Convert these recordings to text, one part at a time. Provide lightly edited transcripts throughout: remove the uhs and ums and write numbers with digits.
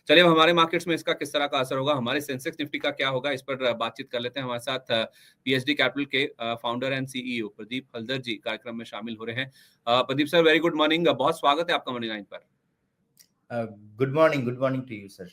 चलिए, अब हमारे मार्केट्स में इसका किस तरह का असर होगा, हमारे सेंसेक्स निफ्टी का क्या होगा, इस पर बातचीत कर लेते हैं। हमारे साथ पीएचडी कैपिटल के founder and CEO Pradeep Haldar ji कार्यक्रम में शामिल हो रहे हैं। Pradeep sir, very good morning, बहुत स्वागत है आपका मनी लाइन पर। Good morning to you sir.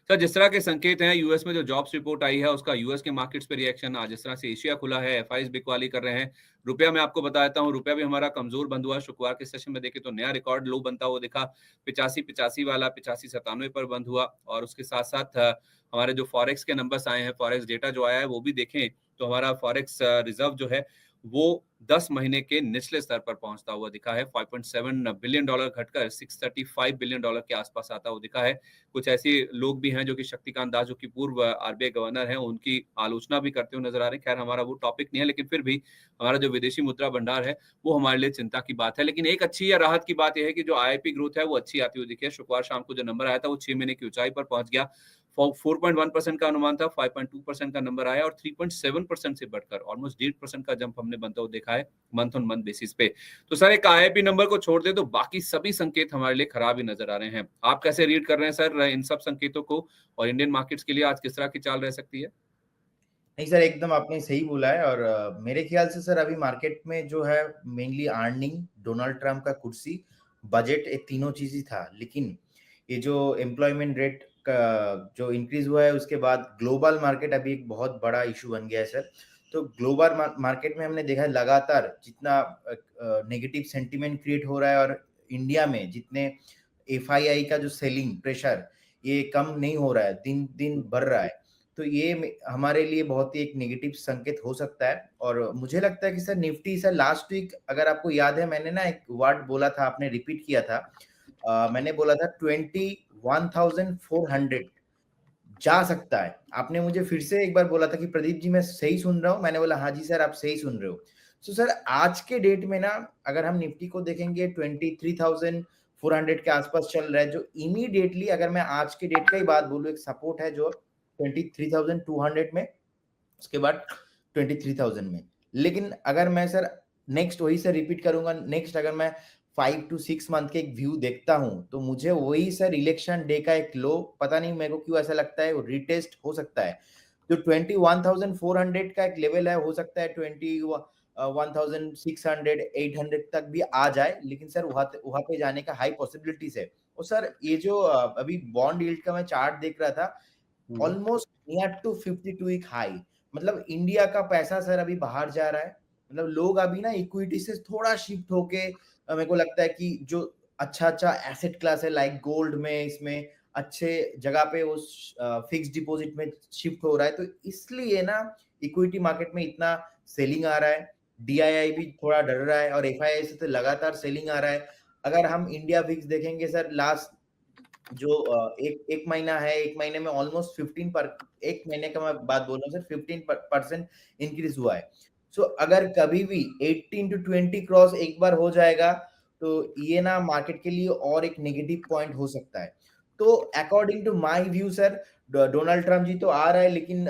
Sir, जिस तरह के संकेत हैं, यूएस में जो जॉब्स रिपोर्ट आई है उसका यूएस के मार्केट्स पे रिएक्शन, आज जिस तरह से एशिया खुला है, एफआईज बिकवाली कर रहे हैं। रुपया मैं आपको बता देता हूँ, रुपया भी हमारा कमजोर बंद हुआ। शुक्रवार के सेशन में देखें तो नया रिकॉर्ड लो बनता हुआ दिखा, 85 वाला 85-97 पर बंद हुआ। और उसके साथ साथ हमारे जो फॉरेक्स के नंबर्स आए हैं, फॉरेक्स डेटा जो आया है वो भी देखें तो हमारा फॉरेक्स रिजर्व जो है वो 10 महीने के निचले स्तर पर पहुंचता हुआ दिखा है। $5.7 बिलियन घटकर $635 बिलियन के आसपास आता हुआ दिखा है। कुछ ऐसे लोग भी हैं जो कि शक्तिकांत दास, जो कि पूर्व आरबीआई गवर्नर हैं, उनकी आलोचना भी करते हुए नजर आ रहे हैं। खैर, हमारा वो टॉपिक नहीं है, लेकिन फिर भी हमारा जो विदेशी मुद्रा भंडार है वो हमारे लिए चिंता की बात है। लेकिन एक अच्छी या राहत की बात यह है कि जो आईआईपी ग्रोथ है वो अच्छी आती हुई दिखी है। शुक्रवार शाम को जो नंबर आया था वो 6 महीने की ऊंचाई पर पहुंच गया। 4.1% का अनुमान था, 5.2% का नंबर आया और 3.7% से बढ़कर ऑलमोस्ट 1.5% का जंप हमने बनता हुआ देखा है मंथ ऑन मंथ बेसिस पे। तो सर, एक आईआईपी नंबर को छोड़ दे तो बाकी सभी संकेत हमारे लिए खराब ही नजर आ रहे हैं। आप कैसे रीड कर रहे हैं सर इन सब संकेतों को, और इंडियन मार्केट्स के लिए आज किस तरह की चाल रह सकती है? नहीं सर, एकदम आपने सही बोला है। और मेरे ख्याल से सर अभी मार्केट में जो है मेनली अर्निंग, डोनाल्ड ट्रंप का कुर्सी, बजट, ये तीनों चीज ही था। लेकिन ये जो एम्प्लॉयमेंट रेट का जो इंक्रीज हुआ है उसके बाद ग्लोबल मार्केट अभी एक बहुत बड़ा इशू बन गया है सर। तो ग्लोबल मार्केट में हमने देखा है लगातार जितना नेगेटिव सेंटिमेंट क्रिएट हो रहा है, और इंडिया में जितने एफआईआई का जो सेलिंग प्रेशर ये कम नहीं हो रहा है, दिन दिन बढ़ रहा है। तो ये हमारे लिए बहुत ही एक नेगेटिव संकेत हो सकता है। और मुझे लगता है कि sir Nifty sir last week, अगर आपको याद है, मैंने ना एक वर्ड बोला था, आपने रिपीट किया था। मैंने बोला था 21,400 जा सकता है। आपने मुझे फिर से एक बार बोला था कि प्रदीप जी मैं सही सुन रहा हूँ। मैंने बोला हाँ जी सर, आप सही सुन रहे हो। तो सर आज के डेट में ना अगर हम निफ्टी को देखेंगे 23,400 के आसपास चल रहा है, जो इमीडिएटली, अगर मैं आज के डेट का ही बात बोलूँ, एक सपोर्ट है जो 23,200 में, उसके बाद 23,000 में। लेकिन अगर मैं सर नेक्स्ट वही से रिपीट करूंगा, नेक्स्ट अगर मैं 5 to 6 मंथ के एक व्यू देखता हूं तो मुझे वही सर इलेक्शन डे का एक लो, पता नहीं मेरे को क्यों ऐसा लगता है, वो रिटेस्ट हो सकता है। जो 21,400 का एक लेवल है, हो सकता है 21,600 800 तक भी आ जाए। लेकिन सर वहां पे जाने का हाई पॉसिबिलिटीज है। और सर ये जो अभी बॉन्ड यील्ड का मैं चार्ट देख रहा था, almost near to 52 week high. मतलब इंडिया का पैसा सर अभी बाहर जा रहा है। मतलब लोग अभी ना इक्विटी से थोड़ा शिफ्ट होके, मेरे को लगता है कि जो अच्छा अच्छा एसेट क्लास है लाइक गोल्ड में, इसमें अच्छे जगह पे वो फिक्स डिपॉजिट में शिफ्ट हो रहा है। तो इसलिए ना इक्विटी मार्केट में इतना सेलिंग आ रहा है। डीआईआई भी थोड़ा डर रहा है और एफआईआई से तो लगातार सेलिंग आ रहा है। अगर हम इंडिया फिक्स देखेंगे सर, लास्ट जो एक महीना है, एक महीने में ऑलमोस्ट 15 पर, एक महीने का मैं बात बोल रहा हूँ सर, 15% इंक्रीज हुआ है। सो अगर कभी भी 18 to 20 क्रॉस एक बार हो जाएगा तो ये ना मार्केट के लिए और एक नेगेटिव पॉइंट हो सकता है। तो according to my view sir, Donald Trump ji तो आ रहा है, लेकिन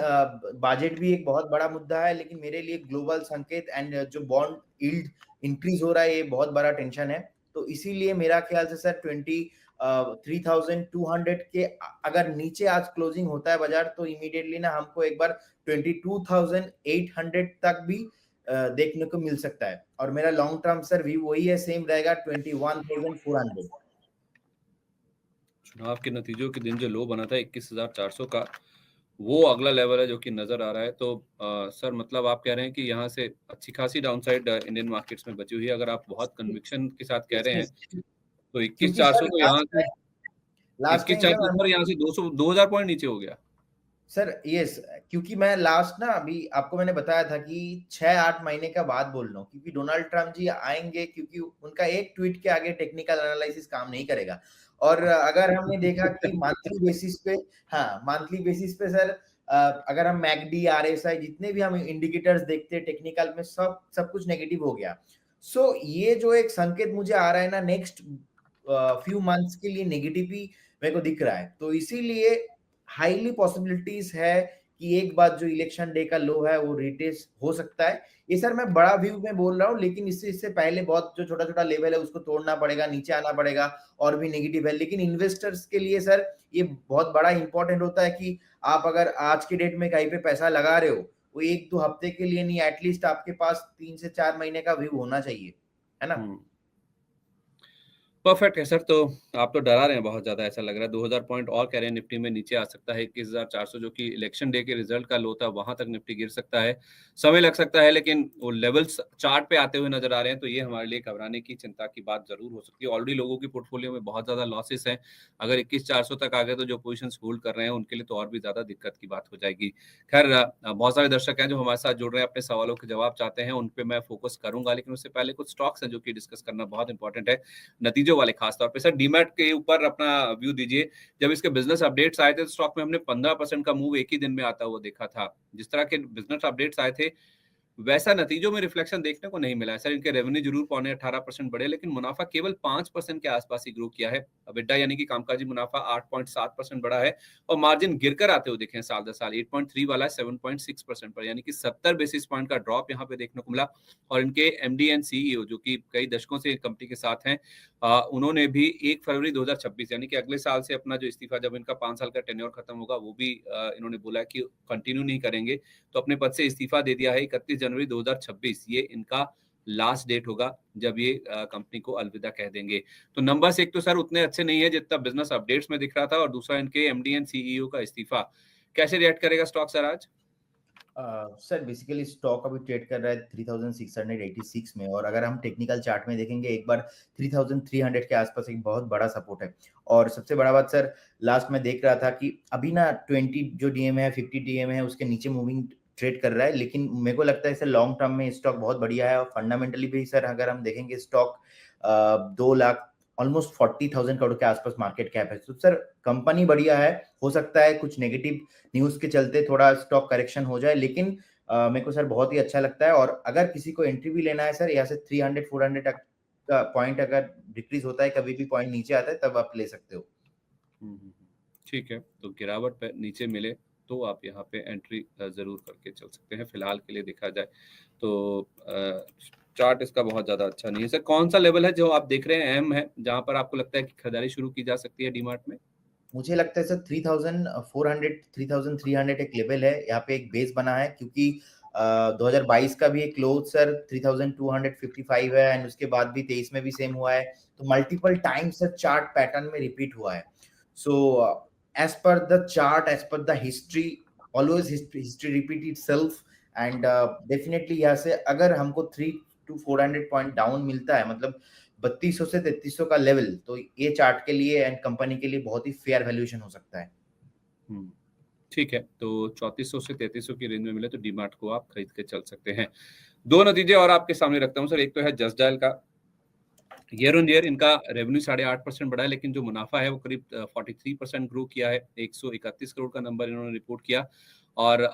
बजट भी एक बहुत बड़ा मुद्दा है। लेकिन मेरे लिए ग्लोबल संकेत एंड जो बॉन्ड यील्ड इंक्रीज हो रहा है, ये बहुत बड़ा टेंशन है। तो इसीलिए मेरा ख्याल से सर 3,200 के अगर नीचे आज क्लोजिंग होता है बाजार, तो इमीडिएटली ना हमको एक बार 22,800 तक भी देखने को मिल सकता है। और मेरा लॉन्ग टर्म सर व्यू वही है, सेम रहेगा 21,400। चुनाव के नतीजों के दिन जो लो बना था 21,400 का, वो अगला लेवल है जो कि नजर आ रहा है। तो सर, मतलब आप कह रहे हैं कि यहाँ से अच्छी खासी डाउनसाइड इंडियन मार्केट्स में बची हुई है, अगर आप बहुत कन्विक्शन के साथ कह रहे हैं तो क्योंकि 21,400 सर तो यहाँ से लास्ट इक्कीस टाइम चार सर सौ यहाँ से 2,000 पॉइंट नीचे हो गया। सर यस, क्योंकि मैं लास्ट ना अभी आपको मैंने बताया था कि 6-8 महीने का बाद बोल रहा हूँ, क्योंकि डोनाल्ड ट्रम्प जी आएंगे, क्योंकि उनका एक ट्वीट के आगे टेक्निकल एनालिसिस काम नहीं करेगा। और अगर हमने देखा कि मंथली बेसिस पे, हाँ मंथली बेसिस पे सर, अगर हम मैकडी, आरएसआई, जितने भी हम इंडिकेटर्स देखते हैं टेक्निकल में, सब कुछ नेगेटिव हो गया। सो ये जो एक संकेत मुझे आ रहा है ना, नेक्स्ट फ्यू मंथ्स के लिए नेगेटिव ही मेरे को दिख रहा है। तो इसीलिए हाईली पॉसिबिलिटीज है कि एक बात जो इलेक्शन डे का लो है वो रिटेस हो सकता है। ये सर मैं बड़ा व्यू में बोल रहा हूँ, लेकिन इससे पहले बहुत जो छोटा-छोटा लेवल है उसको तोड़ना पड़ेगा, नीचे आना पड़ेगा और भी नेगेटिव है। लेकिन इन्वेस्टर्स के लिए सर ये बहुत बड़ा इंपॉर्टेंट होता है कि आप अगर आज के डेट में कहीं पे पैसा लगा रहे हो, वो 1-2 हफ्ते के लिए नहीं, एटलीस्ट आपके पास 3 से 4 महीने का व्यू होना चाहिए, है ना? परफेक्ट है सर। तो आप तो डरा रहे हैं बहुत ज़्यादा, ऐसा लग रहा है 2000 पॉइंट और कह रहे हैं निफ्टी में नीचे आ सकता है 21,400, जो कि इलेक्शन डे के रिजल्ट का लो था, वहां तक निफ्टी गिर सकता है, समय लग सकता है, लेकिन वो लेवल्स चार्ट पे आते हुए नजर आ रहे हैं, तो ये हमारे लिए घबराने की, चिंता की बात जरूर हो सकती है। ऑलरेडी लोगों की पोर्टफोलियो में बहुत ज्यादा लॉसेस हैं, अगर 21,400 तक आ गए तो जो पोजिशन होल्ड कर रहे हैं उनके लिए तो और भी ज्यादा दिक्कत की बात हो जाएगी। खैर, बहुत सारे दर्शक हैं जो हमारे साथ जुड़ रहे हैं, अपने सवालों के जवाब चाहते हैं, उन पे मैं फोकस करूंगा, लेकिन उससे पहले कुछ स्टॉक्स हैं जो कि डिस्कस करना बहुत इंपॉर्टेंट है, नतीजों वाले खास तौर पे। सर, डीमैट के ऊपर अपना व्यू दीजिए। जब इसके बिजनेस अपडेट्स आए थे तो स्टॉक में हमने 15% का मूव एक ही दिन में आता हुआ देखा था। जिस तरह के बिजनेस अपडेट्स आए थे, वैसा नतीजों में रिफ्लेक्शन देखने को नहीं मिला है। सर, इनके रेवेन्यू जरूर पौने 18% बढ़े, लेकिन मुनाफा केवल 5% के आसपास ही ग्रो किया है। EBITDA यानी कि कामकाजी मुनाफा 8.7% बढ़ा है और मार्जिन गिरकर आते हुए दिखे हैं साल दर साल। 8.3 वाला 7.6% पर, यानी कि 70 बेसिस पॉइंट का ड्रॉप यहाँ पे देखने को मिला। और इनके एमडी एंड सीईओ, जो कि कई दशकों से कंपनी के साथ हैं, उन्होंने भी 1 फरवरी 2026 यानी कि अगले साल से अपना जो इस्तीफा, जब इनका 5 साल का टेन्योर खत्म होगा, वो भी इन्होंने बोला कि कंटिन्यू नहीं करेंगे, तो अपने पद से इस्तीफा दे दिया है। 31 जनवरी 2026 ये इनका लास्ट डेट होगा जब ये कंपनी को अलविदा कह देंगे। तो नंबर्स एक तो सर उतने अच्छे नहीं है जितना बिजनेस अपडेट्स में दिख रहा था, और दूसरा इनके एमडी एंड सीईओ का इस्तीफा। कैसे रिएक्ट करेगा स्टॉक सर आज? सर बेसिकली स्टॉक अभी ट्रेड कर रहा है 3686 में, और अगर हम टेक्निकल चार्ट में देखेंगे एक बार 3300 के आसपास एक बहुत बड़ा सपोर्ट है। और सबसे बड़ा बात सर, लास्ट में देख रहा था कि अभी ना 20 जो डीएम है, 50 डीएम है, उसके नीचे मूविंग ट्रेड कर रहा है, लेकिन मेरे को लगता है सर लॉन्ग टर्म में स्टॉक बहुत बढ़िया है। और फंडामेंटली भी सर अगर हम देखेंगे स्टॉक 2 लाख ऑलमोस्ट 40,000 करोड़ के आसपास मार्केट कैप है। तो सर कंपनी बढ़िया है, हो सकता है कुछ नेगेटिव न्यूज के चलते थोड़ा स्टॉक करेक्शन हो जाए, लेकिन मेरे को सर बहुत ही अच्छा लगता है। और अगर किसी को एंट्री भी लेना है सर, यहाँ से 300-400 का पॉइंट अगर डिक्रीज होता है, कभी भी पॉइंट नीचे आता है, तब आप ले सकते हो। ठीक है, तो गिरावट पे नीचे मिले तो आप यहाँ पे एंट्री जरूर करके चल सकते हैं। फिलहाल के लिए देखा जाए तो चार्ट इसका बहुत ज्यादा अच्छा नहीं है। सर, कौन सा लेवल है जो आप देख रहे हैं अहम है, जहां पर आपको लगता है कि खरीदारी शुरू की जा सकती है डीमार्ट में? मुझे लगता है सर 3400 3300 एक लेवल है, यहाँ पे एक बेस बना है, क्योंकि 2022 का भी एक क्लोज सर 3255 है, एंड उसके बाद भी 23 में भी सेम हुआ है। तो multiple times sir chart pattern में रिपीट हुआ है। So as per the chart, as per the history, always history repeat itself. And definitely यहाँ से अगर हमको 300-400 पॉइंट डाउन मिलता है, मतलब 3200 से 3300 का लेवल, तो ये चार्ट के लिए एंड कंपनी के लिए बहुत ही फेयर वैल्यूएशन हो सकता है। ठीक है, तो 3400 से 3300 की रेंज में मिले तो डीमार्ट को आप खरीद के चल सकते हैं। दो नतीजे और आपके सामने रखता हूँ सर। एक तो है जस्ट डायल का, ईयर ऑन ईयर इनका रेवेन्यू 8.5% बढ़ा है, लेकिन जो मुनाफा है वो करीब 43% ग्रो किया है। 131 करोड़ का नंबर इन्होंने रिपोर्ट किया, और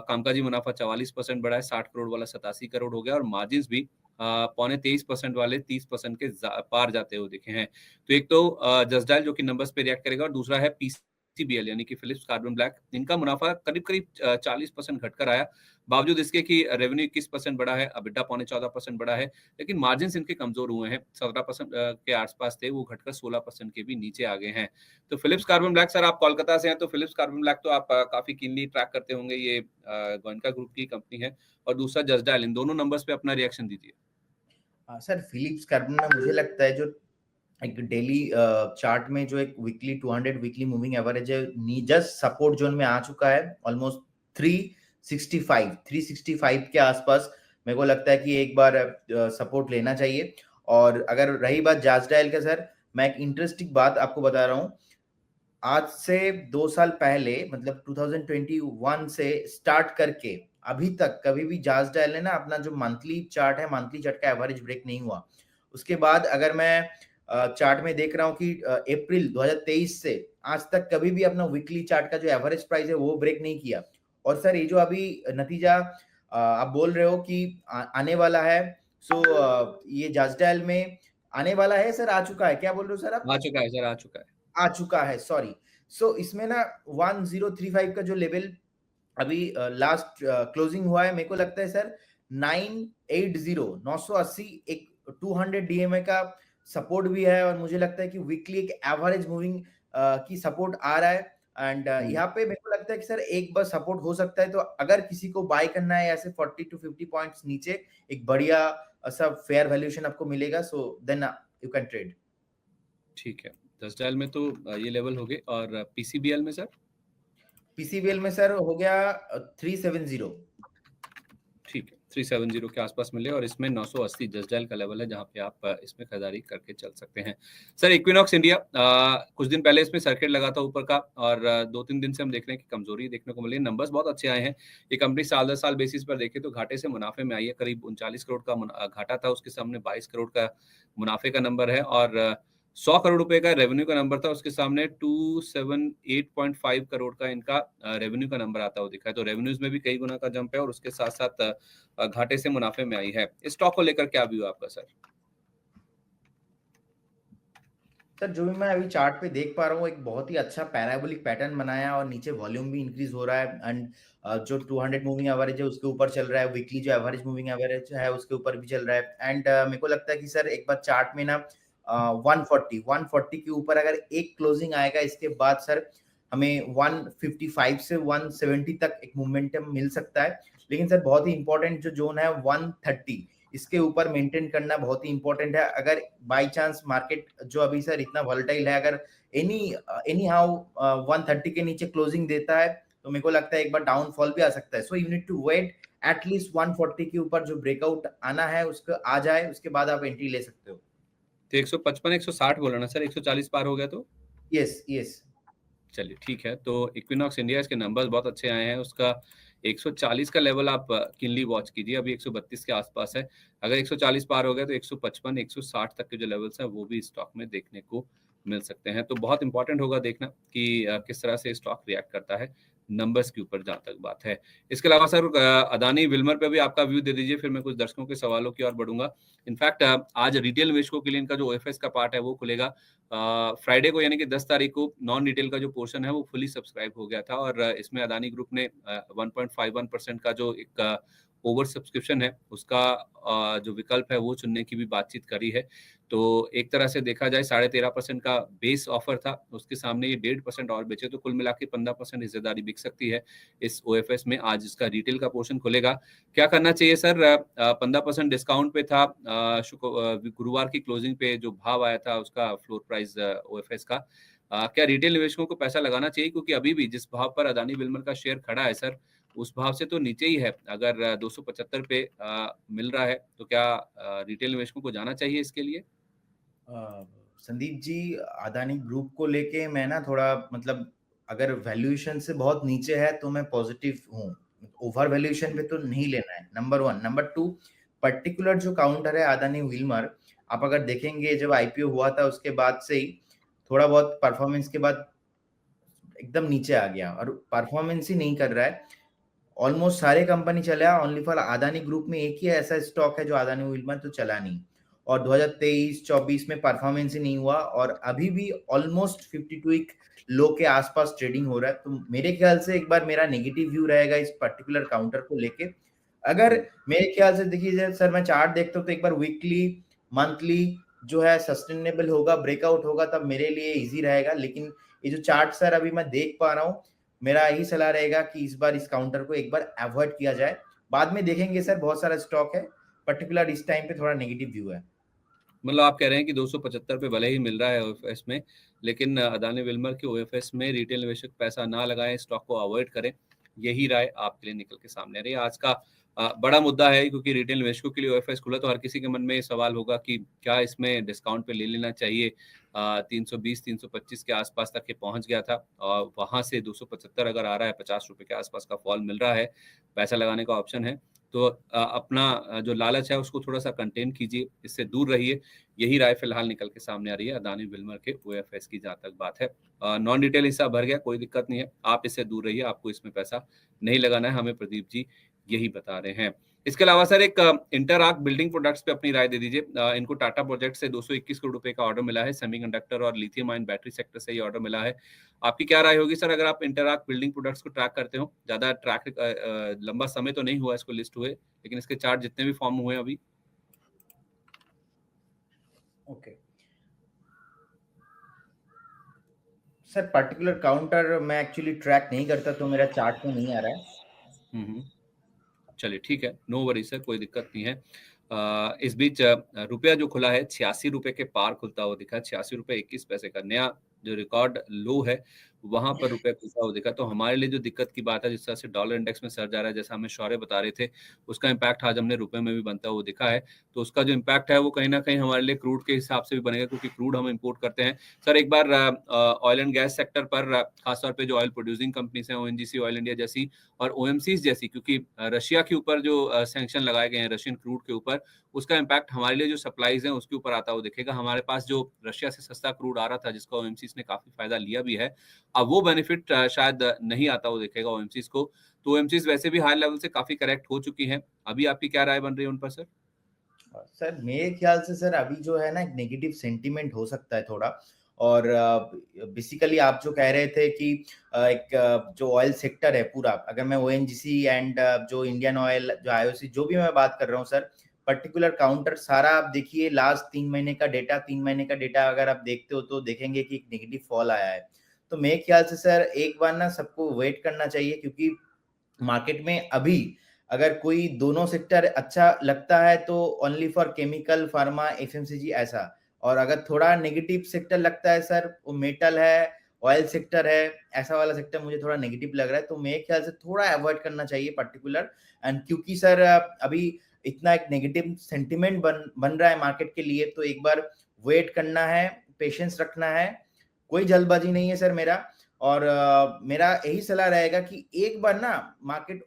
कामकाजी मुनाफा 44% बढ़ा है, 60 करोड़ वाला 87 करोड़ हो गया, और मार्जिन भी पौने 23% वाले 30% के पार जाते हुए दिखे हैं। तो एक तो जस्ट डायल जो कि नंबर्स पे रिएक्ट करेगा, और दूसरा है पीसीबीएल यानी कि फिलिप्स कार्बन ब्लैक। इनका मुनाफा करीब करीब 40% घटकर आया, बावजूद इसके कि रेवेन्यू 21% बढ़ा है, EBITDA पौने 14% बढ़ा है, लेकिन मार्जिन इनके कमजोर हुए हैं। 17% के आसपास थे, वो घटकर 16% के भी नीचे आ गए हैं। तो फिलिप्स कार्बन ब्लैक, सर आप कोलकाता से हैं, तो फिलिप्स कार्बन ब्लैक तो आप काफी कीनली ट्रैक करते होंगे, ये गोयनका ग्रुप की कंपनी है। और दूसरा जस्ट डायल, इन दोनों नंबर्स पे अपना रिएक्शन दीजिए। सर फिलिप्स कार्बन में मुझे लगता है जो एक डेली चार्ट में जो एक वीकली 200 वीकली मूविंग एवरेज है, जस्ट सपोर्ट जोन में आ चुका है, ऑलमोस्ट 365 के आसपास। मेरे को लगता है कि एक बार सपोर्ट लेना चाहिए। और अगर रही बात जाजडाइल का सर, मैं एक इंटरेस्टिंग बात आपको बता रहा हूँ। आज से 2 साल पहले, मतलब 2021 से स्टार्ट करके अभी तक कभी भी जाजडाइल ने ना अपना जो मंथली चार्ट है, मंथली चार्ट का एवरेज ब्रेक नहीं हुआ। उसके बाद अगर मैं चार्ट में देख रहा हूँ कि अप्रैल 2023 से आज तक कभी भी अपना वीकली चार्ट का जो एवरेज प्राइस है वो ब्रेक नहीं किया। और सर ये जो अभी नतीजा आप बोल रहे हो कि आने वाला है, सो ये जाजडाइल में आने वाला है सर, आ चुका है, क्या बोल रहे हो सर आप? आ चुका है सर, आ चुका है। आ चुका है, सॉरी। सो इसमें ना 1035 का जो लेवल अभी लास्ट क्लोजिंग हुआ है, मेरे को लगता है सर 980 एक 200 डीएमए का सपोर्ट भी है, और मुझे लगता है कि वीकली एक एवरेज मूविंग की सपोर्ट आ रहा है। एंड यहाँ पे मेरे को लगता है कि सर एक बार सपोर्ट हो सकता है, तो अगर किसी को बाय करना है ऐसे 40 टू 50 पॉइंट्स नीचे एक बढ़िया सा फेयर वैल्यूएशन आपको मिलेगा, so then you can trade. ठीक है, 10 डायल में तो ये लेवल हो गए। और पीसीबीएल में सर? पीसीबीएल में सर हो गया 370। ठीक है, 370 के आसपास मिले, और इसमें 980 10 डायल का लेवल है जहां पे आप इसमें खरीदारी करके चल सकते हैं। सर इक्विनॉक्स इंडिया, कुछ दिन पहले इसमें सर्किट लगा था ऊपर का, और 2-3 दिन से हम देख रहे हैं कि कमजोरी देखने को मिली है। नंबर्स बहुत अच्छे आए हैं। ये कंपनी साल दर साल बेसिस पर देखे तो घाटे से मुनाफे में आई है। करीब 39 करोड़ का घाटा था, उसके सामने 22 करोड़ का मुनाफे का नंबर है, और 100 करोड़ रुपए का रेवेन्यू का नंबर था, उसके सामने 278.5 करोड़ का इनका रेवेन्यू का नंबर आता हुआ दिखा है। तो रेवेन्यूज में भी कई गुना का जंप है, और उसके साथ साथ घाटे से मुनाफे में आई है। इस स्टॉक को लेकर क्या व्यू है आपका सर? सर जो भी मैं अभी चार्ट पे देख पा रहा हूँ, एक बहुत ही अच्छा पैराबोलिक पैटर्न बनाया, और नीचे वॉल्यूम भी इंक्रीज हो रहा है, एंड जो 200 मूविंग एवरेज है उसके ऊपर चल रहा है, वीकली जो एवरेज मूविंग एवरेज है उसके ऊपर भी चल रहा है। एंड मेरे को लगता है कि सर एक बार चार्ट में ना 140 के ऊपर अगर एक क्लोजिंग आएगा, इसके बाद सर हमें 155 से 170 तक एक मोमेंटम मिल सकता है। लेकिन सर बहुत ही इंपॉर्टेंट जो जोन है 130, इसके ऊपर मेंटेन करना बहुत ही इंपॉर्टेंट है। अगर बाय चांस मार्केट जो अभी सर इतना वॉलेटाइल है, अगर एनी हाउ 130 के नीचे क्लोजिंग देता है, तो मेरे को लगता है एक बार डाउनफॉल भी आ सकता है। So you need to wait at least 140 के ऊपर जो ब्रेकआउट आना है उसको आ जाए, उसके बाद आप एंट्री ले सकते हो। तो 155 160 बोला ना सर, 140 पार हो गया तो? Yes yes. चलिए ठीक है। तो इक्विनॉक्स इंडिया, इसके नंबर्स बहुत अच्छे आए हैं। उसका 140 का लेवल आप किनली वॉच कीजिए, अभी 132 के आसपास है। अगर 140 पार हो गया तो 155 160 तक के जो लेवल्स हैं वो भी स्टॉक में देखने को मिल सकते हैं। तो बहुत इंपॉर्टेंट होगा देखना कि किस तरह से स्टॉक रिएक्ट करता है नंबर्स के ऊपर, जहाँ तक बात है। इसके अलावा सर अदानी विल्मर पे भी आपका व्यू दे दीजिए, फिर मैं कुछ दर्शकों के सवालों की ओर बढ़ूंगा। इनफैक्ट आज रिटेल निवेशकों के लिए इनका जो ओएफएस का पार्ट है वो खुलेगा फ्राइडे को, यानी कि 10 तारीख को। नॉन रिटेल का जो पोर्शन है वो फुली सब्सक्राइब हो गया था, और इसमें अदानी ग्रुप ने 1.51% का जो एक ओवर सब्सक्रिप्शन है उसका जो विकल्प है वो चुनने की भी बातचीत करी है। तो एक तरह से देखा जाए 13.5% का बेस ऑफर था, उसके सामने ये 1.5% और बेचे, तो कुल मिला के 15% हिस्सेदारी बिक सकती है इस ओएफएस में। आज इसका रिटेल का पोर्शन खुलेगा। क्या करना चाहिए सर? 15% डिस्काउंट पे था गुरुवार की क्लोजिंग पे जो भाव आया था उसका फ्लोर प्राइस ओएफएस का। क्या रिटेल निवेशकों को पैसा लगाना चाहिए? क्योंकि अभी भी जिस भाव पर अदानी विल्मर का शेयर खड़ा है सर, उस भाव से तो नीचे ही है। अगर 275 पे मिल रहा है तो क्या रिटेल निवेशकों को जाना चाहिए इसके लिए? संदीप जी, अदानी ग्रुप को लेके मैं ना थोड़ा मतलब अगर वैल्यूएशन से बहुत नीचे है तो मैं पॉजिटिव हूँ। ओवर वैल्यूएशन पे तो नहीं लेना है, number one. Number two, particular जो काउंटर है अदानी विल्मर, आप अगर देखेंगे जब आईपीओ हुआ था उसके बाद से ही थोड़ा बहुत परफॉर्मेंस के बाद एकदम नीचे आ गया, और परफॉर्मेंस ही नहीं कर रहा है। ऑलमोस्ट सारे कंपनी चला, ओनली फॉर अदानी ग्रुप में एक ही ऐसा स्टॉक है जो अदानी विल्मर तो चला नहीं। और 2023-24 में परफॉर्मेंस ही नहीं हुआ, और अभी भी ऑलमोस्ट 52 वीक लो के आसपास ट्रेडिंग हो रहा है। तो मेरे ख्याल से एक बार मेरा नेगेटिव व्यू रहेगा इस पर्टिकुलर काउंटर को लेके। अगर मेरे ख्याल से देखिए सर, मैं चार्ट देखता हूँ तो एक बार वीकली मंथली जो है सस्टेनेबल होगा, ब्रेकआउट होगा, तब मेरे लिए इजी रहेगा। लेकिन ये जो चार्ट सर अभी मैं देख पा रहा हूँ, मेरा यही सलाह रहेगा कि इस बार इस काउंटर को एक बार अवॉइड किया जाए। बाद में देखेंगे सर, बहुत सारा स्टॉक है, पर्टिकुलर इस टाइम पे थोड़ा नेगेटिव व्यू है। मतलब आप कह रहे हैं कि 275 पे भले ही मिल रहा है ओएफएस में, लेकिन अदानी विल्मर के ओएफएस में रिटेल निवेशक पैसा ना लगाएं, स्टॉक को अवॉइड करें। यही राय आपके लिए निकल के सामने आ रही है। आज का बड़ा मुद्दा है, क्योंकि रिटेल निवेशकों के लिए ओएफएस खुला तो हर किसी के मन में ये सवाल होगा कि क्या इसमें डिस्काउंट पे ले लेना चाहिए। 320 325 के आसपास तक ये पहुंच गया था, और वहां से 275 अगर आ रहा है, 50 रुपए के आसपास का फॉल मिल रहा है, पैसा लगाने का ऑप्शन है। तो अपना जो लालच है उसको थोड़ा सा कंटेन कीजिए, इससे दूर रहिए। यही राय फिलहाल निकल के सामने आ रही है अदानी विल्मर के ओएफएस की, जहाँ तक बात है। नॉन रिटेल हिस्सा भर गया, कोई दिक्कत नहीं है, आप इससे दूर रहिए, आपको इसमें पैसा नहीं लगाना है, हमें प्रदीप जी यही बता रहे हैं। इसके अलावा सर एक इंटरआर्क बिल्डिंग प्रोडक्ट्स पे अपनी राय दे दीजिए। इनको टाटा प्रोजेक्ट से 221 करोड़ रुपए का ऑर्डर मिला है, सेमीकंडक्टर और लिथियम आयन बैटरी सेक्टर से ये ऑर्डर मिला है। आपकी क्या राय होगी सर, अगर आप इंटरआर्क बिल्डिंग प्रोडक्ट्स को ट्रैक करते हो? ज्यादा लंबा समय तो नहीं हुआ इसको लिस्ट हुए, लेकिन इसके चार्ट जितने भी फॉर्म हुए अभी। ओके सर, पर्टिकुलर काउंटर मैं एक्चुअली ट्रैक नहीं करता, तो मेरा चार्ट में नहीं आ रहा है। चलिए ठीक है, नो वरी सर, कोई दिक्कत नहीं है। इस बीच रुपया जो खुला है 86 रुपए के पार खुलता हुआ दिखा, 86 रुपए 21 पैसे का नया जो रिकॉर्ड लो है वहां पर रुपया खुलता हुआ दिखा। तो हमारे लिए जो दिक्कत की बात है, जिस तरह से डॉलर इंडेक्स में सर जा रहा है, जैसा हमें शौर्य बता रहे थे, उसका इम्पैक्ट आज हमने रुपए में भी बनता हुआ दिखा है। तो उसका जो इम्पैक्ट है वो कहीं ना कहीं हमारे लिए क्रूड के हिसाब से भी बनेगा, क्योंकि क्रूड हम इम्पोर्ट करते हैं। सर एक बार ऑयल एंड गैस सेक्टर पर खासतौर पर जो ऑयल प्रोड्यूसिंग कंपनीज हैं, ओएनजीसी, ऑयल इंडिया जैसी और ओएमसीज जैसी, क्योंकि रशिया के ऊपर जो सैंक्शन लगाए गए हैं रशियन क्रूड के ऊपर, उसका इम्पैक्ट हमारे लिए जो सप्लाईज हैं उसके ऊपर आता हुआ दिखेगा। हमारे पास जो रशिया से सस्ता क्रूड आ रहा था, जिसका ओएमसीज ने काफी फायदा लिया भी है, अब वो बेनिफिट शायद नहीं आता हुआ दिखेगा ओएमसीज को। तो ओएमसीज वैसे भी हाई लेवल से काफी करेक्ट हो चुकी हैं। अभी आपकी क्या राय बन रही है उन पर सर? सर मेरे ख्याल से सर अभी जो है ना, एक नेगेटिव सेंटीमेंट हो सकता है थोड़ा। और बेसिकली आप जो कह रहे थे कि एक जो ऑयल सेक्टर है पूरा, अगर मैं ओएनजीसी एंड जो इंडियन ऑयल, जो आईओसी, जो भी मैं बात कर रहा हूँ सर, पर्टिकुलर काउंटर सारा आप देखिए, लास्ट 3 महीने का डेटा, 3 महीने का डेटा अगर आप देखते हो तो देखेंगे कि एक नेगेटिव फॉल आया है। तो मेरे ख्याल से सर एक बार ना सबको वेट करना चाहिए, क्योंकि मार्केट में अभी अगर कोई दोनों सेक्टर अच्छा लगता है तो only for chemical, pharma, FMCG ऐसा। और अगर थोड़ा नेगेटिव सेक्टर लगता है सर, वो मेटल है, ऑयल सेक्टर है, ऐसा वाला सेक्टर मुझे थोड़ा नेगेटिव लग रहा है। तो मेरे ख्याल से थोड़ा अवॉइड करना चाहिए पर्टिकुलर। एंड क्योंकि सर अभी इतना एक नेगेटिव सेंटिमेंट बन रहा है मार्केट के लिए, तो एक बार वेट करना है, पेशेंस रखना है, कोई जल्दबाजी नहीं है सर मेरा। और मेरा यही सलाह रहेगा कि एक बार ना मार्केट,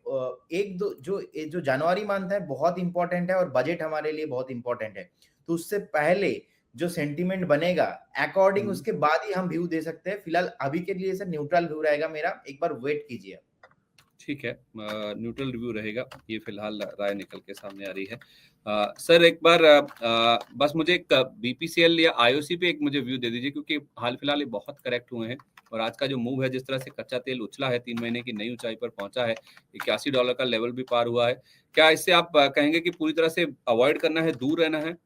एक दो जो जनवरी मंथ है बहुत इंपॉर्टेंट है, और बजट हमारे लिए बहुत इंपॉर्टेंट है। तो उससे पहले जो सेंटीमेंट बनेगा, अकॉर्डिंग उसके बाद ही हम व्यू दे सकते हैं। फिलहाल अभी के लिए सर न्यूट्रल व्यू रहेगा मेरा, एक बार वेट कीजिए। ठीक है, न्यूट्रल रिव्यू रहेगा, ये फिलहाल राय निकल के सामने आ रही है। सर एक बार बस मुझे एक बीपीसीएल या आईओसी पे एक मुझे व्यू दे दीजिए, क्योंकि हाल फिलहाल ये बहुत करेक्ट हुए हैं। और आज का जो मूव है, जिस तरह से कच्चा तेल उछला है, 3 महीने की नई ऊंचाई पर पहुंचा है, $81 का लेवल भी पार हुआ है। क्या इससे आप कहेंगे कि पूरी तरह से अवॉइड करना है, दूर रहना है?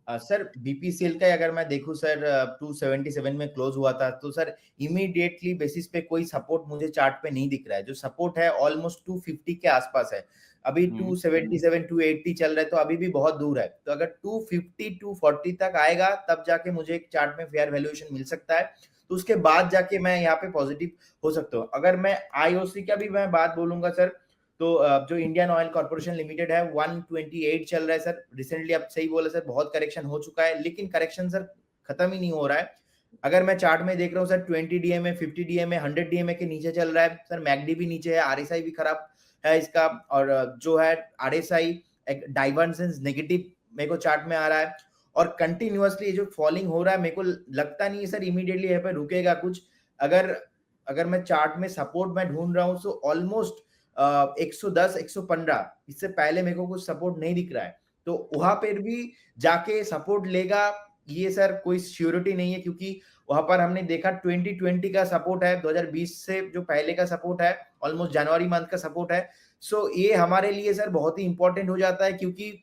सर बीपीसीएल का अगर मैं देखूं सर, 277 में क्लोज हुआ था, तो सर इमीडिएटली बेसिस पे कोई सपोर्ट मुझे चार्ट पे नहीं दिख रहा है। जो सपोर्ट है ऑलमोस्ट 250 के आसपास है। अभी 277 280 चल रहा है, तो अभी भी बहुत दूर है। तो अगर 250 240 तक आएगा, तब जाके मुझे एक चार्ट में फेयर वैल्यूएशन मिल सकता है। तो उसके बाद जाके मैं यहाँ पे पॉजिटिव हो सकता हूँ। अगर मैं आईओसी का भी मैं बात बोलूंगा सर, तो जो इंडियन ऑयल कॉर्पोरेशन लिमिटेड है, 128 चल रहा है सर। रिसेंटली आप सही बोले सर, बहुत करेक्शन हो चुका है, लेकिन करेक्शन सर खत्म ही नहीं हो रहा है। अगर मैं चार्ट में देख रहा हूँ सर, 20 डीएमए, 50 डीएमए, 100 डीएमए के नीचे चल रहा है सर। मैगडी भी नीचे है, आरएसआई भी खराब है इसका। और जो है आरएसआई एक डाइवर्जेंस नेगेटिव मेरे को चार्ट में आ रहा है। और कंटिन्यूअसली जो फॉलिंग हो रहा है, मेरे को लगता नहीं है सर इमीडिएटली यहाँ पे रुकेगा कुछ। अगर अगर मैं चार्ट में सपोर्ट में ढूंढ रहा हूँ, तो ऑलमोस्ट 110 115, इससे पहले मेरे को कुछ सपोर्ट नहीं दिख रहा है। तो वहां पर भी जाके सपोर्ट लेगा, ये सर कोई श्योरिटी नहीं है, क्योंकि वहां पर हमने देखा 2020 का सपोर्ट है, 2020 से जो पहले का सपोर्ट है, ऑलमोस्ट जनवरी मंथ का सपोर्ट है। सो ये हमारे लिए सर बहुत ही इंपॉर्टेंट हो जाता है, क्योंकि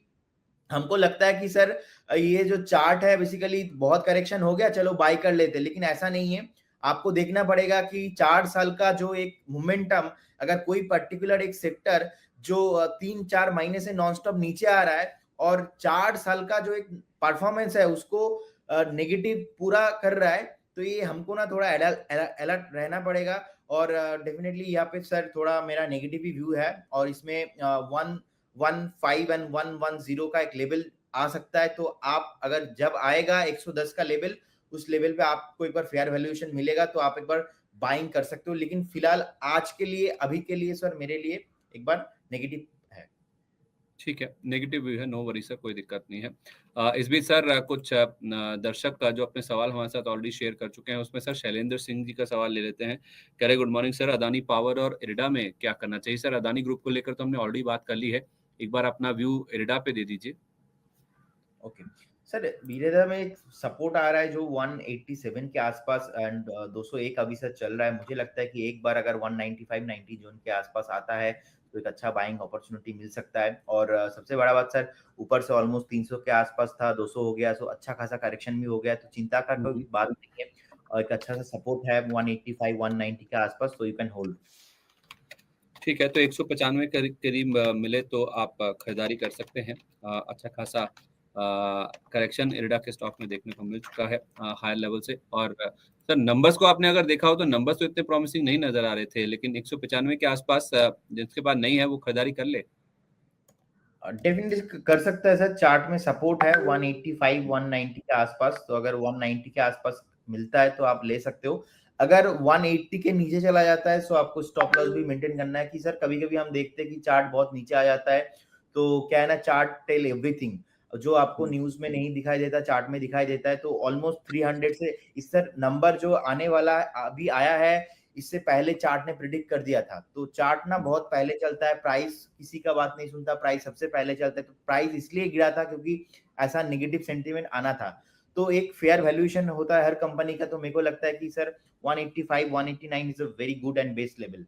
हमको लगता है कि सर ये जो चार्ट है बेसिकली बहुत करेक्शन हो गया, चलो बाय कर लेते, लेकिन ऐसा नहीं है। आपको देखना पड़ेगा कि 4 साल का जो एक मोमेंटम, अगर कोई पर्टिकुलर एक सेक्टर जो 3-4 महीने से नॉनस्टॉप नीचे आ रहा है, और 4 साल का जो एक परफॉर्मेंस है उसको नेगेटिव पूरा कर रहा है, तो ये हमको ना थोड़ा अलर्ट रहना पड़ेगा। और डेफिनेटली यहाँ पे सर थोड़ा मेरा नेगेटिव व्यू है, और इसमें 115 एंड 110 का एक लेवल आ सकता है। तो आप अगर जब आएगा 110 का लेवल, उस लेवल पे आपको एक बार फेयर वैल्यूएशन मिलेगा, तो आप एक बार बाइंग कर सकते हो। लेकिन फिलहाल आज के लिए, अभी के लिए सर मेरे लिए एक बार नेगेटिव है। ठीक है, नेगेटिव व्यू है, नो वरी सर, कोई दिक्कत नहीं है। इस बीच सर कुछ दर्शक जो अपने सवाल हमारे साथ ऑलरेडी शेयर कर चुके हैं, उसमें सर शैलेंद्र सिंह जी का सवाल ले लेते हैं। कह रहे good morning sir, Adani power और इरिडा में क्या करना चाहिए? सर अदानी ग्रुप को लेकर तो हमने ऑलरेडी बात कर ली है। एक बार अपना व्यू इरिडा पे दे दीजिए। ओके सर, इरेडा में एक सपोर्ट आ रहा है जो 187 के आसपास एंड 201 अभी सर चल रहा है। मुझे लगता है कि एक बार अगर 195 90 जोन के आसपास आता है तो एक अच्छा बाइंग अपॉर्चुनिटी मिल सकता है। और सबसे बड़ा बात सर, ऊपर से ऑलमोस्ट 300 के आसपास था, 200 हो गया, सो अच्छा खासा करेक्शन भी हो गया, तो चिंता का कोई बात नहीं है। और एक अच्छा सा सपोर्ट है 185 190 के आसपास, तो यू कैन होल्ड। ठीक है, तो 195 करीब करीब मिले तो आप खरीदारी कर सकते हैं। अच्छा खासा करेक्शन इरिडा के स्टॉक में देखने को मिल चुका है हायर लेवल से। और सर नंबर्स को आपने अगर देखा हो तो नंबर्स तो इतने प्रॉमिसिंग नहीं नजर आ रहे थे, लेकिन 195 के आसपास जिसके पास नहीं है वो खरीदारी कर ले। डेफिनेटली कर सकता है सर। चार्ट में सपोर्ट है 185 190 के आसपास, तो अगर 190 के आसपास मिलता है तो आप ले सकते हो। अगर 180 के नीचे चला जाता है तो आपको स्टॉप लॉस भी मेंटेन करना है कि सर कभी कभी हम देखते हैं कि चार्ट बहुत नीचे आ जाता है, तो क्या है ना, चार्ट टेल एवरीथिंग। जो आपको न्यूज में नहीं दिखाई देता चार्ट में दिखाई देता है। तो ऑलमोस्ट 300 से इस सर नंबर जो आने वाला अभी आया है, इससे पहले चार्ट ने प्रिडिक्ट कर दिया था। तो चार्ट ना बहुत पहले चलता है, प्राइस किसी का बात नहीं सुनता, प्राइस सबसे पहले चलता है। तो प्राइस इसलिए गिरा था क्योंकि ऐसा नेगेटिव सेंटीमेंट आना था। तो एक फेयर वैल्यूएशन होता है हर कंपनी का, तो मेरे को लगता है कि sir 185 189 is a very good and best level.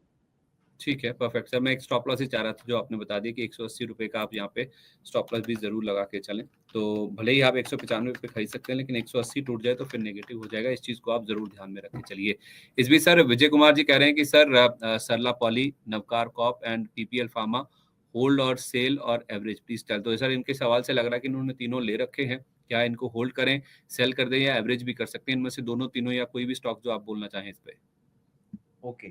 ठीक है, परफेक्ट सर। मैं एक स्टॉप लॉस ही चाह रहा था जो आपने बता दिया कि 180 रुपए का आप यहाँ पे स्टॉप लॉस भी जरूर लगा के चलें। तो भले ही आप 195 पे खरीद सकते हैं, लेकिन 180 टूट जाए तो फिर नेगेटिव हो जाएगा। इस चीज को आप जरूर ध्यान में रख के चलिए। इस बीच सर विजय कुमार जी कह रहे हैं कि sir Sarla Poly, Navkar Corp and PPL pharma hold और सेल और एवरेज प्लीज टेल। तो सर इनके सवाल से लग रहा है कि इन्होंने तीनों ले रखे हैं, क्या इनको होल्ड करें, सेल कर दें या एवरेज भी कर सकते हैं? इनमें से दोनों तीनों या कोई भी स्टॉक जो आप बोलना चाहें इस पे। ओके,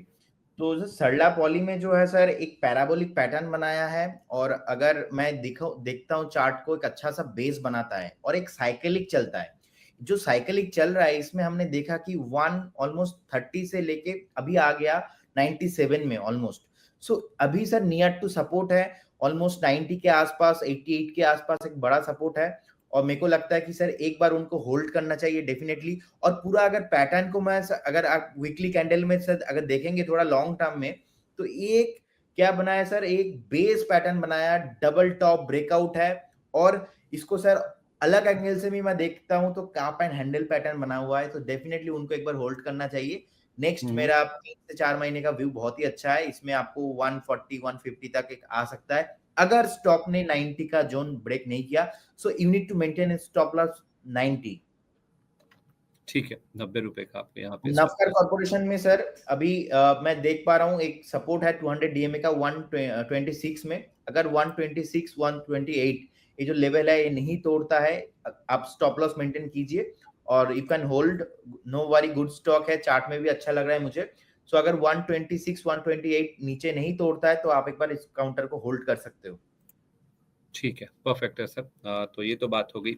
तो जो सरला पॉली में जो है सर एक पैराबोलिक पैटर्न बनाया है, और अगर मैं देखता हूँ चार्ट को, एक अच्छा सा बेस बनाता है और एक साइकिलिक चलता है। जो साइकिलिक चल रहा है इसमें हमने देखा कि 1 ऑलमोस्ट 30 से लेके अभी आ गया 97 में ऑलमोस्ट। सो अभी सर नियर टू सपोर्ट है, ऑलमोस्ट 90 के आसपास, 88 के आसपास एक बड़ा सपोर्ट है। और मेरे को लगता है कि सर एक बार उनको होल्ड करना चाहिए डेफिनेटली। और पूरा अगर पैटर्न को मैं अगर आप वीकली कैंडल में सर अगर देखेंगे थोड़ा लॉन्ग टर्म में, तो एक क्या बनाया सर, एक बेस पैटर्न बनाया, डबल टॉप ब्रेकआउट है। और इसको सर अलग एंगल से भी मैं देखता हूं तो काप एंड हैंडल पैटर्न बना हुआ है, तो डेफिनेटली उनको एक बार होल्ड करना चाहिए। नेक्स्ट मेरा 3 से 4 महीने का व्यू बहुत ही अच्छा है, इसमें आपको 140 150 तक एक आ सकता है अगर स्टॉक ने 90 का जोन ब्रेक नहीं किया। So you need to maintain stop loss 90। ठीक है, 90 रुपए का आपके यहाँ पे स्टॉप नवकर लॉस। कॉर्पोरेशन में सर अभी मैं देख पा रहा हूँ एक सपोर्ट है 200 डीएमए का 126 में। अगर 126 128 ये जो लेवल है ये नहीं तोड़ता है, आप स्टॉप लॉस मेंटेन कीजिए और you can hold. No worry, good stock है, चार्ट में भी अच्छा लग रहा है मुझे। सो अगर 126 128 नीचे नहीं तोड़ता है तो आप एक बार इस काउंटर को होल्ड कर सकते हो। ठीक है, परफेक्ट है सर। तो ये तो बात हो गई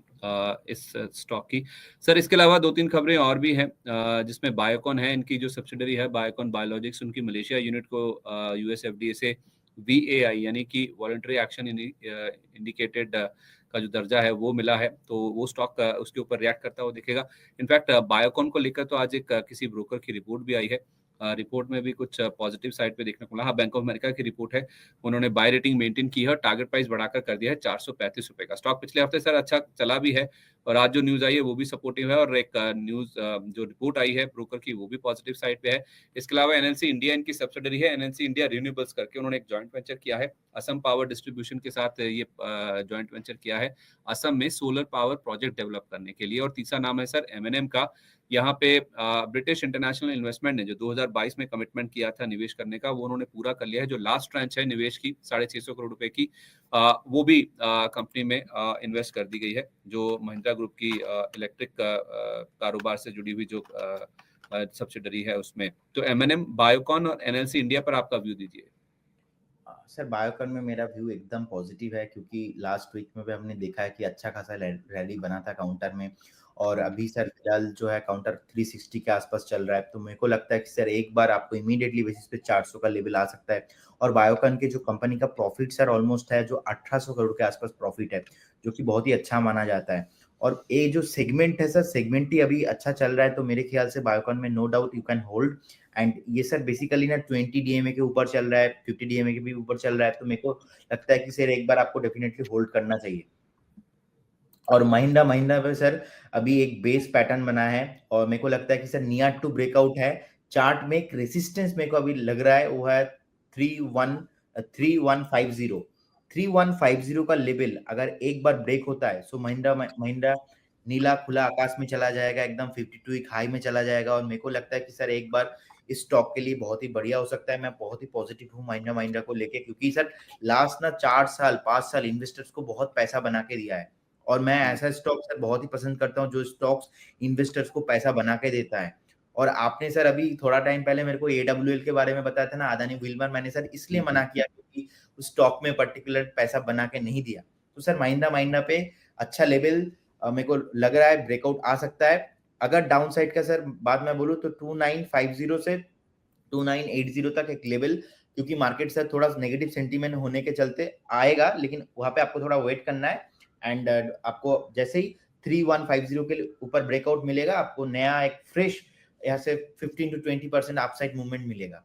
इस स्टॉक की। सर इसके अलावा 2-3 खबरें और भी हैं जिसमें बायोकॉन है, इनकी जो सब्सिडरी है बायोकॉन बायोलॉजिक्स, उनकी मलेशिया यूनिट को यूएस एफडीए से वीएआई यानी कि वॉलंटरी एक्शन इंडिकेटेड का जो दर्जा है वो मिला है। तो वो स्टॉक उसके ऊपर रिएक्ट करता हुआ दिखेगा। इनफैक्ट बायोकॉन को लेकर तो आज एक किसी ब्रोकर की रिपोर्ट भी आई है। रिपोर्ट में भी कुछ पॉजिटिव साइड पे देखने को मिला। हाँ, बैंक ऑफ अमेरिका की रिपोर्ट है, उन्होंने बाय रेटिंग मेंटेन की है और टारगेट प्राइस बढ़ाकर कर दिया है 435 रुपए का। स्टॉक पिछले हफ्ते सर अच्छा चला भी है और आज जो न्यूज आई है वो भी सपोर्टिव है और एक न्यूज जो रिपोर्ट आई है ब्रोकर की वो भी पॉजिटिव साइड पे है। इसके अलावा एनएलसी इंडिया इनकी सब्सिडरी है, एनएलसी इंडिया रिन्यूएबल्स करके उन्होंने एक जॉइंट वेंचर किया है असम पावर डिस्ट्रीब्यूशन के साथ। ये जॉइंट वेंचर किया है असम में सोलर पावर प्रोजेक्ट डेवलप करने के लिए। और तीसरा नाम है सर एमएनएम का। यहाँ पे ब्रिटिश इंटरनेशनल इन्वेस्टमेंट ने जो 2022 में कमिटमेंट किया था निवेश करने का, वो उन्होंने पूरा कर लिया है। जो लास्ट ट्रांच है निवेश की 650 करोड़ रुपए की, वो भी कंपनी में इन्वेस्ट कर दी गई है, जो महिंद्रा ग्रुप की इलेक्ट्रिक कारोबार से जुड़ी हुई जो सब्सिडरी है उसमें। तो एमएनएम, बायोकॉन और एनएलसी इंडिया पर आपका व्यू दीजिए। सर बायोकॉन में मेरा व्यू एकदम पॉजिटिव है, क्योंकि लास्ट वीक में भी हमने देखा है कि अच्छा खासा रैली बना था काउंटर में। और अभी सर फिलहाल जो है काउंटर 360 के आसपास चल रहा है, तो मेरे को लगता है कि सर एक बार आपको इमीडिएटली बेसिस पे 400 का लेवल आ सकता है। और बायोकॉन के जो कंपनी का प्रॉफिट सर ऑलमोस्ट है जो 1800 करोड़ के आसपास प्रॉफिट है, जो कि बहुत ही अच्छा माना जाता है। और ये जो सेगमेंट है सर, सेगमेंट ही अभी अच्छा चल रहा है, तो मेरे ख्याल से बायोकॉन में no doubt you can hold. And ये सर बेसिकली ना 20 डीएमए के ऊपर चल रहा है, 50 डीएमए के भी ऊपर चल रहा है, तो मेरे को लगता है कि सर एक बार आपको डेफिनेटली होल्ड करना चाहिए। और महिंद्रा महिंद्रा पे सर अभी एक बेस पैटर्न बना है और मेरे को लगता है कि सर नियर टू ब्रेकआउट है। चार्ट में एक रेसिस्टेंस मेरे को अभी लग रहा है, वो है 3150 3150 का लेवल अगर एक बार ब्रेक होता है सो महिंद्रा महिंद्रा नीला खुला आकाश में चला जाएगा, एकदम 52 वीक हाई में चला जाएगा। और मेरे को लगता है कि सर एक बार इस स्टॉक के लिए बहुत ही बढ़िया हो सकता है। मैं बहुत ही पॉजिटिव हूँ महिंद्रा महिंद्रा को लेके, क्योंकि सर लास्ट ना 4 साल 5 साल इन्वेस्टर्स को बहुत पैसा बना के दिया है। और मैं ऐसा स्टॉक सर बहुत ही पसंद करता हूँ जो स्टॉक्स इन्वेस्टर्स को पैसा बना के देता है। और आपने सर अभी थोड़ा टाइम पहले मेरे को एडब्ल्यूएल के बारे में बताया था ना, अदानी विल्मर, मैंने सर इसलिए मना किया क्योंकि उस स्टॉक में पर्टिकुलर पैसा बना के नहीं दिया। तो सर महिंद्रा महिंद्रा पे अच्छा लेवल मेरे को लग रहा है ब्रेकआउट आ सकता है। अगर डाउन साइड का सर बात मैं बोलूँ तो 2950 से 2980 तक एक लेवल, क्योंकि मार्केट सर थोड़ा नेगेटिव सेंटीमेंट होने के चलते आएगा, लेकिन वहां पे आपको थोड़ा वेट करना है। एंड आपको जैसे ही 3150 के ऊपर ब्रेकआउट मिलेगा, आपको नया एक फ्रेश यहाँ से 15 to 20% अपसाइड मूवमेंट मिलेगा।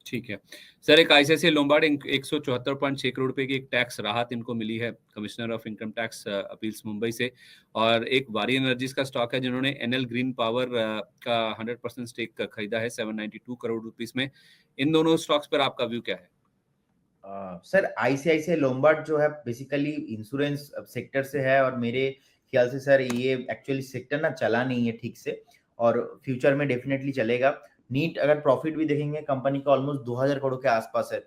ठीक है सर, एक आईसीआईसीआई लोम्बार्ड 174.6 करोड़ रुपए की एक टैक्स राहत इनको मिली है commissioner of income tax appeals Mumbai से। और एक वारी एनर्जीज का स्टॉक है जिन्होंने एनएल ग्रीन पावर का 100% स्टेक खरीदा है 792 करोड़ रुपीस में। इन दोनों स्टॉक्स पर आपका व्यू क्या है? सर आईसीआईसीआई लोम्बार्ड जो है बेसिकली इंश्योरेंस सेक्टर से है, और मेरे ख्याल से सर ये एक्चुअली सेक्टर ना चला नहीं है ठीक से, और फ्यूचर में डेफिनेटली चलेगा। नीट अगर प्रॉफिट भी देखेंगे कंपनी का ऑलमोस्ट 2000 करोड़ के आसपास है।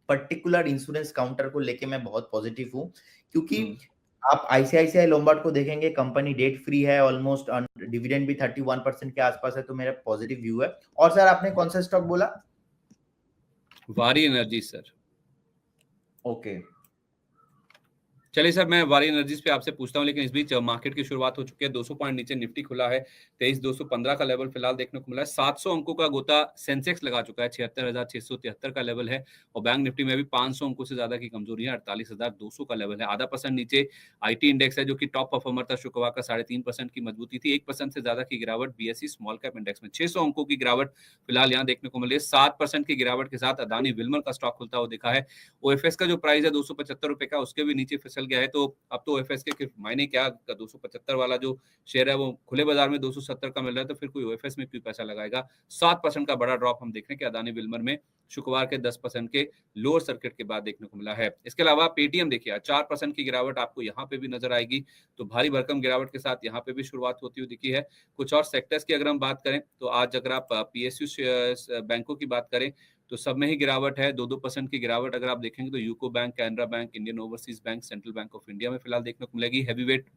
पर्टिकुलर इंश्योरेंस काउंटर को लेके मैं बहुत पॉजिटिव हूँ, क्योंकि आप आईसीआईसीआई लोम्बार्ड को देखेंगे कंपनी डेट फ्री है ऑलमोस्ट, डिविडेंड भी 31% के आसपास है, तो मेरा पॉजिटिव व्यू है। और सर आपने कौन सा स्टॉक बोला? वारी एनर्जी सर। ओके। चलिए सर, मैं वारी एनर्जीज पे आपसे पूछता हूँ, लेकिन इस बीच मार्केट की शुरुआत हो चुकी है। 200 पॉइंट नीचे निफ्टी खुला है, 23,215 का लेवल फिलहाल देखने को मिला है। 700 अंकों का गोता सेंसेक्स लगा चुका है, 76,673 का लेवल है। और बैंक निफ्टी में भी 500 अंकों से ज्यादा की कमजोरी है, 48,200 का लेवल है। 0.5% नीचे आईटी इंडेक्स है जो कि टॉप परफॉर्मर था शुक्रवार का, 3.5% की मजबूती थी। 1% से ज्यादा की गिरावट बीएसई स्मॉल कैप इंडेक्स में, 600 अंकों की गिरावट फिलहाल यहाँ देखने को मिली है। 7% की गिरावट के साथ अदानी विल्मर का स्टॉक खुलता हुआ दिखा है। ओएफएस का जो प्राइस है 275 रुपए का, उसके भी नीचे फिसल गया है। तो अब तो ओएफएस के मायने क्या, 275 वाला जो शेयर है वो खुले बाजार में 270 का मिल रहा है, तो फिर कोई ओएफएस में क्यों पैसा लगाएगा। 7% का बड़ा ड्रॉप हम देख रहे हैं कि अदानी विल्मर में शुक्रवार के 10% के लोअर सर्किट के बाद देखने को मिला है। इसके अलावा पेटीएम देखिए 4% की गिरावट आपको यहाँ पे भी नजर आएगी, तो भारी भरकम गिरावट के साथ यहाँ पे भी शुरुआत होती हुई दिखी है। कुछ और सेक्टर्स की अगर हम बात करें तो आज अगर आप पीएसयू बैंकों की बात करें तो सब में ही गिरावट है। 2% की गिरावट अगर आप देखेंगे तो UCO bank, Canara bank, Indian overseas bank, central bank of India में फिलहाल देखने को मिलेगी। हैवीवेट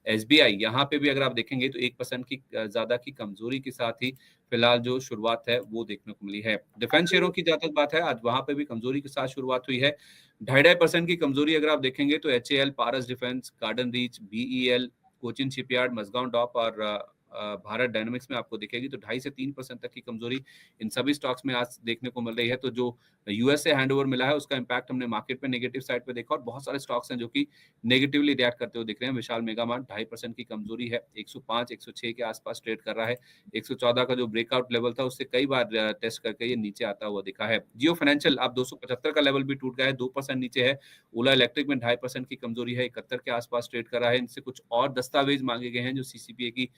एसबीआई यहाँ पे भी अगर आप देखेंगे तो 1% की ज्यादा की कमजोरी के साथ ही फिलहाल जो शुरुआत है वो देखने को मिली है। डिफेंस शेयरों की जहाँ तक बात है, आज वहां पे भी कमजोरी के साथ शुरुआत हुई है। 2.5% की कमजोरी अगर आप देखेंगे तो HAL, Paras defence, garden reach, BEL, Cochin shipyard, Mazagon dock और भारत डायनामिक्स में आपको दिखेगी। तो 2.5 से 3% तक की कमजोरी इन सभी स्टॉक्स में आज देखने को मिल रही है। तो जो यूएस से हैंडओवर मिला है उसका इंपैक्ट हमने मार्केट पे नेगेटिव साइड पे देखा, और बहुत सारे स्टॉक्स हैं जो कि नेगेटिवली रिएक्ट करते हुए दिख रहे हैं। विशाल मेगा मार्ट 2.5% की कमजोरी है, 105 106 के आसपास ट्रेड कर रहा है। 114 का जो ब्रेकआउट लेवल था उससे कई बार टेस्ट करके ये नीचे आता हुआ दिखा है। जियो फाइनेंशियल अब 275 का लेवल भी टूट गया है, 2% नीचे है। ओला इलेक्ट्रिक में 2.5% की कमजोरी है, 71 के आसपास ट्रेड कर रहा है। इनसे कुछ और दस्तावेज मांगे गए हैं जो सीसीपीए की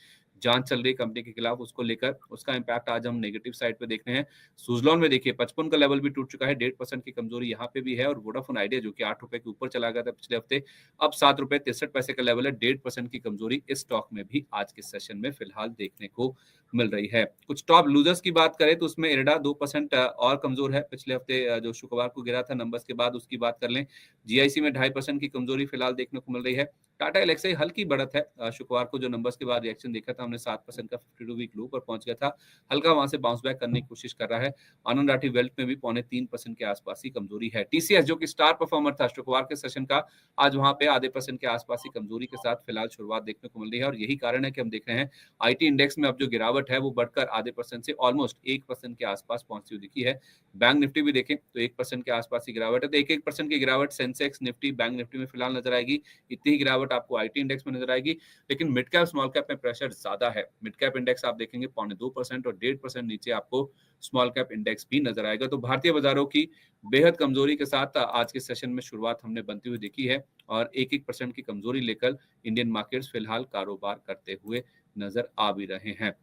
जांच चल रही है कंपनी के खिलाफ, उसको लेकर उसका इंपैक्ट आज हम नेगेटिव साइड पे देख रहे हैं। सुजलॉन में देखिए 55 का लेवल भी टूट चुका है, 1.5% की कमजोरी यहाँ पे भी है। और वोडाफोन आइडिया जो कि 8 रुपए के ऊपर चला गया था पिछले हफ्ते, अब 7 रुपए 63 पैसे का लेवल है। 1.5% की कमजोरी इस स्टॉक में भी आज के सेशन में फिलहाल देखने को मिल रही है। कुछ टॉप लूजर्स की बात करें तो उसमें इरडा 2% और कमजोर है, पिछले हफ्ते जो शुक्रवार को गिरा था नंबर्स के बाद, उसकी बात कर लें। जीआईसी में 2.5% की कमजोरी फिलहाल देखने को मिल रही है। टाटा एलेक्साई हल्की बढ़त है, शुक्रवार को जो नंबर्स के बाद रिएक्शन देखा था हमने, 7% का 52 वीक लो पर पहुंच गया था, हल्का वहां से बाउंस बैक करने की कोशिश कर रहा है। आनंद राठी वेल्थ में भी 2.25% के आसपास ही कमजोरी है। टीसीएस जो कि स्टार परफॉर्मर था शुक्रवार के सेशन का, आज वहां पे 0.5% के आसपास ही कमजोरी के साथ फिलहाल शुरुआत देखने को मिल रही है। और यही कारण है कि हम देख रहे हैं आईटी इंडेक्स में अब जो गिरावट है वो बढ़कर 0.5% से ऑलमोस्ट 1% के आसपास पहुंचती हुई दिखी है। बैंक निफ्टी भी देखें तो 1% के आसपास ही गिरावट है। तो 1% की गिरावट सेंसेक्स, निफ्टी, बैंक निफ्टी में फिलहाल नजर आएगी। इतनी ही गिरावट गिरावट आपको आईटी इंडेक्स में नजर आएगी, लेकिन मिड कैप स्मॉल कैप में प्रेशर ज्यादा है। मिड कैप इंडेक्स आप देखेंगे 0.2% और 1.5% नीचे आपको स्मॉल कैप इंडेक्स भी नजर आएगा। तो भारतीय बाजारों की बेहद कमजोरी के साथ आज के सेशन में शुरुआत हमने बनती हुई देखी है और 1% की कमजोरी लेकर इंडियन मार्केट्स फिलहाल कारोबार करते हुए नजर आ भी रहे हैं।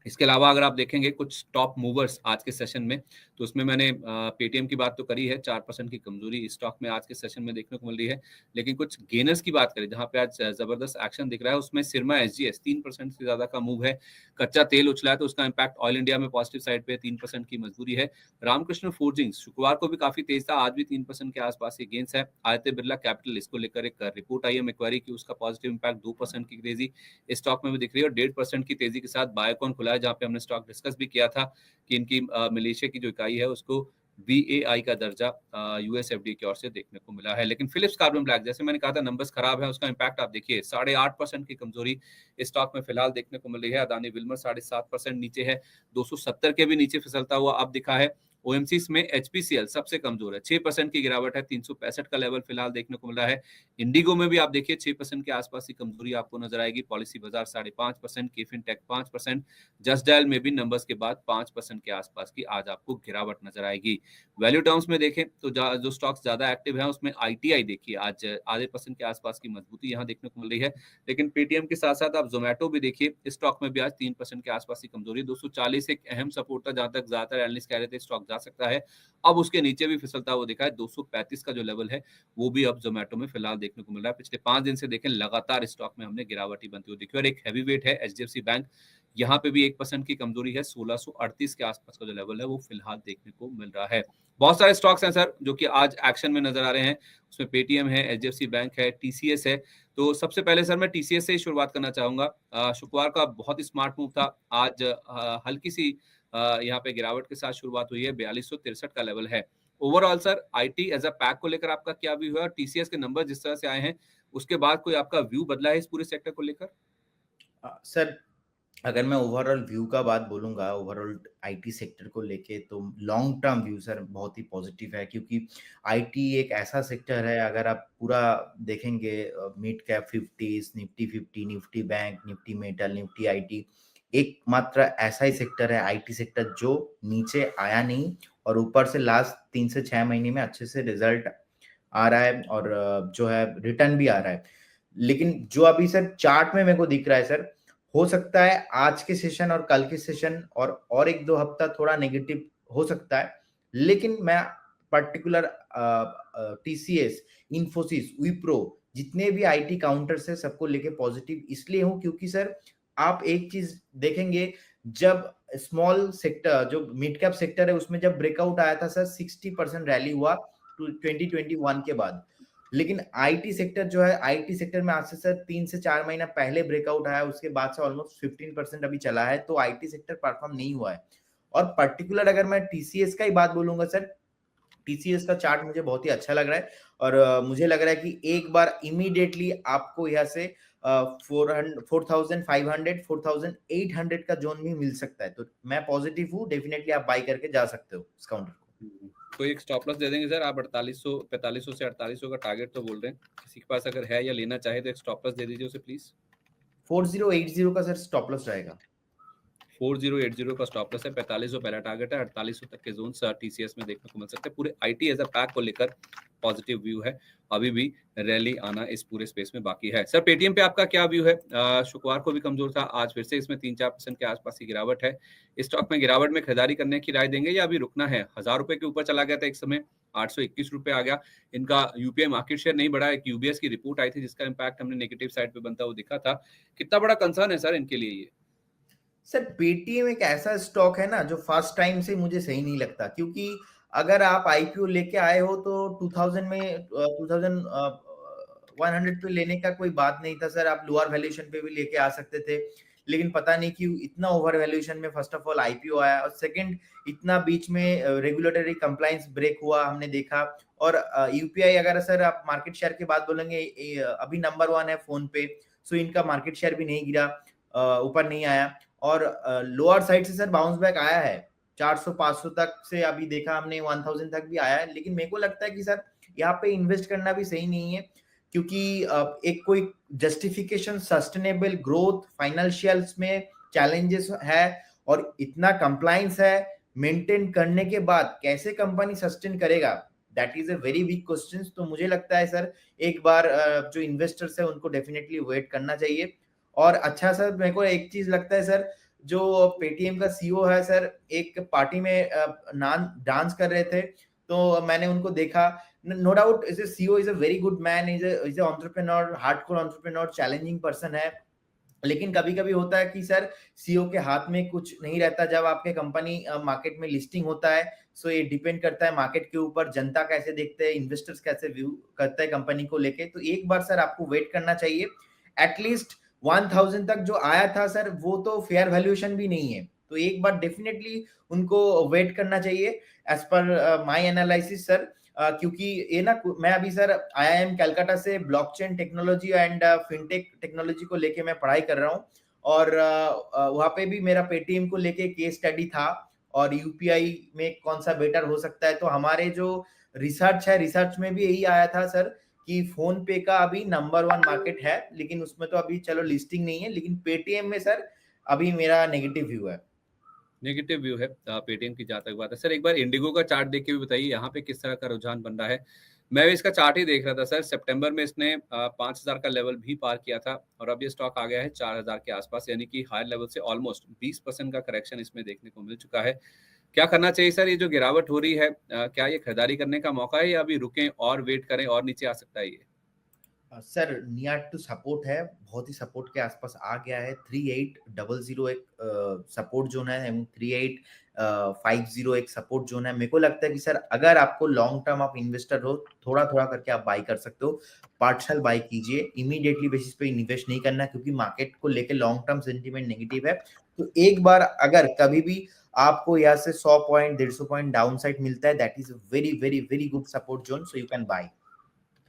इसके अलावा अगर आप देखेंगे कुछ टॉप मूवर्स आज के सेशन में, तो उसमें मैंने पेटीएम की बात तो करी है, 4% की कमजोरी इस स्टॉक में आज के सेशन में देखने को मिल रही है। लेकिन कुछ गेनर्स की बात करें जहां पे आज जबरदस्त एक्शन दिख रहा है, उसमें सिरमा एसजीएस 3% से ज्यादा का मूव है। कच्चा तेल उछला है तो उसका इम्पैक्ट ऑयल इंडिया में पॉजिटिव साइड पे 3% की मजबूरी है। रामकृष्ण फोर्जिंग्स शुक्रवार को भी काफी तेज था, आज भी 3% के आसपास की गेंस है। आदित्य बिरला कैपिटल, इसको लेकर एक रिपोर्ट आई है मैक्वारी की, उसका पॉजिटिव इम्पैक्ट 2% की तेजी इस स्टॉक में भी दिख रही है और 1.5% की तेजी के साथ बायोकॉन खुला है, जहां पे हमने स्टॉक डिस्कस भी किया था कि इनकी मलेशिया की जो इकाई है उसको VAI का दर्जा USFDA की ओर से देखने को मिला है। लेकिन फिलिप्स कार्बन ब्लैक, जैसे मैंने कहा था नंबर्स खराब है, उसका इम्पैक्ट आप देखिए 8.5% की कमजोरी इस स्टॉक में फिलहाल देखने को मिल रही है। अदानी विल्मर 7.5% नीचे है, 270 के भी नीचे फिसलता हुआ अब दिखा है। ओएमसी में HPCL सबसे कमजोर है, 6% की गिरावट है, 365 का लेवल फिलहाल देखने को मिल रहा है। इंडिगो में भी आप देखिए 6% के आसपास की कमजोरी आपको नजर आएगी। पॉलिसी बाजार 5.5%, केफिन टेक 5%, जस्ट डायल में भी नंबर्स के बाद 5% के आसपास की आज आपको गिरावट नजर आएगी। वैल्यू टर्म्स में देखें तो जो स्टॉक्स ज्यादा एक्टिव है उसमें ITI देखिए आज आधे % के आसपास की मजबूती यहाँ देखने को मिल रही है। लेकिन पेटीएम के साथ साथ आप जोमेटो भी देखिए, इस स्टॉक में भी आज 3% के आसपास की कमजोरी। 240 एक अहम सपोर्ट था जहां तक ज्यादातर एनालिस्ट कह रहे थे स्टॉक जा सकता है, अब उसके नीचे भी फिसलता हुआ दिखा है। 235 का जो लेवल है वो भी अब जोमेटो में फिलहाल देखने को मिल रहा है। पिछले 5 दिन से देखें लगातार स्टॉक में हमने गिरावट ही बनती हुई देखी और एक हैवी वेट है HDFC बैंक, यहाँ पे भी 1% की कमजोरी है। 1638 के आसपास का जो लेवल है वो फिलहाल देखने को मिल रहा है। बहुत सारे स्टॉक्स हैं सर जो कि आज एक्शन में नजर आ रहे हैं, उसमें पेटीएम है, HDFC बैंक है, TCS है। तो सबसे पहले सर मैं TCS से ही शुरुआत करना चाहूंगा। शुक्रवार का बहुत ही स्मार्ट मूव था, आज हल्की सी यहाँ पे गिरावट के साथ शुरुआत हुई है, 4263 का लेवल है। Overall sir IT as a pack को लेकर आपका क्या व्यू है और TCS के नंबर जिस तरह से आए हैं उसके बाद कोई आपका व्यू बदला है इस पूरे सेक्टर को लेकर? सर अगर मैं ओवरऑल व्यू का बात बोलूंगा, ओवरऑल आईटी सेक्टर को लेके, तो लॉन्ग टर्म व्यू सर बहुत ही पॉजिटिव है, क्योंकि आईटी एक ऐसा सेक्टर है, अगर आप पूरा देखेंगे mid cap 50, Nifty 50, Nifty bank, Nifty metal, Nifty IT, एकमात्र ऐसा ही सेक्टर है आईटी सेक्टर जो नीचे आया नहीं और ऊपर से लास्ट 3 से 6 महीने में अच्छे से रिजल्ट आ रहा है और जो है रिटर्न भी आ रहा है। लेकिन जो अभी सर चार्ट में मेरे को दिख रहा है सर, हो सकता है आज के सेशन और कल के सेशन और 1-2 हफ्ता थोड़ा नेगेटिव हो सकता है, लेकिन मैं पर्टिकुलर TCS, इन्फोसिस, विप्रो, जितने भी आईटी काउंटर्स है सबको लेके पॉजिटिव इसलिए हूं क्योंकि सर आप एक चीज देखेंगे, जब स्मॉल सेक्टर जो मिड कैप सेक्टर है उसमें जब ब्रेकआउट आया था सर 60% रैली हुआ 2021 के बाद। लेकिन आईटी सेक्टर जो है, आईटी सेक्टर में आज से सर 3 से 4 महीना पहले ब्रेकआउट आया, उसके बाद से ऑलमोस्ट 15% अभी चला है, तो आईटी सेक्टर परफॉर्म नहीं हुआ है। और पर्टिकुलर अगर मैं TCS का ही बात बोलूंगा सर, TCS का चार्ट मुझे बहुत ही अच्छा लग रहा है और मुझे लग रहा है कि एक बार इमीडिएटली आपको यहाँ से 4500 4800 का जोन भी मिल सकता है, तो मैं पॉजिटिव हूँ, डेफिनेटली आप बाई करके जा सकते हो इस काउंटर को। तो एक स्टॉप लॉस दे देंगे सर आप? 4500 से 4800 का टारगेट तो बोल रहे हैं, किसी के पास अगर है या लेना चाहे तो एक स्टॉप लॉस दे दीजिए उसे प्लीज। 4080 का सर स्टॉप लॉस रहेगा। 4080 का स्टॉप लॉस है, 4500 पहला टारगेट है, 4800 तक के जोन TCS में देखने को मिल सकते हैं। पूरे आईटी एज अ पैक को लेकर पॉजिटिव व्यू है, अभी भी रैली आना इस पूरे स्पेस में बाकी है। सर पेटीएम पे आपका क्या व्यू है? शुक्रवार को भी कमजोर था, आज फिर से इसमें 3-4% के आसपास की गिरावट है। इस स्टॉक में गिरावट में खरीदारी करने की राय देंगे या अभी रुकना है? 1000 रुपए के ऊपर चला गया था एक समय, 821 रुपए आ गया। इनका यूपीआई मार्केट शेयर नहीं बढ़ा, एक यूबीएस की रिपोर्ट आई थी जिसका इम्पैक्ट हमने नेगेटिव साइड पे बनता हुआ दिखा था। कितना बड़ा कंसर्न है सर इनके लिए ये? सर पेटीएम एक ऐसा स्टॉक है ना जो फर्स्ट टाइम से मुझे सही नहीं लगता, क्योंकि अगर आप आईपीओ लेके आए हो तो 2000 में 2100 पे लेने का कोई बात नहीं था सर, आप लोअर वैल्यूएशन पे भी लेके आ सकते थे। लेकिन पता नहीं क्यों इतना ओवर वैल्यूएशन में फर्स्ट ऑफ ऑल आईपीओ आया, और सेकंड इतना बीच में रेगुलेटरी कंप्लायंस ब्रेक हुआ हमने देखा। और यूपीआई अगर सर आप मार्केट शेयर की बात बोलेंगे, अभी नंबर 1 है फोन पे, सो इनका मार्केट शेयर भी नहीं गिरा, ऊपर नहीं आया, और लोअर साइड से सर बाउंस बैक आया है 400-500 तक से, अभी देखा हमने 1000 तक भी आया है। लेकिन मेरे को लगता है कि सर यहाँ पे इन्वेस्ट करना भी सही नहीं है, क्योंकि एक कोई जस्टिफिकेशन सस्टेनेबल ग्रोथ फाइनेंशियल्स में चैलेंजेस है और इतना कंप्लायंस है मेंटेन करने के बाद कैसे कंपनी सस्टेन करेगा, that is a very big question. तो मुझे लगता है सर एक बार जो इन्वेस्टर्स है उनको डेफिनेटली वेट करना चाहिए। और अच्छा सर मेरे को एक चीज लगता है सर, जो पेटीएम का सीईओ है सर, एक पार्टी में डांस कर रहे थे तो मैंने उनको देखा। No doubt is CEO is a very good man, is a entrepreneur, hardcore entrepreneur, challenging person है। लेकिन कभी कभी होता है कि सर सीईओ के हाथ में कुछ नहीं रहता जब आपके कंपनी मार्केट में लिस्टिंग होता है। सो ये डिपेंड करता है मार्केट के ऊपर, जनता कैसे देखते हैं, इन्वेस्टर्स कैसे व्यू करते हैं कंपनी को लेके। तो एक बार सर आपको वेट करना चाहिए। एटलीस्ट 1000 तक जो आया था सर वो तो फेयर वैल्यूएशन भी नहीं है, तो एक बार डेफिनेटली उनको वेट करना चाहिए as per my analysis sir. क्योंकि ये ना मैं अभी सर आईआईएम कलकत्ता से blockchain technology and fintech technology को लेके मैं पढ़ाई कर रहा हूँ। और वहाँ पे भी मेरा पेटीएम को लेके केस स्टडी था और यूपीआई में कौन सा बेटर हो सकता है। तो हमारे जो रिसर्च है, रिसर्च में भी यही आया था सर कि फोन पे का अभी नंबर 1 मार्केट है, लेकिन उसमें तो अभी चलो लिस्टिंग नहीं है, लेकिन पेटीएम में सर अभी मेरा नेगेटिव व्यू है। नेगेटिव व्यू है पेटीएम की जहाँ तक बात है। सर एक बार इंडिगो का चार्ट देख के भी बताइए यहाँ पे किस तरह का रुझान बन रहा है। मैं भी इसका चार्ट ही देख रहा था सर, सितंबर में इसने 5000 का लेवल भी पार किया था और अब ये स्टॉक आ गया है 4000 के आसपास, यानी कि हायर लेवल से ऑलमोस्ट 20% का करेक्शन इसमें देखने को मिल चुका है। क्या करना चाहिए सर, ये जो गिरावट हो रही है क्या ये खरीदारी करने का मौका है या अभी रुकें और वेट करें और नीचे आ सकता है ये? सर नियर टू सपोर्ट है, बहुत ही सपोर्ट के आसपास आ गया है। 3800 एक सपोर्ट जोन है, 3850 एक सपोर्ट जोन है। मेरे को लगता है कि सर अगर आपको लॉन्ग टर्म आप इन्वेस्टर हो, थोड़ा थोड़ा करके आप बाई कर सकते हो, पार्शियल बाई कीजिए, इमीडिएटली बेसिस पे इन्वेस्ट नहीं करना क्योंकि मार्केट को लेकर लॉन्ग टर्म सेंटीमेंट नेगेटिव है। तो एक बार अगर कभी भी आपको यहाँ से 100 पॉइंट 150 पॉइंट डाउन साइड मिलता है, that is very very very good support zone, so you can buy.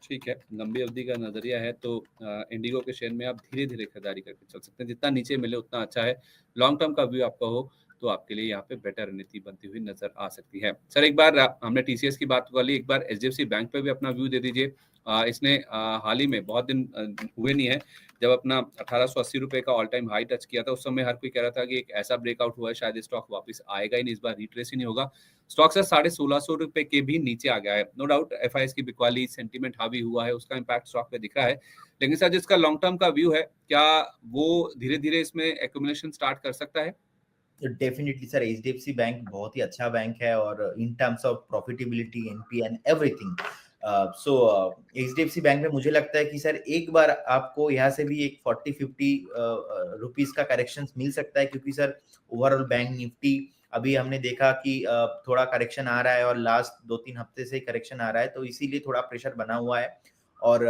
ठीक है, लंबी अवधि का नजरिया है तो इंडिगो के शेयर में आप धीरे धीरे खरीदारी करके चल सकते हैं, जितना नीचे मिले उतना अच्छा है। लॉन्ग टर्म का व्यू आपका हो तो आपके लिए यहाँ पे बेटर रणनीति बनती हुई नजर आ सकती है। सर एक बार हमने टीसीएस की बात कर ली, एक बार एचडीएफसी बैंक पे भी अपना व्यू दे दीजिए। इसने हाल ही में बहुत दिन हुए नहीं है जब अपना 1880 रुपए का ऑल टाइम हाई टच किया था, उस समय हर कोई कह रहा था कि एक ऐसा ब्रेकआउट हुआ है शायद स्टॉक वापस आएगा ही नहीं, इस बार रिट्रेस ही नहीं होगा। स्टॉक सर 1650 रुपए के भी नीचे आ गया है। नो डाउट एफआईएस की बिकवाली, सेंटीमेंट हावी हुआ है, उसका इम्पैक्ट स्टॉक पे दिखा है। लेकिन सर जिसका लॉन्ग टर्म का व्यू है, क्या वो धीरे धीरे इसमें एक्यूमुलेशन स्टार्ट कर सकता है? डेफिनेटली सर एचडीएफसी बैंक बहुत ही अच्छा बैंक है और in terms of profitability, NPN, everything. So HDFC bank में मुझे लगता है कि सर एक बार आपको यहाँ से भी एक 40-50 रुपीस का करेक्शन मिल सकता है, क्योंकि सर ओवरऑल बैंक निफ्टी अभी हमने देखा कि थोड़ा करेक्शन आ रहा है और लास्ट 2-3 हफ्ते से करेक्शन आ रहा है, तो इसीलिए थोड़ा प्रेशर बना हुआ है। और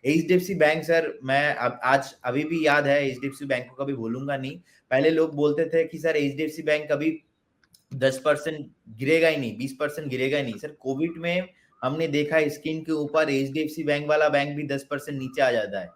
एचडीएफसी बैंक सर मैं आज अभी भी याद है, एचडीएफसी बैंक को कभी भूलूंगा नहीं। पहले लोग बोलते थे कि सर एचडीएफसी बैंक कभी 10% गिरेगा ही नहीं, 20% गिरेगा ही नहीं। सर कोविड में हमने देखा स्क्रीन के ऊपर एचडीएफसी बैंक वाला बैंक भी 10% नीचे आ जाता है।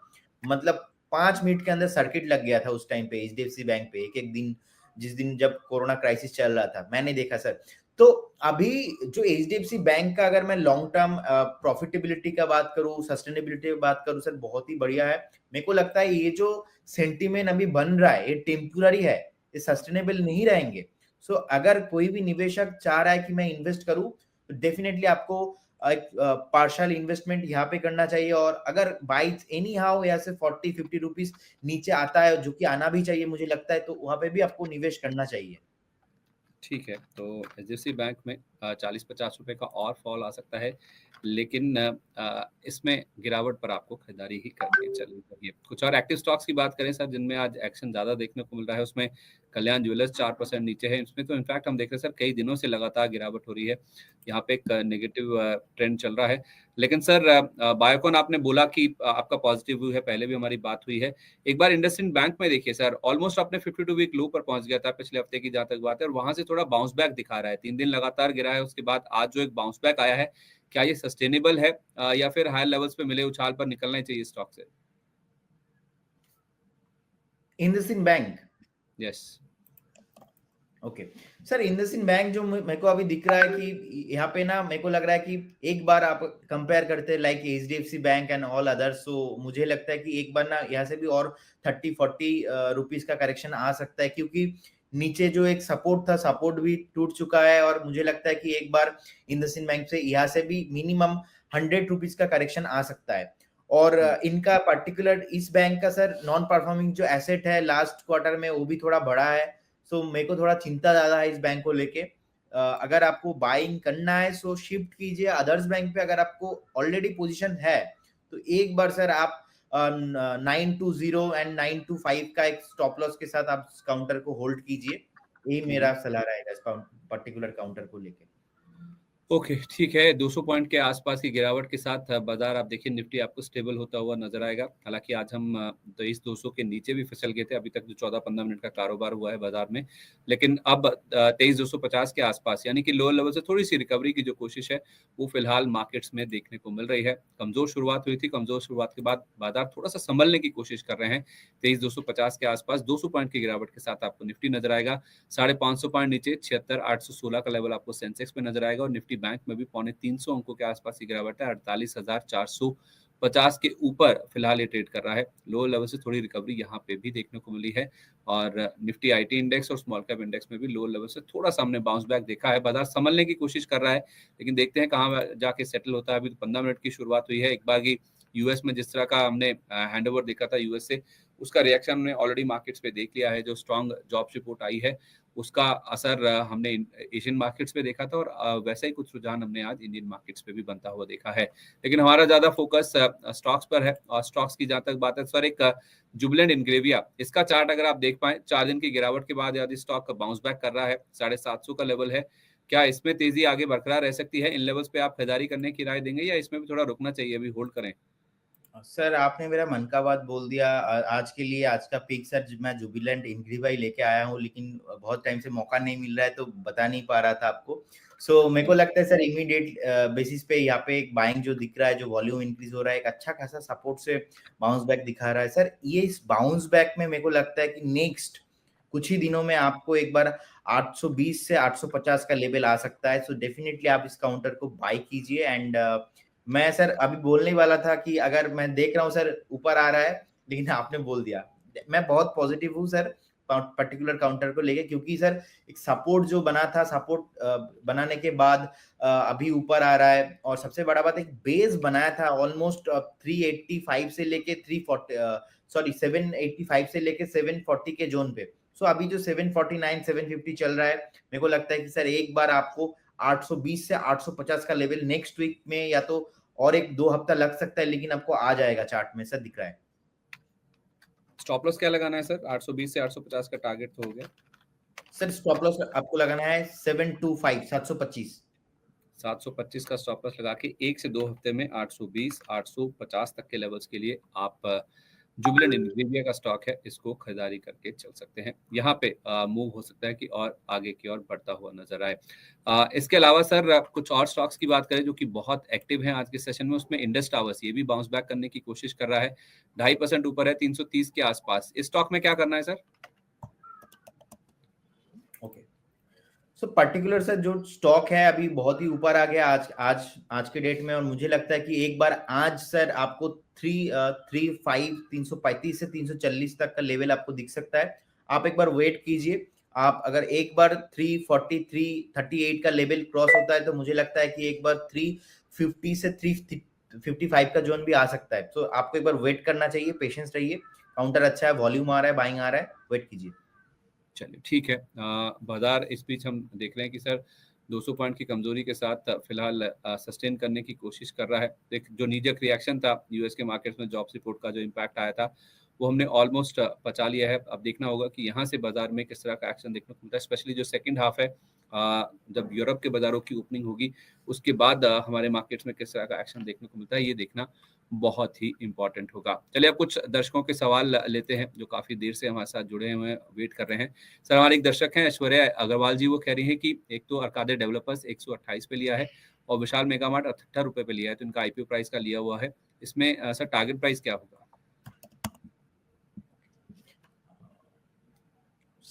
मतलब 5 मिनट के अंदर सर्किट लग गया था उस टाइम पे एचडीएफसी बैंक पे, एक एक दिन, जिस दिन जब कोरोना क्राइसिस चल रहा था, मैंने देखा सर। तो अभी जो एचडीएफसी बैंक का अगर मैं लॉन्ग टर्म प्रॉफिटेबिलिटी का बात करूं, सस्टेनेबिलिटी की बात करूं सर, बहुत ही बढ़िया है। मेरे को लगता है ये जो सेंटीमेंट अभी बन रहा है ये टेम्पोररी है, ये सस्टेनेबल नहीं रहेंगे। सो अगर कोई भी निवेशक चाह रहा है कि मैं इन्वेस्ट करूं, तो डेफिनेटली आपको एक पार्शियल इन्वेस्टमेंट यहाँ पे करना चाहिए। और अगर बाई एनी हाउ यहाँ से 40-50 रुपीज नीचे आता है, जो कि आना भी चाहिए मुझे लगता है, तो वहां पे भी आपको निवेश करना चाहिए। ठीक है, तो एचडीएफसी बैंक में 40-50 रुपए का और फॉल आ सकता है, लेकिन इसमें गिरावट पर आपको खरीदारी ही करके चलनी चाहिए। कुछ और एक्टिव स्टॉक्स की बात करें सर, जिनमें आज एक्शन ज़्यादा देखने को मिल रहा है, उसमें कल्याण ज्वेलर्स 4% नीचे है। इसमें तो इनफैक्ट हम देख रहे हैं सर कई दिनों से लगातार गिरावट हो रही है, यहाँ पे एक नेगेटिव ट्रेंड चल रहा है। लेकिन सर बायोकॉन आपने बोला कि आपका पॉजिटिव व्यू है, पहले भी हमारी बात हुई है। एक बार इंडसइंड बैंक में देखिए सर, ऑलमोस्ट आपने 52 वीक लो पर पहुंच गया था पिछले हफ्ते की जहां तक बात है, और वहां से थोड़ा बाउंस बैक दिखा रहा है। 3 दिन लगातार गिरा है, उसके बाद आज जो एक बाउंस बैक आया है, क्या ये सस्टेनेबल है या फिर हायर लेवल्स पे मिले उछाल पर निकलना ही चाहिए स्टॉक से? IndusInd bank yes. Okay sir, IndusInd bank जो मेरे को अभी दिख रहा है कि यहाँ पे ना मेरे को लग रहा है कि एक बार आप कंपेयर करते हैं like HDFC bank and all others, so मुझे लगता है कि एक बार ना यहाँ से भी और 30-40 रुपीस का करेक्शन आ सकता है, क्योंकि नीचे जो एक सपोर्ट था, सपोर्ट भी टूट चुका है, और मुझे लगता है कि एक बार इंडसइंड बैंक से यहाँ से भी मिनिमम 100 रुपीस का करेक्शन आ सकता है। और इनका पर्टिकुलर इस बैंक का सर नॉन परफॉर्मिंग जो एसेट है लास्ट क्वार्टर में वो भी थोड़ा बढ़ा है, सो मेरे को थोड़ा चिंता ज्यादा है इस बैंक को लेके। अगर आपको बाइंग करना है सो शिफ्ट कीजिए अदर्स बैंक पे, अगर आपको ऑलरेडी पोजीशन है तो एक बार सर आप 920 एंड 925 का एक स्टॉप लॉस के साथ आप काउंटर को होल्ड कीजिए, यही मेरा सलाह रहेगा इस पर्टिकुलर काउंटर को लेके। ओके ठीक है, 200 पॉइंट के आसपास की गिरावट के साथ बाजार आप देखिए निफ्टी आपको स्टेबल होता हुआ नजर आएगा। हालांकि आज हम 23,200 के नीचे भी फिसल गए थे अभी तक जो 14-15 मिनट का कारोबार हुआ है बाजार में, लेकिन अब 23,250 के आसपास यानी कि लोअर लेवल से थोड़ी सी रिकवरी की जो कोशिश है वो फिलहाल मार्केट्स में देखने को मिल रही है। कमजोर शुरुआत हुई थी, कमजोर शुरुआत के बाद बाजार थोड़ा सा संभलने की कोशिश कर रहे हैं। 23,250 के आसपास 200 पॉइंट की गिरावट के साथ आपको निफ्टी नजर आएगा। 550 पॉइंट नीचे 76,816 का लेवल आपको सेंसेक्स पे नजर आएगा और निफ्टी बैंक में भी 350 अंकों के आसपास की गिरावट है। 48,450 के ऊपर फिलहाल ये ट्रेड कर रहा है। लोअर लेवल से थोड़ी रिकवरी यहाँ पे भी देखने को मिली है और निफ्टी आईटी इंडेक्स और स्मॉल कैप इंडेक्स में भी लोअर लेवल से थोड़ा सा हमने बाउंस बैक देखा है। बाजार संभलने की कोशिश कर रहा है, लेकिन देखते हैं कहाँ जाके सेटल होता है। अभी तो 15 मिनट की शुरुआत हुई है। एक बार की यूएस में जिस तरह का हमने हैंडओवर देखा था यूएस से, उसका रिएक्शन हमने ऑलरेडी मार्केट्स पे देख लिया है। जो स्ट्रॉन्ग जॉब रिपोर्ट आई है उसका असर हमने एशियन मार्केट्स पे देखा था और वैसा ही कुछ रुझान हमने आज इंडियन मार्केट्स पे भी बनता हुआ देखा है। लेकिन हमारा ज्यादा फोकस स्टॉक्स पर है और स्टॉक्स की जहां तक बात है सर, एक जुबिलेंट इंग्रेविया, इसका चार्ट अगर आप देख पाए 4 दिन की गिरावट के बाद यदि स्टॉक बाउंस बैक कर रहा है, 750 का लेवल है, क्या इसमें तेजी आगे बरकरार रह सकती है? इन लेवल्स पे आप खरीदारी करने की राय देंगे या इसमें भी थोड़ा रुकना चाहिए, अभी होल्ड करें? सर आपने मेरा मन का बात बोल दिया। आज के लिए आज का पिक सर मैं जुबिलेंट इंग्रीवा ही लेके आया हूँ, लेकिन बहुत टाइम से मौका नहीं मिल रहा है तो बता नहीं पा रहा था आपको। सो मेरे को लगता है सर इमीडिएट बेसिस पे यहाँ पे एक बाइंग जो दिख रहा है, जो वॉल्यूम इंक्रीज हो रहा है, एक अच्छा खासा सपोर्ट से बाउंस बैक दिखा रहा है सर। ये इस बाउंस बैक में मेरे को लगता है कि नेक्स्ट कुछ ही दिनों में आपको एक बार 820 से 850 का लेवल आ सकता है। सो डेफिनेटली आप इस काउंटर को बाय कीजिए। एंड मैं सर अभी बोलने वाला था कि अगर मैं देख रहा हूँ सर ऊपर आ रहा है, लेकिन आपने बोल दिया। मैं बहुत पॉजिटिव हूँ सर पर्टिकुलर काउंटर को लेके, क्योंकि सर एक सपोर्ट जो बना था, सपोर्ट बनाने के बाद अभी ऊपर आ रहा है। और सबसे बड़ा बात, एक बेस बनाया था ऑलमोस्ट 385 से लेके 340 सॉरी 785 से लेके 740 के जोन पे। सो अभी जो 749 750 चल रहा है, मेरे को लगता है कि सर एक बार आपको 820 से 850 का लेवल नेक्स्ट वीक में या तो और 1-2 हफ्ता लग सकता है, लेकिन आपको आ जाएगा चार्ट में सर दिख रहा है। स्टॉप लॉस क्या लगाना है सर? 820 से 850 का टारगेट तो हो गया। सर स्टॉप लॉस आपको लगाना है 725 725। 725 का स्टॉप लॉस लगा के 1 से 2 हफ्ते में 820 850 तक के लेवल्स के लिए आप जुबिलेंट इंग्रेविया का स्टॉक है, इसको खरीदारी करके चल सकते हैं। यहाँ पे मूव हो सकता है कि और आगे की ओर बढ़ता हुआ नजर आए। इसके अलावा सर कुछ और स्टॉक्स की बात करें जो कि बहुत एक्टिव हैं आज के सेशन में, उसमें इंडस टावर्स ये भी बाउंस बैक करने की कोशिश कर रहा है। 2.5% ऊपर है, 330 के आसपास। इस स्टॉक में क्या करना है sir? Okay so particular sir जो स्टॉक है अभी बहुत ही ऊपर आ गया आज आज आज के डेट में, और मुझे लगता है कि एक बार आज सर आपको 335 से 340 तक का लेवल आपको दिख सकता है। आप एक बार वेट कीजिए। आप अगर एक बार 343 38 का लेवल क्रॉस होता है तो मुझे लगता है कि एक बार 350 से 355 का जोन भी आ सकता है। तो आपको एक बार वेट करना चाहिए, पेशेंस रहिए। काउंटर अच्छा है, वॉल्यूम आ रहा है, बाइंग आ रहा है, वेट कीजिए। चलिए ठीक है। बाजार इस बीच हम देख रहे हैं कि सर 200 पॉइंट की कमजोरी के साथ फिलहाल सस्टेन करने की कोशिश कर रहा है। एक जो नीजक रिएक्शन था यूएस के मार्केट्स में जॉब्स रिपोर्ट का जो इम्पैक्ट आया था वो हमने ऑलमोस्ट पचा लिया है। अब देखना होगा कि यहाँ से बाजार में किस तरह का एक्शन देखने को मिलता है, स्पेशली जो सेकंड हाफ है जब यूरोप के बाजारों की ओपनिंग होगी उसके बाद हमारे मार्केट्स में किस तरह का एक्शन देखने को मिलता है, ये देखना बहुत ही इंपॉर्टेंट होगा। चलिए अब कुछ दर्शकों के सवाल लेते हैं जो काफी देर से हमारे साथ जुड़े हुए हैं, वेट कर रहे हैं। सर हमारे एक दर्शक हैं ऐश्वर्या अग्रवाल जी, वो कह रही हैं कि एक तो अर्कादे डेवलपर्स 128 पे लिया है और विशाल मेगामार्ट 78 रुपए पे लिया है, तो इनका आईपीओ प्राइस का लिया हुआ है। इसमें सर टारगेट प्राइस क्या होगा?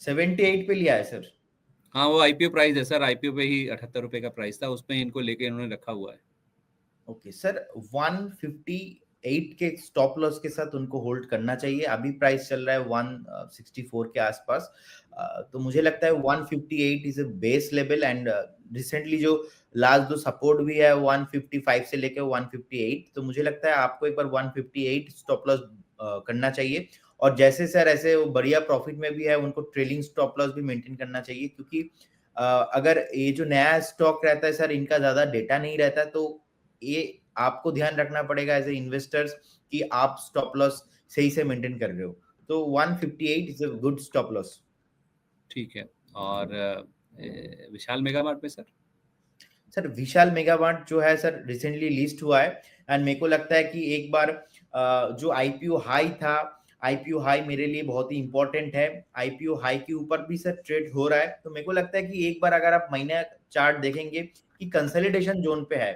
78 पे लिया है सर। हाँ, वो आईपीओ प्राइस है सर, आईपीओ पे ही 78 रुपए का प्राइस था, उसमें इनको लेके इन्होंने रखा हुआ है। ओके सर, 158 के स्टॉप लॉस के साथ उनको होल्ड करना चाहिए। अभी प्राइस चल रहा है 164 के आसपास। तो मुझे लगता है 158 is a base level, and recently जो लास्ट दो सपोर्ट भी है 155 से लेकर 158, तो मुझे लगता है आपको एक बार 158 स्टॉप लॉस करना चाहिए। और जैसे सर ऐसे वो बढ़िया प्रॉफिट में भी है, उनको ट्रेलिंग स्टॉप लॉस भी मेंटेन करना चाहिए, क्योंकि अगर ये जो नया स्टॉक रहता है सर, इनका ज्यादा डेटा नहीं रहता, तो ये आपको ध्यान रखना पड़ेगा एज ए इन्वेस्टर्स कि आप स्टॉप लॉस सही से मेंटेन कर रहे हो। तो 158 is a good stop loss. ठीक है। और विशाल मेगा मार्ट में सर? सर विशाल मेगामार्ट जो है सर रिसेंटली लिस्ट हुआ है, एंड मेरे को लगता है कि एक बार जो आईपीओ हाई था, आईपीओ हाई मेरे लिए बहुत ही इंपॉर्टेंट है। आईपीओ हाई के ऊपर भी सर ट्रेड हो रहा है, तो मेरे को लगता है कि एक बार अगर आप महीना चार्ट देखेंगे कि कंसोलिडेशन जोन पे है,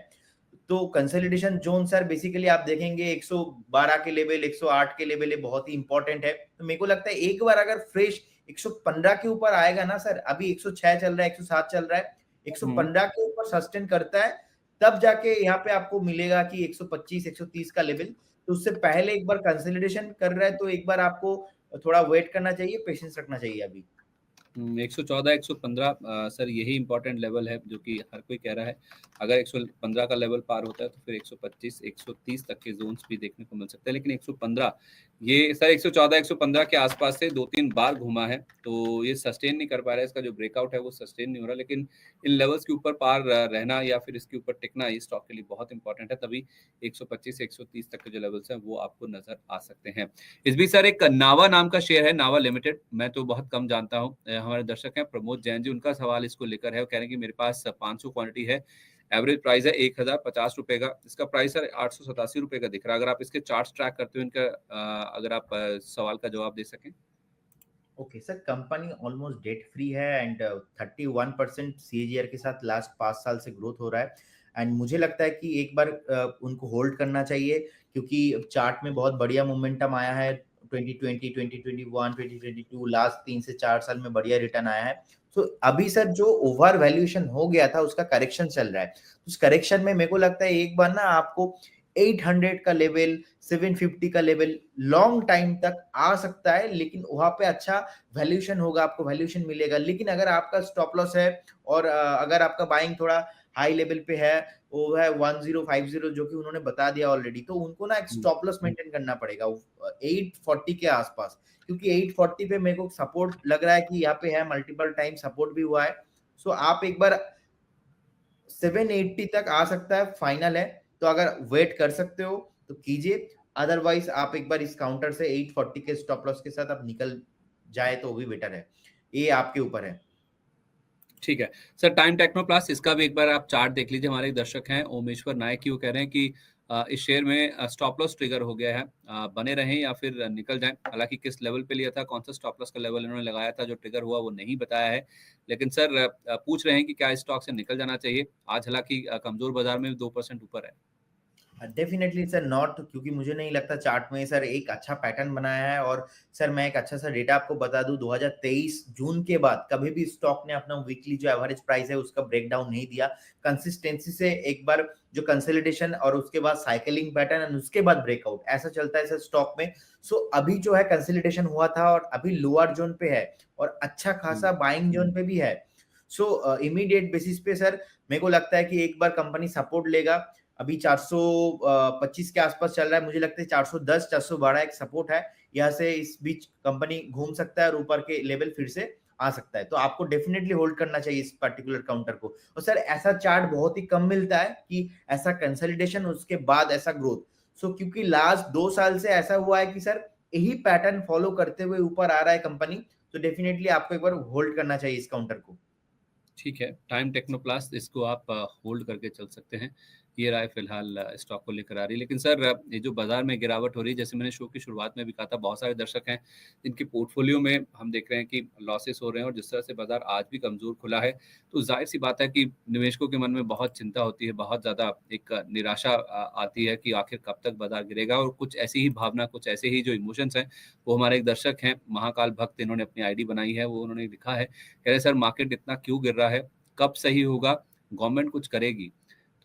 तो कंसोलिडेशन जोन सर बेसिकली आप देखेंगे 112 के लेवल, 108 के लेवल, ये बहुत ही इंपॉर्टेंट है। तो मेरे को लगता है एक बार अगर फ्रेश 115 के ऊपर आएगा ना सर, अभी 106 चल रहा है, 107 चल रहा है, 115 के ऊपर सस्टेन करता है, तब जाके यहाँ पे आपको मिलेगा कि 125 130 का लेवल। तो उससे पहले एक बार कंसोलिडेशन कर रहा है, तो एक बार आपको थोड़ा वेट करना चाहिए, पेशेंस रखना चाहिए अभी। 114 115 सर यही इंपॉर्टेंट लेवल है जो कि हर कोई कह रहा है। अगर 115 का लेवल पार होता है तो फिर 125 130 तक के जोन्स भी देखने को मिल सकते हैं, लेकिन 115 ये सर 114 115 के आसपास से 2-3 बार घुमा है, तो ये सस्टेन नहीं कर पा रहा है। इसका जो ब्रेकआउट है वो सस्टेन नहीं हो रहा, लेकिन इन लेवल्स के ऊपर पार रहना या फिर इसके ऊपर टिकना ये स्टॉक के लिए बहुत इंपॉर्टेंट है, तभी 125 130 तक के जो लेवल्स हैं वो आपको नजर आ सकते हैं। इस बीच सर एक नावा नाम का शेयर है, नावा लिमिटेड, मैं तो बहुत कम जानता हूँ। हमारे दर्शक हैं प्रमोद जैन जी, उनका सवाल इसको लेकर है। वो कह रहे हैं कि मेरे पास 500 क्वांटिटी है, एवरेज प्राइस है 1050 रुपए का, इसका प्राइस सर 887 रुपए का दिख रहा है। अगर आप इसके चार्ट्स ट्रैक करते हो इनका, अगर आप सवाल का जवाब दे सकें। Okay sir, company almost debt free है, एंड 31% सीएजीआर के साथ लास्ट 5 साल से ग्रोथ हो रहा है। एंड मुझे लगता है कि एक बार उनको होल्ड करना चाहिए, क्योंकि चार्ट में बहुत बढ़िया मोमेंटम आया है। 2020 2021 2022 लास्ट 3 से 4 साल में बढ़िया रिटर्न आया है। तो अभी सर जो ओवर वैल्यूएशन हो गया था, उसका करेक्शन चल रहा है। उस करेक्शन में मेरे को लगता है एक बार ना आपको 800 का लेवल, 750 का लेवल लॉन्ग टाइम तक आ सकता है, लेकिन वहां पे अच्छा वैल्यूएशन होगा, आपको वैल्यूएशन मिलेगा। लेकिन अगर आपका स्टॉप लॉस है और अगर आपका बाइंग थोड़ा हाई लेवल पे है, वो है 1050 जो कि उन्होंने बता दिया ऑलरेडी, तो उनको ना एक स्टॉप लॉस मेंटेन करना पड़ेगा 840 के आसपास, क्योंकि 840 पे मेरे को सपोर्ट लग रहा है कि यहाँ पे है, मल्टीपल टाइम सपोर्ट भी हुआ है। सो आप एक बार 780 तक आ सकता है, फाइनल है। तो अगर वेट कर सकते हो तो कीजिए, अदरवाइज आप एक बार इस काउंटर से 840 के स्टॉप लॉस के साथ आप निकल जाए तो वो भी बेटर है। ये आपके ऊपर है। ठीक है सर, टाइम टेक्नो प्लस, इसका भी एक बार आप चार्ट देख लीजिए। हमारे एक दर्शक हैं ओमेश्वर नायक की, वो कह रहे हैं कि इस शेयर में स्टॉप लॉस ट्रिगर हो गया है, बने रहें या फिर निकल जाएं। हालांकि किस लेवल पे लिया था, कौन सा स्टॉप लॉस का लेवल इन्होंने लगाया था जो ट्रिगर हुआ, वो नहीं बताया है। लेकिन सर पूछ रहे हैं कि क्या स्टॉक से निकल जाना चाहिए। आज हालांकि कमजोर बाजार में 2% ऊपर है। डेफिनेटली सर नॉट, क्योंकि मुझे नहीं लगता चार्ट में सर एक अच्छा पैटर्न बनाया है। और सर मैं एक अच्छा सा डेटा आपको बता दूं, 2023 जून के बाद कभी भी स्टॉक ने अपना वीकली जो एवरेज प्राइस है उसका ब्रेकडाउन नहीं दिया। कंसिस्टेंसी से एक बार जो कंसोलिडेशन और उसके बाद साइकिलिंग पैटर्न और उसके बाद ब्रेकआउट, ऐसा चलता है सर स्टॉक में। सो अभी जो है कंसोलिडेशन हुआ था और अभी लोअर जोन पे है और अच्छा खासा बाइंग जोन पे भी है। सो इमीडिएट बेसिस पे सर मेरे को लगता है कि एक बार कंपनी सपोर्ट लेगा। अभी 425 के आसपास चल रहा है, मुझे लगता है 410 412 एक सपोर्ट है। यहाँ से इस बीच कंपनी घूम सकता है और ऊपर के लेवल फिर से आ सकता है। तो आपको डेफिनेटली होल्ड करना चाहिए इस पर्टिकुलर काउंटर को। और सर ऐसा चार्ट बहुत ही कम मिलता है कि ऐसा कंसोलिडेशन उसके बाद ऐसा ग्रोथ। सो क्योंकि लास्ट 2 साल से ऐसा हुआ है कि सर यही पैटर्न फॉलो करते हुए ऊपर आ रहा है कंपनी, तो डेफिनेटली आपको एक बार होल्ड करना चाहिए इस काउंटर को। ठीक है, टाइम टेक्नो प्लस, इसको आप होल्ड करके चल सकते हैं। ये राय फिलहाल स्टॉक को लेकर आ रही है। लेकिन सर ये जो बाजार में गिरावट हो रही है, जैसे मैंने शो की शुरुआत में भी कहा था, बहुत सारे दर्शक हैं जिनके पोर्टफोलियो में हम देख रहे हैं कि लॉसेस हो रहे हैं, और जिस तरह से बाजार आज भी कमजोर खुला है, तो जाहिर सी बात है कि निवेशकों के मन में बहुत चिंता होती है, बहुत ज्यादा एक निराशा आती है कि आखिर कब तक बाजार गिरेगा। और कुछ ऐसी ही भावना, कुछ ऐसे ही जो इमोशंस हैं, वो हमारे एक दर्शक हैं महाकाल भक्त, इन्होंने अपनी आईडी बनाई है, वो उन्होंने लिखा है, कह रहे सर मार्केट इतना क्यों गिर रहा है, कब सही होगा, गवर्नमेंट कुछ करेगी।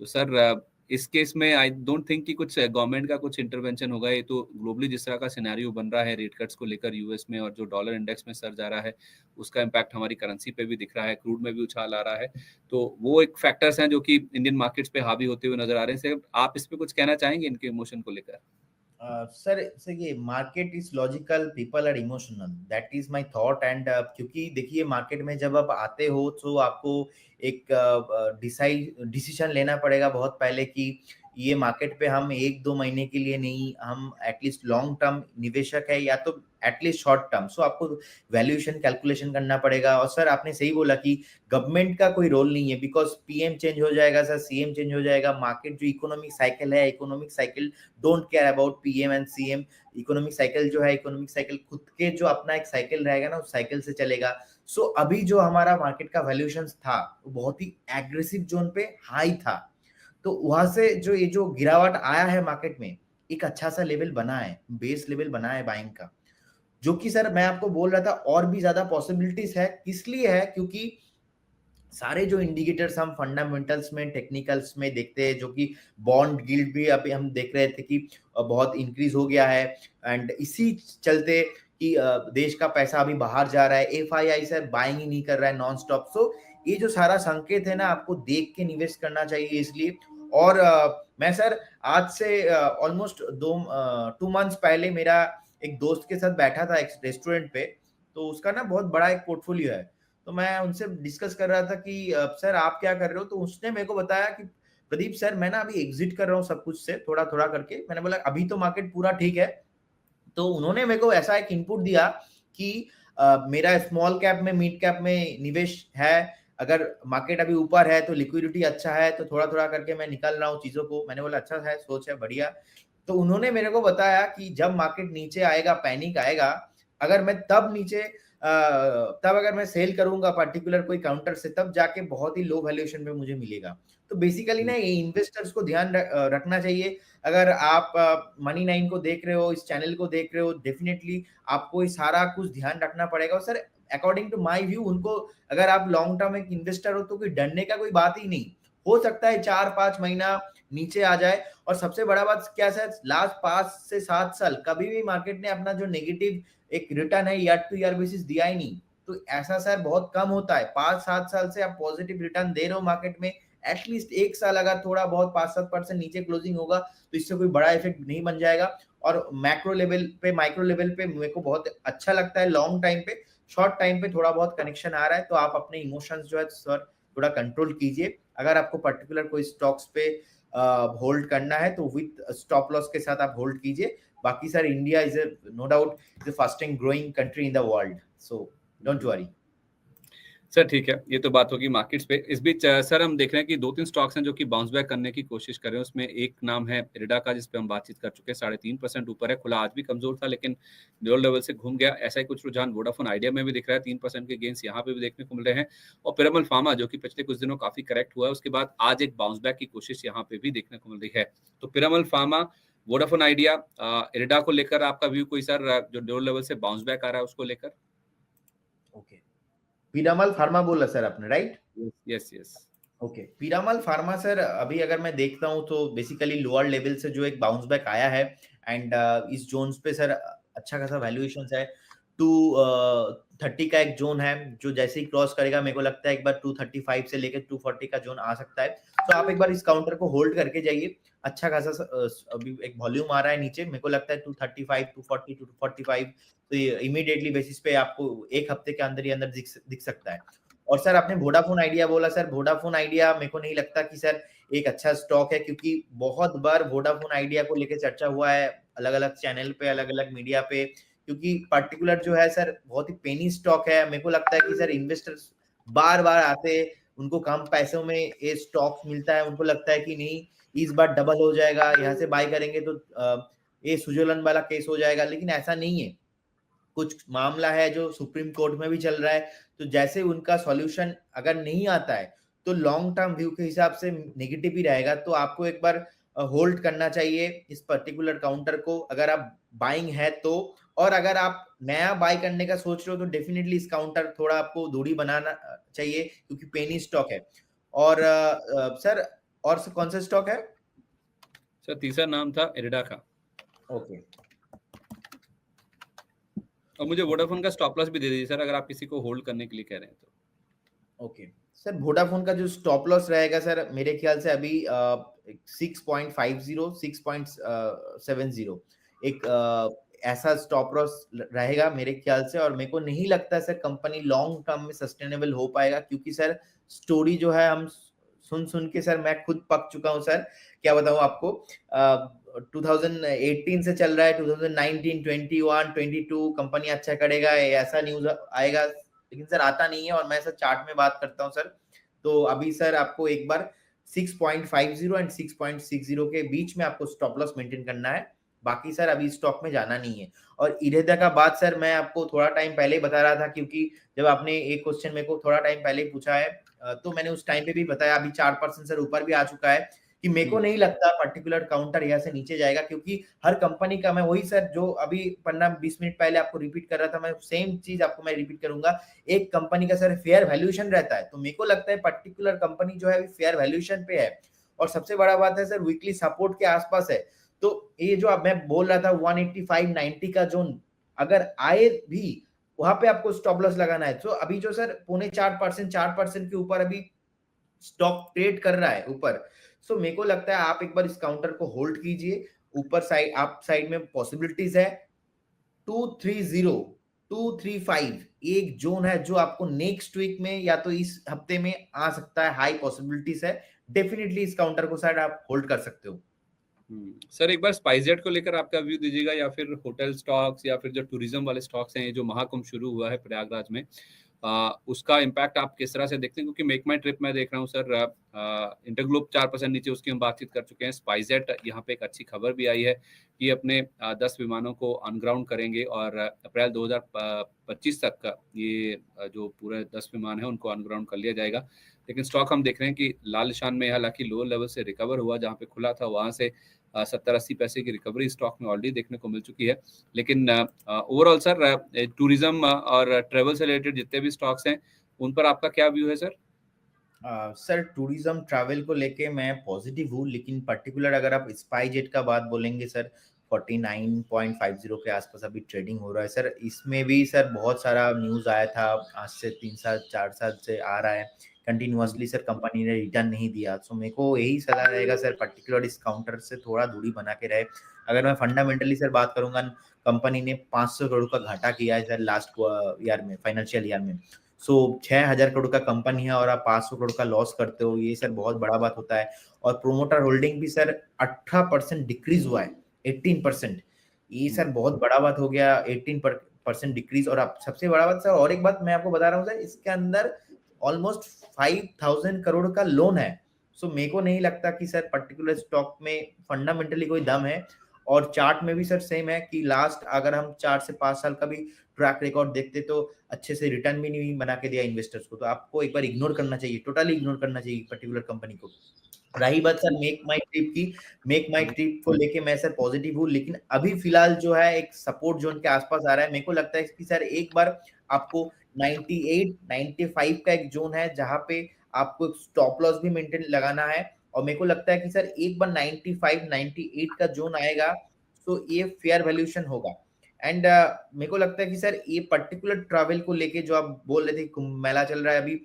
तो सर इस केस में आई डोंट थिंक कि कुछ गवर्नमेंट का कुछ इंटरवेंशन होगा। ये तो ग्लोबली जिस तरह का सिनेरियो बन रहा है रेट कट्स को लेकर यूएस में, और जो डॉलर इंडेक्स में सर जा रहा है, उसका इम्पैक्ट हमारी करेंसी पे भी दिख रहा है, क्रूड में भी उछाल आ रहा है। तो वो एक फैक्टर्स हैं जो कि इंडियन मार्केट्स पे हावी होते हुए नजर आ रहे हैं। सर आप इस पे कुछ कहना चाहेंगे इनके इमोशन को लेकर? सर ये market is logical, people are emotional, that is my thought. And क्योंकि देखिए मार्केट में जब आप आते हो तो आपको एक डिसीजन लेना पड़ेगा बहुत पहले कि ये मार्केट पे हम 1-2 महीने के लिए नहीं, हम एटलीस्ट लॉन्ग टर्म निवेशक है या तो एटलीस्ट शॉर्ट टर्म। सो आपको वैल्यूएशन कैलकुलेशन करना पड़ेगा। और सर आपने सही बोला कि गवर्नमेंट का कोई रोल नहीं है, बिकॉज पीएम चेंज हो जाएगा सर, सीएम चेंज हो जाएगा, मार्केट जो इकोनॉमिक साइकिल है, economic cycle don't care about PM and CM. Economic cycle जो है, इकोनॉमिक साइकिल खुद के जो अपना एक साइकिल रहेगा ना, उस साइकिल से चलेगा। सो अभी जो हमारा मार्केट का वैल्यूएशन था वो बहुत ही एग्रेसिव जोन पे हाई था, तो वहां से जो ये जो गिरावट आया है मार्केट में, एक अच्छा सा लेवल बना है, बेस लेवल बना है बाइंग का, जो कि सर मैं आपको बोल रहा था और भी ज्यादा पॉसिबिलिटीज है। किस लिए है? क्योंकि सारे जो इंडिकेटर्स हम फंडामेंटल्स में, टेक्निकल्स में देखते हैं, जो कि बॉन्ड गिल्ड भी अभी हम देख रहे थे कि बहुत इंक्रीज हो गया है। एंड इसी चलते कि देश का पैसा अभी बाहर जा रहा है, एफआईआई सर बाइंग ही नहीं कर रहा है नॉन स्टॉप। सो ये जो सारा संकेत है ना, आपको देख के निवेश करना चाहिए इसलिए। और मैं सर आज से ऑलमोस्ट 2 मंथ्स पहले मेरा एक दोस्त के साथ बैठा था एक रेस्टोरेंट पे, तो उसका ना बहुत बड़ा एक पोर्टफोलियो है। तो मैं उनसे डिस्कस कर रहा था कि सर आप क्या कर रहे हो? तो उसने मेरे को बताया कि प्रदीप सर मैं ना अभी एग्जिट कर रहा हूँ सब कुछ से थोड़ा थोड़ा करके। मैंने बोला अभी तो मार्केट पूरा ठीक है। तो उन्होंने मेरे को ऐसा एक इनपुट दिया कि मेरा स्मॉल कैप में, मिड कैप में निवेश है, अगर मार्केट अभी ऊपर है तो लिक्विडिटी अच्छा है, तो थोड़ा थोड़ा करके मैं निकल रहा हूँ चीजों को। मैंने बोला अच्छा है, सोच है, बढ़िया। तो उन्होंने मेरे को बताया कि जब मार्केट नीचे आएगा, पैनिक आएगा, अगर मैं तब नीचे तब अगर मैं सेल करूंगा पर्टिकुलर कोई काउंटर से, तब जाके बहुत ही लो वैल्यूएशन पे मुझे मिलेगा। तो बेसिकली ना ये इन्वेस्टर्स को ध्यान रखना चाहिए। अगर आप मनी 9 को देख रहे हो, इस चैनल को देख रहे हो, डेफिनेटली आपको ये सारा कुछ ध्यान रखना पड़ेगा। और sir according to my view, उनको अगर आप लॉन्ग टर्म एक इन्वेस्टर हो तो कोई डरने का कोई बात ही नहीं। हो सकता है 4-5 महीना नीचे आ जाए। और सबसे बड़ा बात क्या सर, लास्ट 5 से 7 साल कभी भी मार्केट ने अपना जो नेगेटिव एक रिटर्न है ईयर टू ईयर बेसिस दिया ही नहीं। तो ऐसा सर बहुत कम होता है। 5-7 साल से आप पॉजिटिव रिटर्न दे रहे हो मार्केट में, एटलीस्ट 1 साल अगर थोड़ा बहुत 5-7% नीचे क्लोजिंग होगा तो इससे कोई बड़ा इफेक्ट नहीं बन जाएगा। और मैक्रो लेवल पे, माइक्रो लेवल पे मेरे को बहुत अच्छा लगता है लॉन्ग टाइम पे। शॉर्ट टाइम पे थोड़ा बहुत कनेक्शन आ रहा है, तो आप अपने इमोशंस जो है सर थोड़ा कंट्रोल कीजिए। अगर आपको पर्टिकुलर कोई स्टॉक्स पे होल्ड करना है तो विद स्टॉप लॉस के साथ आप होल्ड कीजिए। बाकी sir India is no doubt the fasting growing country in the world, so don't worry. Sir ठीक है, ये तो बात होगी मार्केट्स पे। इस बीच सर हम देख रहे हैं कि 2-3 स्टॉक्स हैं जो कि बाउंस बैक करने की कोशिश कर रहे हैं। उसमें एक नाम है इरिडा का, जिस पे हम बातचीत कर चुके हैं। 3.5% ऊपर है, खुला आज भी कमजोर था लेकिन लोअर लेवल से घूम गया। ऐसा ही कुछ रुझान वोडाफोन आइडिया में भी दिख रहा है, 3% के गेंस यहाँ पे भी देखने को मिल रहे हैं। और पिरामल फार्मा जो कि पिछले कुछ दिनों काफी करेक्ट हुआ है, उसके बाद आज एक बाउंस बैक की कोशिश यहाँ पे भी देखने को मिल रही है। तो Piramal pharma, Vodafone idea, IRDA को लेकर आपका व्यू कोई सर, जो लोअर लेवल से बाउंस बैक आ रहा है उसको लेकर? ओके, पीरामल फार्मा बोला सर आपने, right? Yes yes. Okay, Piramal pharma sir अभी अगर मैं देखता हूँ तो बेसिकली लोअर लेवल से जो एक बाउंस बैक आया है। एंड इस जोन्स पे सर अच्छा खासा वैल्यूएशन है। 230 का एक जोन है जो जैसे ही क्रॉस करेगा मेरे को लगता है एक बार 235 से लेकर 240 का जोन आ सकता है। तो आप एक बार इस काउंटर को होल्ड करके जाइए। अच्छा खासा अभी एक वॉल्यूम आ रहा है नीचे, मेरे को लगता है 235, 240, 245। तो ये इमीडिएटली बेसिस पे आपको एक हफ्ते के अंदर ही अंदर दिख सकता है। और सर आपने वोडाफोन आइडिया बोला, सर वोडाफोन आइडिया मेरे को नहीं लगता कि सर एक अच्छा स्टॉक है, क्योंकि बहुत बार वोडाफोन आइडिया को लेकर चर्चा हुआ है अलग अलग चैनल पे, अलग अलग मीडिया पे। क्योंकि पर्टिकुलर जो है सर बहुत ही पेनी स्टॉक है। मेरे को लगता है कि सर इन्वेस्टर्स बार बार आते उनको कम पैसों में ये स्टॉक मिलता है, उनको लगता है कि नहीं इस बार डबल हो जाएगा, यहाँ से बाय करेंगे तो ये स्विट्जरलैंड वाला केस हो जाएगा, लेकिन ऐसा नहीं है। कुछ मामला है जो सुप्रीम कोर्ट में भी चल रहा है, तो जैसे उनका सॉल्यूशन अगर नहीं आता है तो लॉन्ग टर्म व्यू के हिसाब से नेगेटिव ही रहेगा। तो आपको एक बार होल्ड करना चाहिए इस पर्टिकुलर काउंटर को, अगर आप बाइंग है तो। और अगर आप नया बाय करने का सोच रहे हो तो डेफिनेटली इस काउंटर थोड़ा आपको दूरी बनाना चाहिए, क्योंकि पेनी स्टॉक है। और सर और कौन सा स्टॉक है सर? तीसरा नाम था इरिडा का। ओके और मुझे वोडाफोन का स्टॉप लॉस भी दे दीजिए सर, अगर आप किसी को होल्ड करने के लिए कह रहे हैं तो। ओके सर, वोडाफोन का जो स्टॉप लॉस रहेगा सर, मेरे ख्याल से अभी 6.50 6.70 एक ऐसा स्टॉप लॉस रहेगा मेरे ख्याल से। और मेरे को नहीं लगता सर कंपनी लॉन्ग टर्म में सस्टेनेबल हो पाएगा, क्योंकि सर स्टोरी जो है हम सुन के सर मैं खुद पक चुका हूँ सर। क्या बताऊँ आपको, 2018 से चल रहा है, 2019, 21, 22 कंपनी अच्छा करेगा ऐसा न्यूज आएगा, लेकिन सर आता नहीं है। और मैं सर चार्ट में बात करता हूँ सर, तो अभी सर आपको एक बार 6.50 एंड 6.60 के बीच में आपको स्टॉप लॉस मेंटेन करना है। बाकी सर अभी स्टॉक में जाना नहीं है। और इरेदा का बात सर मैं आपको थोड़ा टाइम पहले ही बता रहा था, क्योंकि जब आपने एक क्वेश्चन मेरे को थोड़ा टाइम पहले ही पूछा है, तो मैंने उस टाइम पे भी बताया, अभी 4% सर ऊपर भी आ चुका है, कि मेरे को नहीं लगता पर्टिकुलर काउंटर यहाँ से नीचे जाएगा। क्योंकि हर कंपनी का, मैं वही सर जो अभी 15-20 मिनट पहले आपको रिपीट कर रहा था, मैं सेम चीज आपको मैं रिपीट करूंगा। एक कंपनी का सर फेयर वैल्यूएशन रहता है, तो मेरे को लगता है पर्टिकुलर कंपनी जो है फेयर वैल्यूएशन पे है। और सबसे बड़ा बात है सर वीकली सपोर्ट के आसपास है। तो ये जो अब मैं बोल रहा था 185-90 का जोन अगर आए भी, वहां पे आपको स्टॉप लॉस लगाना है। तो अभी जो सर 4.25% के ऊपर अभी स्टॉक ट्रेड कर रहा है ऊपर, सो मेरे को लगता है आप एक बार इस काउंटर को होल्ड कीजिए। ऊपर साइड आप साइड में पॉसिबिलिटीज है 230 235 एक जोन है जो आपको नेक्स्ट वीक में या तो इस हफ्ते में आ सकता है, हाई पॉसिबिलिटीज है। डेफिनेटली इस काउंटर को शायद आप होल्ड कर सकते हो। सर एक बार स्पाइसजेट को लेकर आपका व्यू दीजिएगा, या फिर होटल स्टॉक्स या फिर जो टूरिज्म वाले स्टॉक्स हैं, जो महाकुंभ शुरू हुआ है प्रयागराज में, उसका इम्पैक्ट आप किस तरह से देखते हैं? क्योंकि मेक माई ट्रिप मैं देख रहा हूँ सर, इंटरग्लोब 4% नीचे, उसकी हम बातचीत कर चुके हैं। स्पाइसजेट यहाँ पे एक अच्छी खबर भी आई है कि अपने 10 विमानों को अनग्राउंड करेंगे और अप्रैल 2025 तक का ये जो पूरे 10 विमान है उनको अनग्राउंड कर लिया जाएगा। लेकिन स्टॉक हम देख रहे हैं कि लाल निशान में, हालांकि लोअर लेवल से रिकवर हुआ, जहाँ पे खुला था वहां से 70-80 पैसे की रिकवरी स्टॉक में ऑलरेडी देखने को मिल चुकी है। लेकिन ओवरऑल सर टूरिज्म और ट्रेवल से रिलेटेड जितने भी स्टॉक्स हैं उन पर आपका क्या व्यू है सर? सर टूरिज्म ट्रैवल को लेके मैं पॉजिटिव हूँ, लेकिन पर्टिकुलर अगर आप स्पाइसजेट का बात बोलेंगे सर, 49.50 के आसपास अभी ट्रेडिंग हो रहा है सर। इसमें भी सर बहुत सारा न्यूज आया था, आज से 3 साल 4 साल से आ रहा है कंटिन्यूअसली सर, कंपनी ने रिटर्न नहीं दिया। सो मेरे को यही सलाह रहेगा सर पर्टिकुलर इस काउंटर से थोड़ा दूरी बना के रहे। अगर मैं फंडामेंटली सर बात करूंगा, कंपनी ने 500 करोड़ का घाटा किया है सर लास्ट ईयर में, फाइनेंशियल ईयर में। सो 6,000 करोड़ का कंपनी है और आप 500 करोड़ का लॉस करते हो, ये सर बहुत बड़ा बात होता है। और प्रोमोटर होल्डिंग भी सर 18% डिक्रीज हुआ है, 18%, ये सर बहुत बड़ा बात हो गया, 18% डिक्रीज। और आप सबसे बड़ा बात सर, और एक बात मैं आपको बता रहा हूँ सर, इसके अंदर ऑलमोस्ट 5,000 करोड़ का लोन है। सो मेरे को नहीं लगता कि सर पर्टिकुलर स्टॉक में फंडामेंटली कोई दम है। और चार्ट में भी सर सेम है कि लास्ट अगर हम 4 से 5 साल का भी ट्रैक रिकॉर्ड देखते तो अच्छे से रिटर्न भी नहीं बना के दिया इन्वेस्टर्स को। तो आपको एक बार इग्नोर करना चाहिए, टोटली इग्नोर करना चाहिए पर्टिकुलर कंपनी को। रही बात सर मेक माई ट्रिप की, मेक माई ट्रिप को लेके मैं सर पॉजिटिव हूँ, लेकिन अभी फिलहाल जो है एक सपोर्ट जोन के आसपास आ रहा है। मेरे को लगता है कि सर एक बार आपको 98-95 का एक जोन है जहां पे आपको स्टॉप लॉस भी मेंटेन लगाना है। और मेरे को लगता है कि सर एक बार 95-98 का जोन आएगा तो ये फेयर वैल्यूएशन होगा। एंड मेरे को लगता है कि सर ये पर्टिकुलर ट्रैवल को लेके जो आप बोल रहे थे, कुंभ मेला चल रहा है अभी,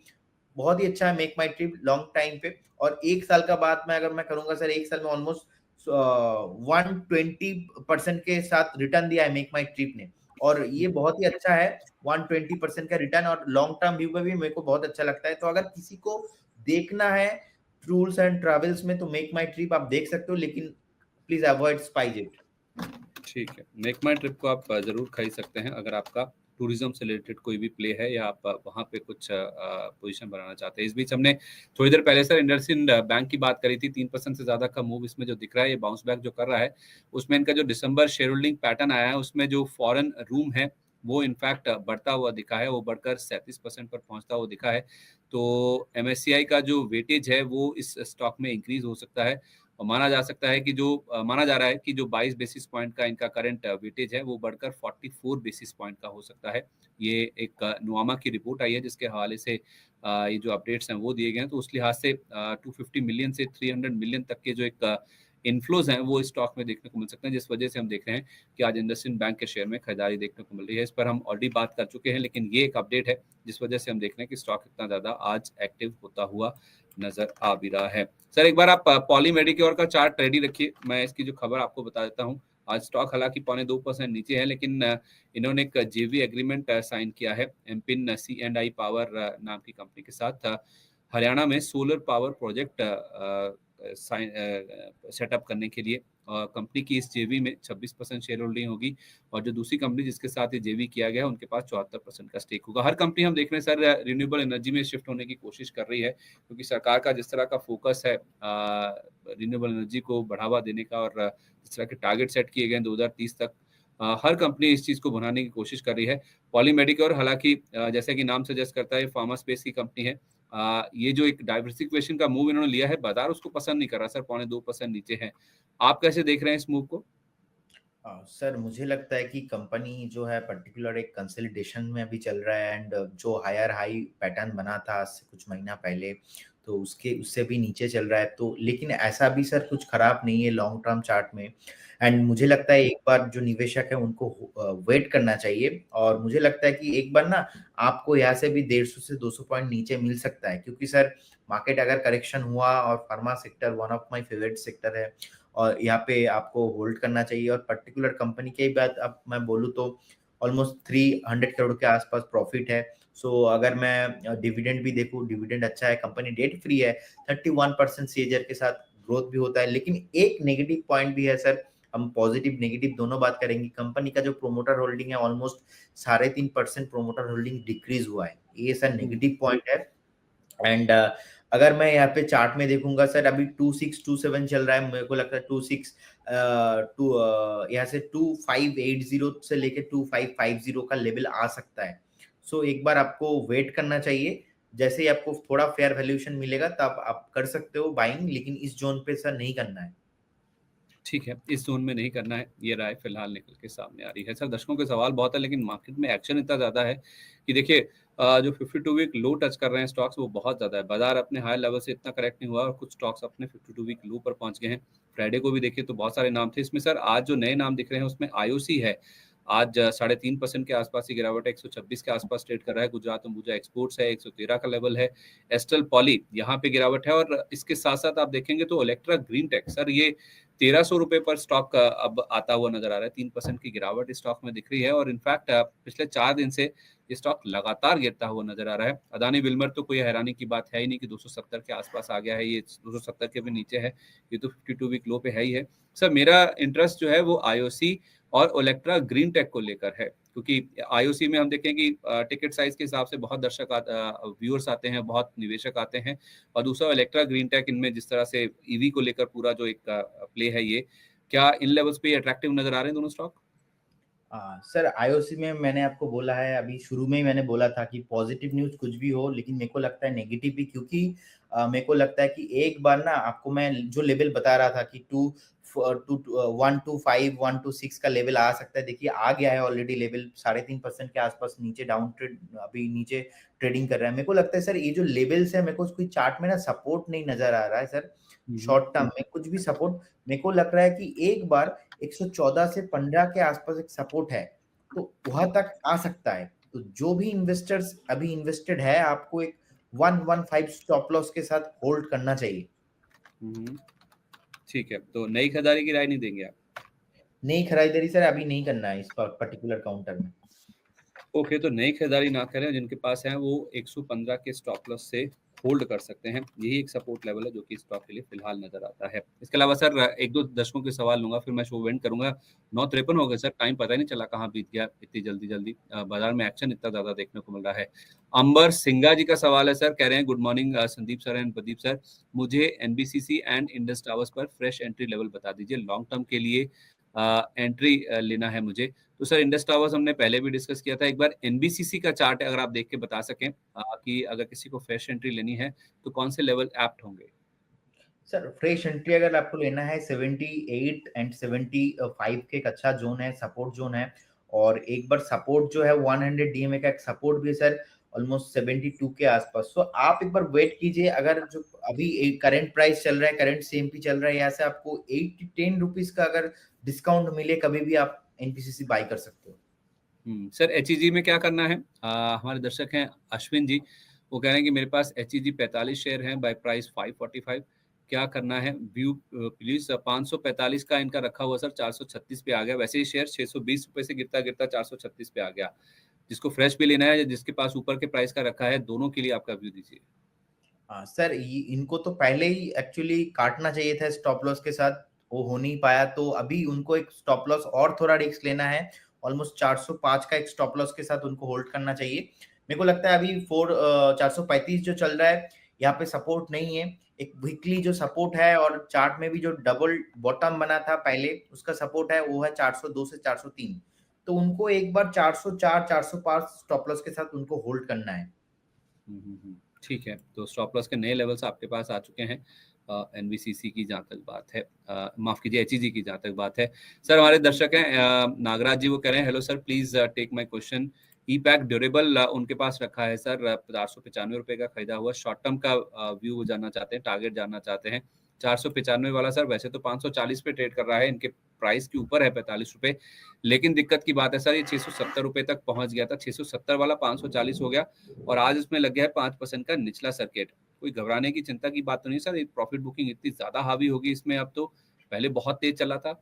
बहुत ही अच्छा है मेक माई ट्रिप लॉन्ग टाइम पे। और एक साल का बात मैं अगर मैं करूंगा सर, एक साल में ऑलमोस्ट 120% के साथ रिटर्न दिया है मेक माई ट्रिप ने, और ये बहुत ही अच्छा है 120% का रिटर्न। और लॉन्ग टर्म व्यू में भी मेरे को बहुत अच्छा लगता है। तो अगर किसी को देखना है टूर्स एंड ट्रेवल्स में तो मेक माई ट्रिप आप देख सकते हो, लेकिन प्लीज अवॉइड स्पाइसजेट। ठीक है, मेक माई ट्रिप को आप जरूर खरीद सकते हैं अगर आपका टूरिज्म से रिलेटेड कोई भी प्ले है या आप वहाँ पे कुछ पोजीशन बनाना चाहते हैं। इस बीच हमने थोड़ी देर पहले सर इंडसइंड बैंक की बात करी थी, 3% से ज़्यादा का मूव इसमें जो दिख रहा है, ये बाउंस बैक जो कर रहा है, उसमें इनका जो दिसंबर शेयर होल्डिंग पैटर्न आया है, उसमें जो फॉरेन रूम है, वो इनफैक्ट बढ़ता हुआ दिखा है, वो बढ़कर 37% पर पहुंचता हुआ दिखा है। तो एमएससीआई का जो वेटेज है वो इस स्टॉक में इंक्रीज हो सकता है और माना जा सकता है कि माना जा रहा है कि जो 22 बेसिस पॉइंट का इनका करंट वेटेज है वो बढ़कर 44 बेसिस पॉइंट का हो सकता है। ये एक नुआमा की रिपोर्ट आई है जिसके हवाले से ये जो अपडेट्स हैं वो दिए गए हैं, तो उस लिहाज से 250 मिलियन से 300 मिलियन तक के जो एक इन्फ्लोज हैं वो स्टॉक में देखने को मिल सकते हैं, जिस वजह से हम देख रहे हैं कि आज इंडसइंड बैंक के शेयर में खरीदारी देखने को मिल रही है। इस पर हम ऑलरेडी बात कर चुके हैं, लेकिन ये एक अपडेट है जिस वजह से हम देख रहे हैं कि स्टॉक इतना ज्यादा आज एक्टिव होता हुआ नजर आ भी रहा है। सर एक बार आप पॉली मेडिक्योर का चार्ट रेडी रखिए, मैं इसकी जो खबर आपको बता देता हूँ। आज स्टॉक हालांकि 2.25% नीचे है, लेकिन इन्होंने एक जेवी एग्रीमेंट साइन किया है एमपिन C&I पावर नाम की कंपनी के साथ। हरियाणा में सोलर पावर प्रोजेक्ट सेटअप करने के लिए कंपनी की इस जेवी में 26% शेयर होल्डिंग होगी और जो दूसरी कंपनी जिसके साथ ये जेवी किया गया है उनके पास 74% का स्टेक होगा। हर कंपनी हम देख रहे हैं सर रिन्यूएबल एनर्जी में शिफ्ट होने की कोशिश कर रही है, क्योंकि सरकार का जिस तरह का फोकस है रिन्यूएबल एनर्जी को बढ़ावा देने का और जिस तरह के टारगेट सेट किए गए 2030 तक, हर कंपनी इस चीज को बनाने की कोशिश कर रही है। पॉलीमेडिक्योर हालांकि जैसे कि नाम सजेस्ट करता है फार्मा स्पेस की कंपनी है। ये जो एक डाइवर्सिफिकेशन का मूव इन्होंने लिया है, बाजार उसको पसंद नहीं कर रहा सर, 2.25% नीचे है। आप कैसे देख रहे हैं इस मूव को? सर मुझे लगता है कि कंपनी जो है पर्टिकुलर एक कंसोलिडेशन में अभी चल रहा है एंड जो हायर हाई पैटर्न बना था आज से कुछ महीना पहले, तो उससे भी नीचे चल रहा है। तो लेकिन ऐसा भी सर कुछ खराब नहीं है लॉन्ग टर्म चार्ट में। एंड मुझे लगता है एक बार जो निवेशक है उनको वेट करना चाहिए और मुझे लगता है कि एक बार ना आपको यहाँ से भी 150 से 200 पॉइंट नीचे मिल सकता है, क्योंकि सर मार्केट अगर करेक्शन हुआ और pharma sector one of my favourite sector है और यहाँ पे आपको होल्ड करना चाहिए। और पर्टिकुलर कंपनी की बात अब मैं बोलूँ तो ऑलमोस्ट 300 करोड़ के आसपास प्रॉफिट है। सो अगर मैं डिविडेंड भी देखूं, डिविडेंड अच्छा है, कंपनी डेट फ्री है, 31% सीएजीआर के साथ ग्रोथ भी होता है। लेकिन एक नेगेटिव पॉइंट भी है सर, हम पॉजिटिव नेगेटिव दोनों बात करेंगे। कंपनी का जो प्रोमोटर होल्डिंग है ऑलमोस्ट 3.5% प्रोमोटर होल्डिंग डिक्रीज हुआ है, ये सर नेगेटिव पॉइंट है। एंड अगर मैं यहाँ पे चार्ट में देखूंगा सर, अभी 2627 चल रहा है, मेरे को लगता है 2 यहाँ से 2580 से लेके 2550 का लेवल आ सकता है। सो एक बार आपको वेट करना चाहिए, जैसे ही आपको थोड़ा फेयर वैल्यूएशन मिलेगा तब आप कर सकते हो बाइंग, लेकिन इस जोन पे सर नहीं करना है। ठीक है, इस जोन में नहीं करना है, ये राय फिलहाल निकल के सामने आ रही है। सर दर्शकों के सवाल बहुत है, लेकिन मार्केट में एक्शन इतना ज्यादा है कि देखिए जो 52 वीक लो टच कर रहे हैं स्टॉक्स वो बहुत ज्यादा है। बाजार अपने हाई लेवल से इतना करेक्ट नहीं हुआ और कुछ स्टॉक्स अपने 52 वीक लो पर पहुंच गए हैं। फ्राइडे को भी देखिए तो बहुत सारे नाम थे इसमें सर। आज जो नए नाम दिख रहे हैं उसमें आईओसी है, आज 3.5% के आसपास की गिरावट है, 126 के आसपास ट्रेड कर रहा है। गुजरात अंबुजा एक्सपोर्ट्स है, 113 का लेवल है। एस्ट्रल पॉली यहाँ पे गिरावट है और इसके साथ साथ आप देखेंगे तो इलेक्ट्रा ग्रीन टेक सर, ये 1300 रुपए पर स्टॉक अब आता हुआ नजर आ रहा है। 3% की गिरावट इस स्टॉक में दिख रही है और इनफैक्ट पिछले 4 दिन से ये स्टॉक लगातार गिरता हुआ नजर आ रहा है। अदानी विल्मर तो कोई हैरानी की बात है ही नहीं कि 270 के आसपास आ गया है, ये 270 के भी नीचे है, ये तो 52 वीक लो पे है ही है। सर मेरा इंटरेस्ट जो है वो आईओसी और ओलेक्ट्रा ग्रीन टेक को लेकर है, क्योंकि आईओसी में हम देखें कि टिकट साइज के हिसाब से बहुत व्यूअर्स आते हैं, बहुत निवेशक आते हैं, और दूसरा इलेक्ट्रा ग्रीन टेक, इनमें जिस तरह से ईवी को लेकर पूरा जो एक प्ले है, ये क्या इन लेवल्स पे अट्रैक्टिव नजर आ रहे हैं दोनों स्टॉक? सर आईओसी में मैंने आपको बोला है, अभी शुरू में ही मैंने बोला था कि पॉजिटिव न्यूज कुछ भी हो, लेकिन मेरे को लगता है नेगेटिव भी, क्योंकि मेरे को लगता है कि एक बार ना आपको मैं जो लेवल बता रहा था कि 125 126 का लेवल आ सकता है, देखिए आ गया है ऑलरेडी लेवल। 3.5% के आसपास नीचे डाउन ट्रेड अभी नीचे ट्रेडिंग कर रहा है। मेरे को लगता है सर ये जो लेवल्स है, मेरे को कोई चार्ट में ना सपोर्ट नहीं नजर आ रहा है सर। शॉर्ट टर्म में कुछ भी सपोर्ट मेरे को लग रहा है कि एक बार 114 से 15 के आसपास एक सपोर्ट है, तो वहां तक आ सकता है। तो जो भी इन्वेस्टर्स अभी इन्वेस्टेड है, आपको एक 115 स्टॉप लॉस के साथ होल्ड करना चाहिए। ठीक है, तो नई खरीदारी की राय नहीं देंगे आप? नई खरीदारी सर अभी नहीं करना है इस पर्टिकुलर काउंटर में। ओके, तो नई खरीदारी ना करें, जिनके पास है वो 115 के स्टॉप लॉस से होल्ड कर सकते हैं। यही एक सपोर्ट लेवल है जो कि स्टॉक के लिए फिलहाल नजर आता है। इसके अलावा सर एक दो दर्शकों के सवाल लूंगा, फिर मैं शो एंड करूंगा। 9:53 हो गए सर, टाइम पता ही नहीं चला कहाँ बीत गया इतनी जल्दी जल्दी। बाजार में एक्शन इतना ज्यादा देखने को मिल रहा है। अंबर सिंघा जी का सवाल है सर, कह रहे हैं good morning Sandeep sir and Pradeep sir, मुझे एनबीसीसी एंड इंडस टावर्स पर फ्रेश एंट्री लेवल बता दीजिए, लॉन्ग टर्म के लिए एंट्री लेना है मुझे। तो सर इंडस टावर्स हमने पहले भी डिस्कस किया था, एक बार एनबीसीसी का चार्ट अगर आप देख के बता सकें कि अगर किसी को फ्रेश एंट्री लेनी है तो कौन से लेवल एप्ट होंगे। सर फ्रेश एंट्री अगर आपको लेना है 78 एंड 75 के एक अच्छा जोन है, सपोर्ट जोन है। और एक बार सपोर्ट जो है 100 डीएमए का एक सपोर्ट भी है सर, ऑलमोस्ट 72 के आसपास। तो आप एक बार वेट कीजिए, अगर जो अभी करंट प्राइस चल रहा है, करंट सीएमपी चल रहा है, यहाँ से आपको 8 to 10 रुपीज का अगर डिस्काउंट मिले कभी भी आप एनपीसीसी बाय कर सकते हो। सर एचईजी में क्या करना है? हमारे दर्शक हैं अश्विन जी, वो कह रहे हैं कि मेरे पास एचईजी 45 शेयर हैं बाय प्राइस 545, क्या करना है व्यू प्लीज। 545 का इनका रखा हुआ सर, 436 पे आ गया। वैसे ही शेयर 620 रुपए से गिरता गिरता 436 पे आ गया। जिसको फ्रेश भी लेना है या जिसके पास ऊपर के प्राइस का रखा है, दोनों के लिए आपका व्यू दीजिए। हाँ सर, इनको तो पहले ही एक्चुअली काटना चाहिए था स्टॉप लॉस के साथ, वो हो नहीं पाया। तो अभी उनको एक स्टॉप लॉस और थोड़ा रिस्क लेना है, ऑलमोस्ट 405 का एक स्टॉप लॉस के साथ उनको होल्ड करना चाहिए। मेरे को लगता है अभी 435 जो चल रहा है, यहाँ पे सपोर्ट नहीं है। एक वीकली जो सपोर्ट है और चार्ट में भी जो डबल बॉटम बना था पहले, उसका सपोर्ट है वो है 402 से 403। तो उनको एक बार 404 405 स्टॉप लॉस के साथ उनको होल्ड करना है। ठीक है, तो स्टॉप लॉस के नए लेवल्स आपके पास आ चुके हैं। एनबीसीसी की जहाँ तक बात है, माफ कीजिए एचईजी की जहाँ तक बात है। सर हमारे दर्शक हैं नागराज जी, वो कह रहे हैं hello sir please take my question. E pack durable उनके पास रखा है सर, 495 का खरीदा हुआ। शॉर्ट टर्म का व्यू वो जानना चाहते हैं, टारगेट जानना चाहते हैं। 495 वाला सर वैसे तो 540 पे ट्रेड कर रहा है, इनके प्राइस के ऊपर है 45 रुपए। लेकिन दिक्कत की बात है सर, ये 670 रुपए तक पहुंच गया था, 670 वाला 540 हो गया और आज उसमें लग गया है 5% का निचला सर्किट। कोई घबराने की चिंता की बात तो नहीं सर, प्रॉफिट बुकिंग इतनी ज्यादा हावी होगी इसमें अब तो, पहले बहुत तेज चला था।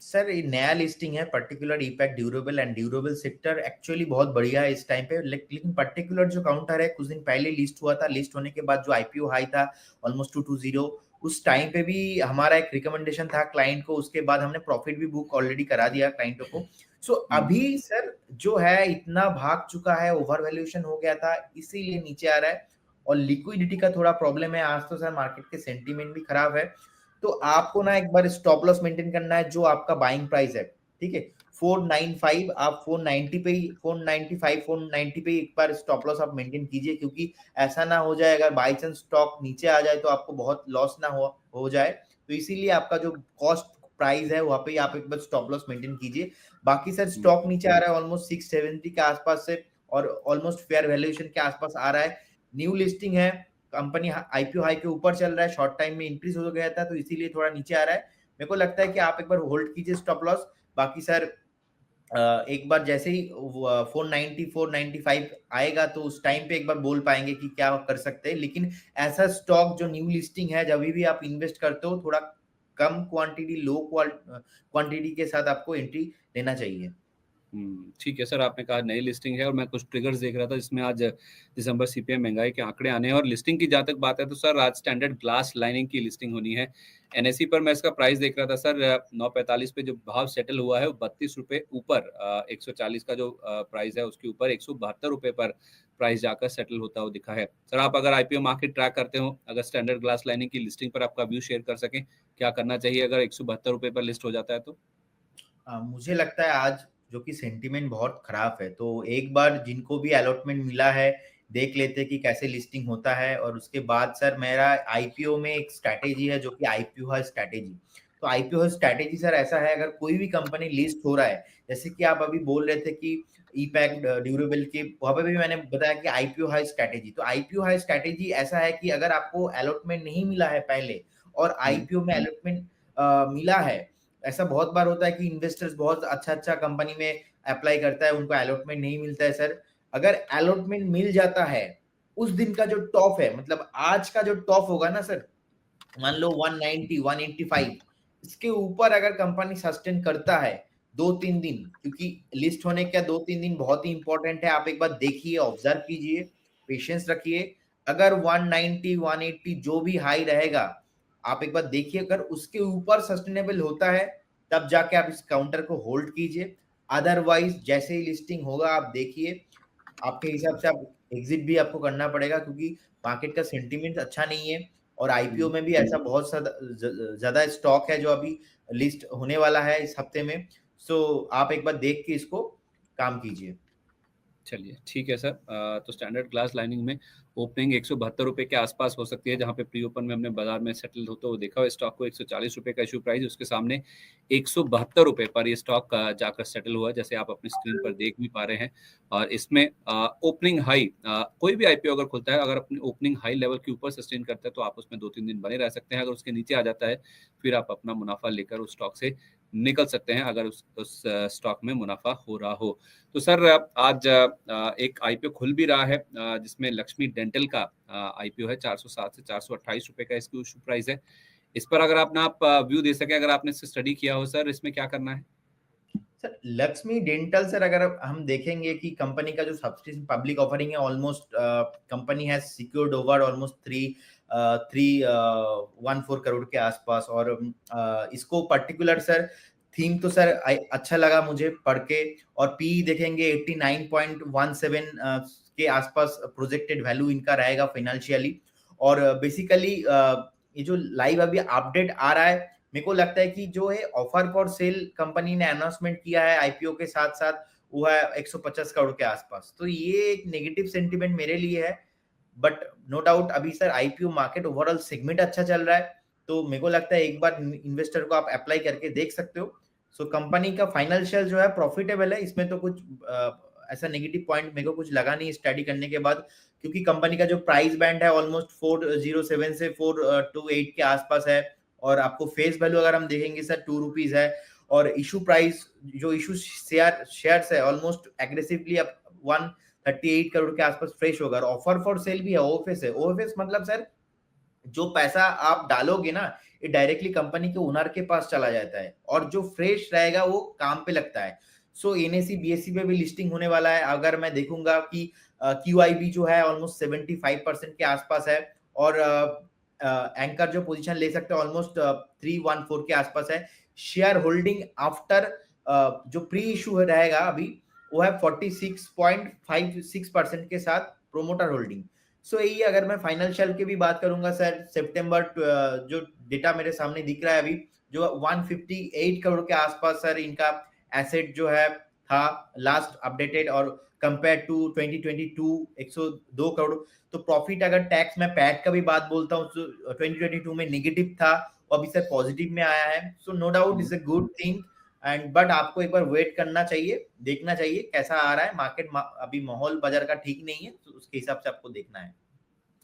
सर ये नया लिस्टिंग है, particular EPACK durable and durable sector actually बहुत बढ़िया है इस टाइम पे। लेकिन पर्टिकुलर जो काउंटर है कुछ दिन पहले लिस्ट हुआ था, लिस्ट होने के बाद जो आईपीओ हाई था ऑलमोस्ट 220, उस टाइम पे भी हमारा एक रिकमेंडेशन था क्लाइंट को, उसके बाद हमने प्रॉफिट भी बुक ऑलरेडी करा दिया क्लाइंटों को। सो अभी सर जो है इतना भाग चुका है, ओवर वैल्यूएशन हो गया था, इसीलिए नीचे आ रहा है। और लिक्विडिटी का थोड़ा प्रॉब्लम है आज तो सर, मार्केट के सेंटीमेंट भी खराब है। तो आपको ना एक बार स्टॉप लॉस मेंटेन करना है, जो आपका बाइंग प्राइस है, ठीक है 495, आप 490 पे ही, 495 490 पे एक बार स्टॉप लॉस आप मेंटेन कीजिए, क्योंकि ऐसा ना हो जाए अगर बाई चांस स्टॉक नीचे आ जाए तो आपको बहुत लॉस ना हो जाए। तो इसीलिए आपका जो कॉस्ट प्राइस है वहां पे आप एक बार स्टॉप लॉस मेंटेन कीजिए। बाकी सर स्टॉक नीचे आ रहा है ऑलमोस्ट 670 के आसपास से, और ऑलमोस्ट फेयर वैल्यूएशन के आसपास आ रहा है। न्यू लिस्टिंग है, कंपनी आईपीओ हाई के ऊपर चल रहा है, शॉर्ट टाइम में इंक्रीज हो गया था, तो इसीलिए थोड़ा नीचे आ रहा है। मेरे को लगता है कि आप एक बार होल्ड कीजिए स्टॉप लॉस। बाकी सर एक बार जैसे ही 490 495 आएगा तो उस टाइम पे एक बार बोल पाएंगे कि क्या कर सकते हैं। लेकिन ऐसा स्टॉक जो न्यू लिस्टिंग है, जब भी आप इन्वेस्ट करते हो, थोड़ा कम क्वांटिटी, लो क्वांटिटी के साथ आपको एंट्री लेना चाहिए। ठीक है सर, आपने कहा नई लिस्टिंग है और मैं कुछ ट्रिगर्स देख रहा था जिसमें आज दिसंबर सीपीएम महंगाई के आंकड़े आने हैं। और लिस्टिंग की जहाँ तक बात है तो सर आज स्टैंडर्ड ग्लास लाइनिंग की लिस्टिंग होनी है एनएसई पर। मैं इसका प्राइस देख रहा था सर, 9:45 पे जो भाव सेटल हुआ है वो 32 रुपए ऊपर, 140 का जो प्राइस है उसके ऊपर 172 रुपए पर प्राइस जाकर सेटल होता हुआ दिखा है। सर आप अगर आईपीओ मार्केट ट्रैक करते हो, अगर स्टैंडर्ड ग्लास लाइनिंग की लिस्टिंग पर आपका व्यू शेयर कर सकें, क्या करना चाहिए अगर 172 रुपए पर लिस्ट हो जाता है तो? मुझे लगता है आज जो कि सेंटीमेंट बहुत खराब है, तो एक बार जिनको भी अलॉटमेंट मिला है देख लेते कि कैसे लिस्टिंग होता है। और उसके बाद सर मेरा आईपीओ में एक स्ट्रैटेजी है जो कि आईपीओ है स्ट्रैटेजी। तो आईपीओ है स्ट्रैटेजी सर ऐसा है, अगर कोई भी कंपनी लिस्ट हो रहा है, जैसे कि आप अभी बोल रहे थे कि ईपैक ड्यूरेबल के वहां पे भी मैंने बताया कि आईपीओ हाई स्ट्रैटेजी। तो आईपीओ हाई स्ट्रैटेजी ऐसा है कि अगर आपको अलॉटमेंट नहीं मिला है पहले और आईपीओ में अलॉटमेंट मिला है, ऐसा बहुत बार होता है कि इन्वेस्टर्स बहुत अच्छा अच्छा कंपनी में अप्लाई करता है, उनको अलॉटमेंट नहीं मिलता है सर। अगर अलॉटमेंट मिल जाता है, उस दिन का जो टॉप है, मतलब आज का जो टॉप होगा ना सर, मान लो 190 185, इसके ऊपर अगर कंपनी सस्टेन करता है 2-3 दिन, क्योंकि लिस्ट होने के 2-3 दिन बहुत ही इंपॉर्टेंट है, आप एक बार देखिए, ऑब्जर्व कीजिए, पेशेंस रखिए। अगर 190 180 जो भी हाई रहेगा, आप एक बार देखिए, अगर उसके ऊपर सस्टेनेबल होता है तब जाके आप इस काउंटर को होल्ड कीजिए। अदरवाइज जैसे ही लिस्टिंग होगा आप देखिए, आपके हिसाब से आप एग्जिट भी आपको करना पड़ेगा, क्योंकि मार्केट का सेंटीमेंट अच्छा नहीं है। और आईपीओ में भी ऐसा बहुत ज्यादा स्टॉक है जो अभी लिस्ट होने वाला है इस हफ्ते में। सो आप एक बार देख के इसको काम कीजिए। चलिए ठीक है सर। तो स्टैंडर्ड ग्लास लाइनिंग में ओपनिंग 172 रुपए के आसपास हो सकती है, जहां पे प्री ओपन में हमने बाजार में सेटल होते हुए देखा, स्टॉक को 140 रुपए का इशू प्राइस, उसके सामने 172 रुपए पर ये स्टॉक जाकर सेटल हुआ, जैसे आप अपनी स्क्रीन पर देख भी पा रहे हैं। और इसमें ओपनिंग हाई, कोई भी आईपीओ अगर खुलता है, अगर अपनी ओपनिंग हाई लेवल के ऊपर सस्टेन करता है तो आप उसमें 2-3 दिन बने रह सकते हैं। अगर उसके नीचे आ जाता है फिर आप अपना मुनाफा लेकर उस स्टॉक से निकल सकते हैं, अगर उस स्टॉक में मुनाफा हो रहा हो। तो सर आज एक आईपीओ खुल भी रहा है, जिसमें लक्ष्मी डेंटल का आईपीओ है, 407 से 428 रुपए का इसकी इशू प्राइस है। इस पर अगर आप व्यू दे सके, अगर आपने इससे स्टडी किया हो सर, इसमें क्या करना है? सर लक्ष्मी डेंटल, सर अगर हम देखेंगे कि कंपनी का जो सब्सक्रिप्शन पब्लिक ऑफरिंग है, almost company has secured over almost three 14 crore के आसपास। और इसको पर्टिकुलर सर थीम तो सर अच्छा लगा मुझे पढ़ के। और पी देखेंगे 89.17 के आसपास प्रोजेक्टेड वैल्यू इनका रहेगा फाइनेंशियली। और बेसिकली ये जो लाइव अभी अपडेट आ रहा है, मेरे को लगता है कि जो है ऑफर फॉर सेल कंपनी ने अनाउंसमेंट किया है आईपीओ के साथ साथ, वो है 150 करोड़ के आसपास। तो ये एक नेगेटिव सेंटीमेंट मेरे लिए है। बट नो डाउट अभी sir IPO market overall segment अच्छा चल रहा है, तो मेरे को लगता है एक बार इन्वेस्टर को आप अप्लाई करके देख सकते हो। सो कंपनी का फाइनेंशियल जो है प्रॉफिटेबल है, इसमें तो कुछ ऐसा नेगेटिव पॉइंट मेरे को कुछ लगा नहीं स्टडी करने के बाद। क्योंकि कंपनी का जो प्राइस बैंड है ऑलमोस्ट 407 से 428 के आसपास है। और आपको फेस वैल्यू अगर हम देखेंगे सर 2 रुपीज है। और इशू प्राइस जो इशू शेयर्स है ऑलमोस्ट एग्रेसिवली अब 138 करोड़ के आसपास फ्रेश होगा। और ऑफर फॉर सेल भी है, ओएफएस है। ओएफएस मतलब सर जो पैसा आप डालोगे ना, ये डायरेक्टली कंपनी के ओनर के पास चला जाता है, और जो फ्रेश रहेगा वो काम पे लगता है। सो एनएससी बीएससी पे भी लिस्टिंग होने वाला है। अगर मैं देखूंगा कि क्यूआईबी जो है ऑलमोस्ट 75% के आसपास है। और एंकर जो पोजीशन ले सकते हैं ऑलमोस्ट 314 के आसपास है। शेयर होल्डिंग आफ्टर जो प्री इशू रहेगा अभी, वो है 46.56% के साथ प्रोमोटर होल्डिंग। सो यही, अगर मैं फाइनेंशियल की भी बात करूंगा सर, सितंबर जो डेटा मेरे सामने दिख रहा है अभी, जो 158 करोड़ के आसपास सर इनका एसेट जो है था लास्ट अपडेटेड। और कंपेयर टू 2022 102 करोड़। तो प्रॉफिट अगर टैक्स में पैट का भी बात बोलता हूँ तो 2022 में नेगेटिव था, और अभी सर पॉजिटिव में आया है। So no doubt is a good thing. And but आपको एक बार वेट करना चाहिए, देखना चाहिए कैसा आ रहा है मार्केट। अभी माहौल बाजार का ठीक नहीं है, तो उसके हिसाब से आपको देखना है।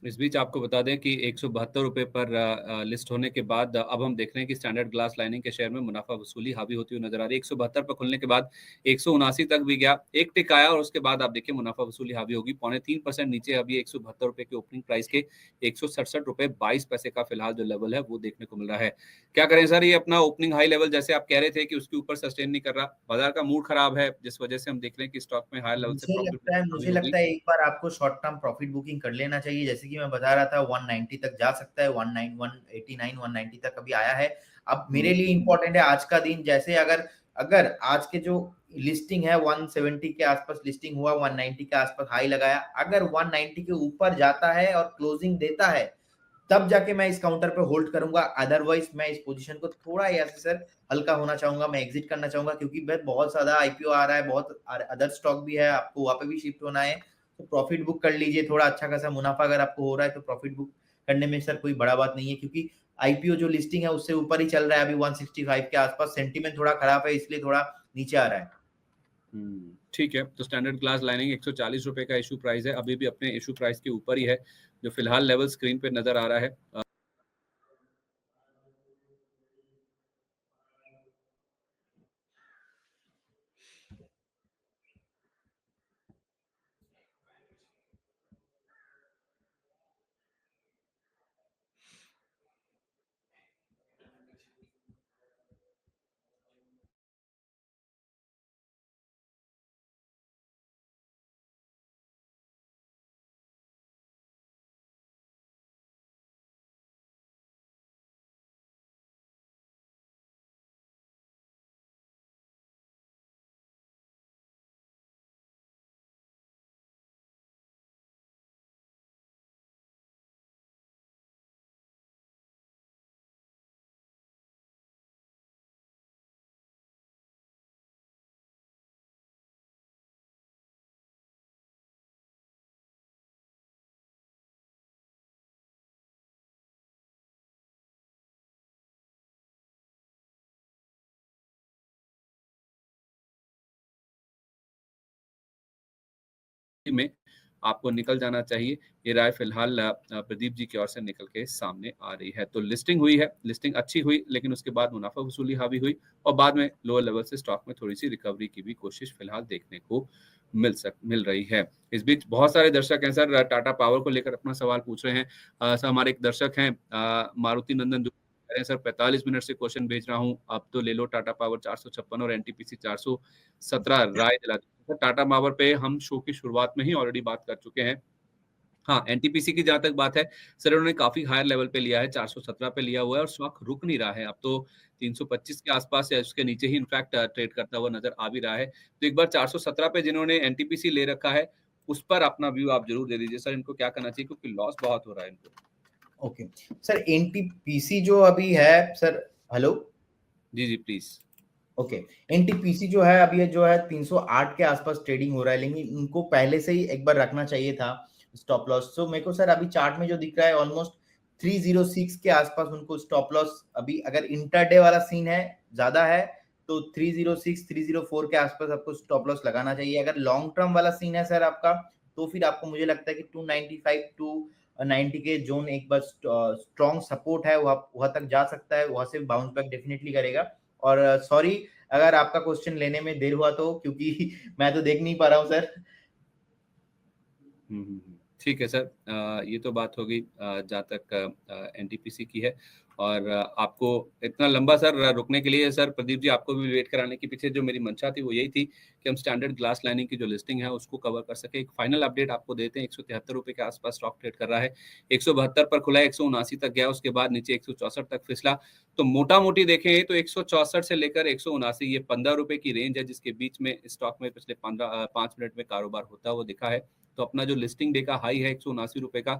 इस बीच आपको बता दें कि 172 रुपए पर लिस्ट होने के बाद अब हम देख रहे हैं कि स्टैंडर्ड ग्लास लाइनिंग के शेयर में मुनाफा वसूली हावी होती हुई नजर आ रही है। 172 पर खुलने के बाद 179 तक भी गया, एक टिक आया, और उसके बाद आप देखिए मुनाफा वसूली हावी होगी, 0.3% नीचे अभी 172 रुपए के ओपनिंग प्राइस के 167 रुपए 22 पैसे का फिलहाल जो लेवल है वो देखने को मिल रहा है। क्या करें सर, ये अपना ओपनिंग हाई लेवल जैसे आप कह रहे थे कि उसके ऊपर सस्टेन नहीं कर रहा, बाजार का मूड खराब है, जिस वजह से हम देख रहे हैं कि स्टॉक में हाई लेवल से प्रॉफिट मुझे हो गई। लगता है एक बार आपको शॉर्ट टर्म प्रॉफिट बुकिंग कर लेना चाहिए। जैसे कि मैं बता रहा था 190 तक जा सकता है, 189 190 तक अभी आया है। अब मेरे लिए इंपॉर्टेंट है आज का दिन। जैसे अगर अगर आज के जो लिस्टिंग है 170 के आसपास लिस्टिंग हुआ, 190 के आसपास हाई लगाया, अगर 190 के ऊपर जाता है और क्लोजिंग देता है, तब जाके मैं इस काउंटर पे होल्ड करूंगा। अदरवाइज मैं इस पोजीशन को थोड़ा ऐसे सर हल्का होना चाहूंगा, मैं एग्जिट करना चाहूंगा। क्योंकि भाई बहुत ज्यादा आईपीओ आ रहा है, बहुत अदर स्टॉक भी है, आपको वहां पे भी शिफ्ट होना है। तो प्रॉफिट बुक कर लीजिए, थोड़ा अच्छा खासा मुनाफा अगर आपको हो रहा है तो प्रॉफिट बुक करने में सर कोई बड़ा बात नहीं है। क्योंकि आईपीओ जो लिस्टिंग है उससे ऊपर ही चल रहा है अभी 165 के आसपास। सेंटीमेंट थोड़ा खराब है, इसलिए थोड़ा नीचे आ रहा है। ठीक है। तो स्टैंडर्ड ग्लास लाइनिंग 140 रुपए का इशू प्राइस है, अभी भी अपने इशू प्राइस के ऊपर ही है, जो फिलहाल लेवल स्क्रीन पे नजर आ रहा है। में आपको निकल जाना चाहिए। ये राय फिलहाल प्रदीप जी की ओर से निकल के सामने आ रही है। तो लिस्टिंग हुई है, लिस्टिंग अच्छी हुई, लेकिन उसके बाद मुनाफा वसूली हावी हुई और बाद में लोअर लेवल से स्टॉक में थोड़ी सी रिकवरी की भी कोशिश फिलहाल देखने को मिल रही है। इस बीच बहुत सारे दर्शक हैं सर, टाटा पावर को लेकर अपना सवाल पूछ रहे हैं। सर हमारे एक दर्शक हैं मारुति नंदन जो कह रहे हैं, सर 45 मिनट से क्वेश्चन भेज रहा हूँ, अब तो ले लो टाटा पावर 456 और एनटीपीसी 417 राय दिला दीजिए। टाटा पावर पे हम शो की शुरुआत में ही ऑलरेडी बात कर चुके हैं। हाँ, एनटीपीसी की जहाँ तक बात है, सर उन्होंने काफ़ी हायर लेवल पे लिया है, 417 पे लिया हुआ है और स्टॉक रुक नहीं रहा है। अब तो 325 के आसपास या उसके नीचे ही इनफैक्ट ट्रेड करता हुआ नज़र आ भी रहा है। तो एक बार 417 पे जिन्होंने एनटीपीसी ले रखा है, उस पर अपना व्यू आप ज़रूर दे दीजिए सर, इनको क्या करना चाहिए क्योंकि लॉस बहुत हो रहा है इनको। ओके सर, एनटीपीसी जो अभी है सर, हेलो, जी, जी, प्लीज़। ओके, एनटीपीसी जो है अभी जो है 308 के आसपास ट्रेडिंग हो रहा है, लेकिन इनको पहले से ही एक बार रखना चाहिए था स्टॉप लॉस। तो मेरे को सर अभी चार्ट में जो दिख रहा है ऑलमोस्ट 306 के आसपास उनको स्टॉप लॉस, अभी अगर इंटरडे वाला सीन है ज्यादा है तो 306 304 के आसपास आपको स्टॉप लॉस लगाना चाहिए। अगर लॉन्ग टर्म वाला सीन है सर आपका, तो फिर आपको मुझे लगता है कि 295 टू 90 के जोन एक बार स्ट्रॉन्ग सपोर्ट है, वहां तक जा सकता है, वहां से बाउंस बैक डेफिनेटली करेगा। और सॉरी अगर आपका क्वेश्चन लेने में देर हुआ तो, क्योंकि मैं तो देख नहीं पा रहा हूँ सर। ठीक है सर, ये तो बात हो गई जहाँ तक एनटीपीसी की है और आपको इतना लंबा सर रुकने के लिए सर प्रदीप जी आपको भी वेट कराने के पीछे जो मेरी मंशा थी वो यही थी कि हम स्टैंडर्ड ग्लास लाइनिंग की जो लिस्टिंग है उसको कवर कर सके। एक फाइनल अपडेट आपको देते हैं, 173 रुपए के आसपास स्टॉक ट्रेड कर रहा है, 172 पर खुला, 179 तक गया, उसके बाद नीचे 164 तक फिसला। तो मोटा मोटी देखें तो 164 से लेकर 179 ये 15 रुपए की रेंज है जिसके बीच में स्टॉक में पिछले 5 मिनट में कारोबार होता हुआ दिखा है। तो अपना जो लिस्टिंग डे का हाई है 179 रुपए का,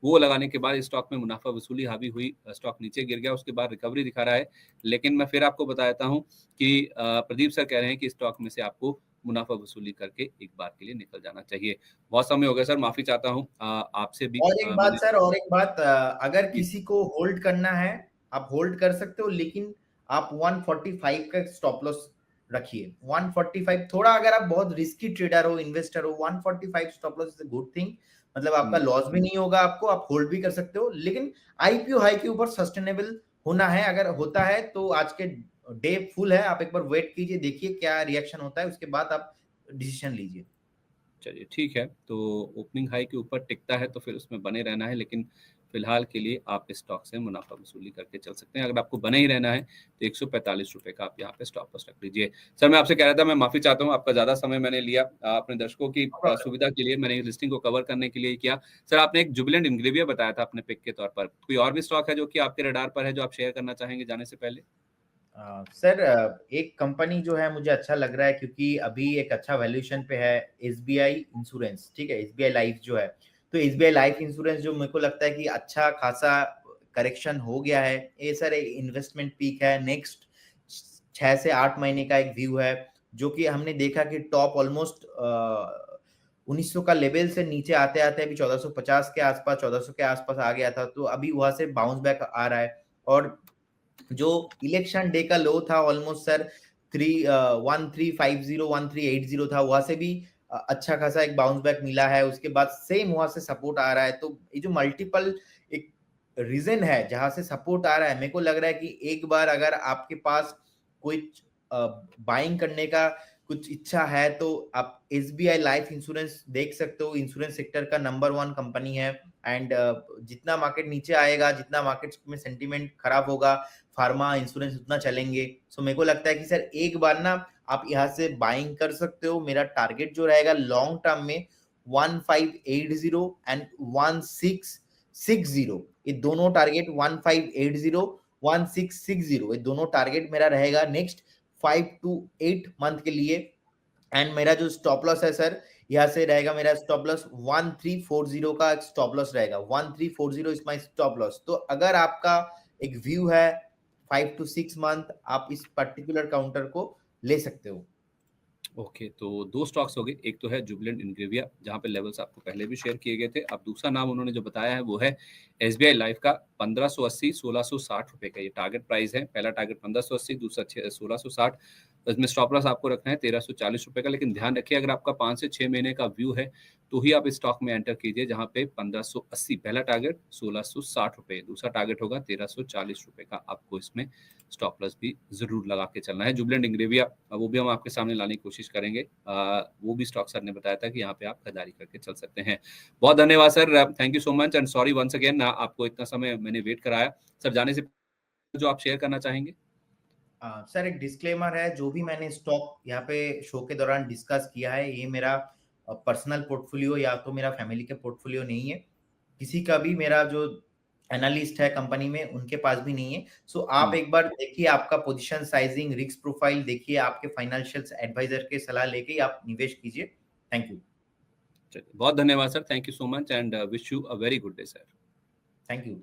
वो लगाने के बाद स्टॉक में मुनाफा वसूली हावी हुई, स्टॉक नीचे गिर गया, उसके बाद रिकवरी दिखा रहा है। लेकिन मैं फिर आपको बता देता हूँ कि प्रदीप सर कह रहे हैं कि स्टॉक में से आपको मुनाफा वसूली करके एक बार के लिए निकल जाना चाहिए। बहुत समय हो गया सर, माफी चाहता हूँ आपसे भी। और एक बात सर, और एक बात, अगर जी, किसी को होल्ड करना है आप होल्ड कर सकते हो, लेकिन आप 145 का स्टॉप लॉस रखिए। 145 थोड़ा, अगर आप बहुत रिस्की ट्रेडर हो, इन्वेस्टर हो, 145 stop loss is a good thing. मतलब आपका लॉस भी नहीं होगा, आपको आप होल्ड भी कर सकते हो, लेकिन आईपीओ हाई के ऊपर सस्टेनेबल होना है। अगर होता है तो आज के डे फुल है, आप एक बार वेट कीजिए, देखिए क्या रिएक्शन होता है, उसके बाद आप डिसीजन लीजिए। चलिए ठीक है। तो ओपनिंग हाई के ऊपर टिकता है तो फिर उसमें बने रहना है, लेकिन फिलहाल के लिए आप इस स्टॉक से मुनाफा वसूली करके चल सकते हैं। अगर आपको बने ही रहना है तो 145 रुपए का आप यहाँ पे स्टॉप लॉस रख लीजिए। सर मैं आपसे कह रहा था, मैं माफी चाहता हूँ, आपका ज्यादा समय मैंने लिया, अपने दर्शकों की सुविधा के लिए मैंने लिस्टिंग को कवर करने के लिए किया। सर आपने एक जुबिलेंट इंग्रेविया बताया था अपने पिक के तौर पर, कोई और भी स्टॉक है जो कि आपके रडार पर है जो आप शेयर करना चाहेंगे जाने से पहले? सर एक कंपनी जो है मुझे अच्छा लग रहा है, क्योंकि अभी एक अच्छा वैल्यूएशन पे है, एसबीआई इंश्योरेंस, ठीक है, एसबीआई लाइफ जो है। तो एसबीआई लाइफ इंश्योरेंस जो मेरे को लगता है कि अच्छा खासा करेक्शन हो गया है ये सर, एक इन्वेस्टमेंट पीक है, नेक्स्ट 6 से 8 महीने का एक व्यू है, जो कि हमने देखा कि टॉप ऑलमोस्ट 1900 का लेवल से नीचे आते आते अभी 1450 के आसपास, 1400 के आसपास आ गया था, तो अभी वहां से बाउंस बैक आ रहा है। और जो इलेक्शन डे का लो था ऑलमोस्ट सर 1350 1380 था, वहां से भी अच्छा खासा एक बाउंस बैक मिला है, उसके बाद सेम वहां से सपोर्ट आ रहा है। तो ये जो मल्टीपल एक रीजन है जहां से सपोर्ट आ रहा है, मेरे को लग रहा है कि एक बार अगर आपके पास कोई बाइंग करने का कुछ इच्छा है तो आप एसबीआई लाइफ इंश्योरेंस देख सकते हो। इंश्योरेंस सेक्टर का नंबर 1 कंपनी है। एंड जितना मार्केट नीचे आएगा, जितना मार्केट में सेंटीमेंट खराब होगा, फार्मा इंश्योरेंस उतना चलेंगे। सो मेरे को लगता है कि सर एक बार ना आप यहाँ से बाइंग कर सकते हो। मेरा टारगेट जो रहेगा लॉन्ग टर्म में 1580 एंड 1660, ये दोनों टारगेट 1580 1660, ये दोनों टारगेट मेरा रहेगा नेक्स्ट 5 to 8 मंथ के लिए। एंड मेरा जो स्टॉप लॉस है सर, यहाँ से रहेगा मेरा स्टॉप लॉस 1340 का स्टॉप लॉस रहेगा, 1340 इज माय स्टॉप लॉस। तो अगर आपका एक व्यू है 5 to 6 मंथ, आप इस पर्टिकुलर काउंटर को ले सकते हो। ओके, तो 2 स्टॉक्स हो गए, एक तो है जुबिलेंट इंग्रेविया जहाँ पे लेवल्स आपको पहले भी शेयर किए गए थे। अब दूसरा नाम उन्होंने जो बताया है वो है एसबीआई लाइफ का, 1580 1660 रुपए का ये टारगेट प्राइस है। पहला टारगेट 1580, दूसरा 1660। इसमें स्टॉप लॉस आपको रखना है 1340 रुपए का, लेकिन ध्यान रखिए अगर आपका 5 से 6 महीने का व्यू है तो ही आप इस स्टॉक में एंटर कीजिए, जहां पे 1580 पहला टारगेट, 1660 रुपए दूसरा टारगेट होगा, 1340 रुपए का आपको इसमें स्टॉप लॉस भी जरूर लगा के चलना है। जुबिलेंट इंग्रेविया वो भी हम आपके सामने लाने की कोशिश करेंगे, वो भी स्टॉक सर ने बताया था कि यहाँ पे आप खरीदारी करके चल सकते हैं। बहुत धन्यवाद sir, thank you so much and sorry once again आपको इतना समय मैंने वेट कराया। सर जाने से जो आप शेयर करना चाहेंगे? सर एक डिस्क्लेमर है, जो भी मैंने स्टॉक यहाँ पे शो के दौरान डिस्कस किया है ये मेरा पर्सनल पोर्टफोलियो या तो मेरा फैमिली के पोर्टफोलियो नहीं है, किसी का भी मेरा जो एनालिस्ट है कंपनी में उनके पास भी नहीं है। सो आप एक बार देखिए, आपका पोजीशन साइजिंग, रिस्क प्रोफाइल देखिए, आपके फाइनेंशियल एडवाइजर के सलाह लेके ही आप निवेश कीजिए। Thank you. बहुत धन्यवाद sir, thank you so much and wish you a very good day sir. Thank you.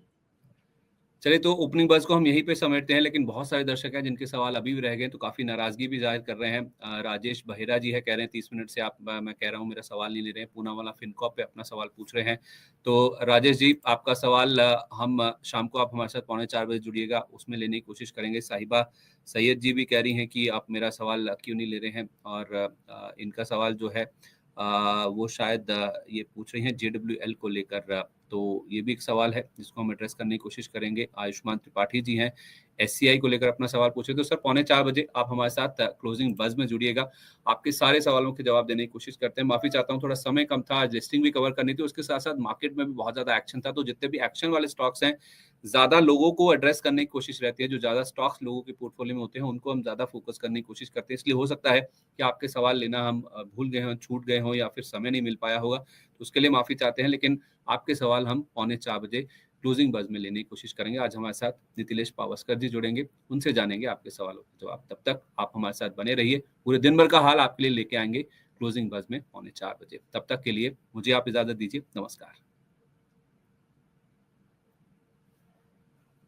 चलिए तो ओपनिंग बस को हम यहीं पे समेटते हैं, लेकिन बहुत सारे दर्शक हैं जिनके सवाल अभी भी रह गए, तो काफी नाराजगी भी जाहिर कर रहे हैं। राजेश बहेरा जी है, कह रहे हैं 30 मिनट से आप मैं कह रहा हूँ मेरा सवाल नहीं ले रहे हैं, पूना वाला फिनकॉप पे अपना सवाल पूछ रहे हैं। तो राजेश जी आपका सवाल हम शाम को आप हमारे साथ 3:45 जुड़िएगा, उसमें लेने की कोशिश करेंगे। साहिबा सैयद जी भी कह रही हैं कि आप मेरा सवाल क्यों नहीं ले रहे हैं, और इनका सवाल जो है वो शायद ये पूछ रही हैं JWL को लेकर, तो ये भी एक सवाल है जिसको हम एड्रेस करने की कोशिश करेंगे। आयुष्मान त्रिपाठी जी हैं, SCI को लेकर अपना सवाल पूछे, तो सर 3:45 बजे आप हमारे साथ क्लोजिंग बज में जुड़िएगा, आपके सारे सवालों के जवाब देने की कोशिश करते हैं। माफी चाहता हूँ थोड़ा समय कम था, आज लिस्टिंग भी कवर करनी थी, उसके साथ साथ मार्केट में भी बहुत ज्यादा एक्शन था, तो जितने भी एक्शन वाले स्टॉक्स हैं ज्यादा लोगों को एड्रेस करने की कोशिश रहती है, जो ज्यादा स्टॉक्स लोगों के पोर्टफोलियो में होते हैं उनको हम ज्यादा फोकस करने की कोशिश करते हैं। इसलिए हो सकता है कि आपके सवाल लेना हम भूल गए हों, छूट गए हों, या फिर समय नहीं मिल पाया होगा, तो उसके लिए माफी चाहते हैं, लेकिन आपके सवाल हम 3:45 बजे क्लोजिंग बज में लेने की कोशिश करेंगे। आज हमारे साथ नितिलेश पावस्कर जी जुड़ेंगे, उनसे जानेंगे आपके सवालों के जवाब। तब तक आप हमारे साथ बने रहिए, पूरे दिन भर का हाल आपके लिए लेके आएंगे क्लोजिंग बज में 3:45 बजे। तब तक के लिए मुझे आप इजाजत दीजिए, नमस्कार।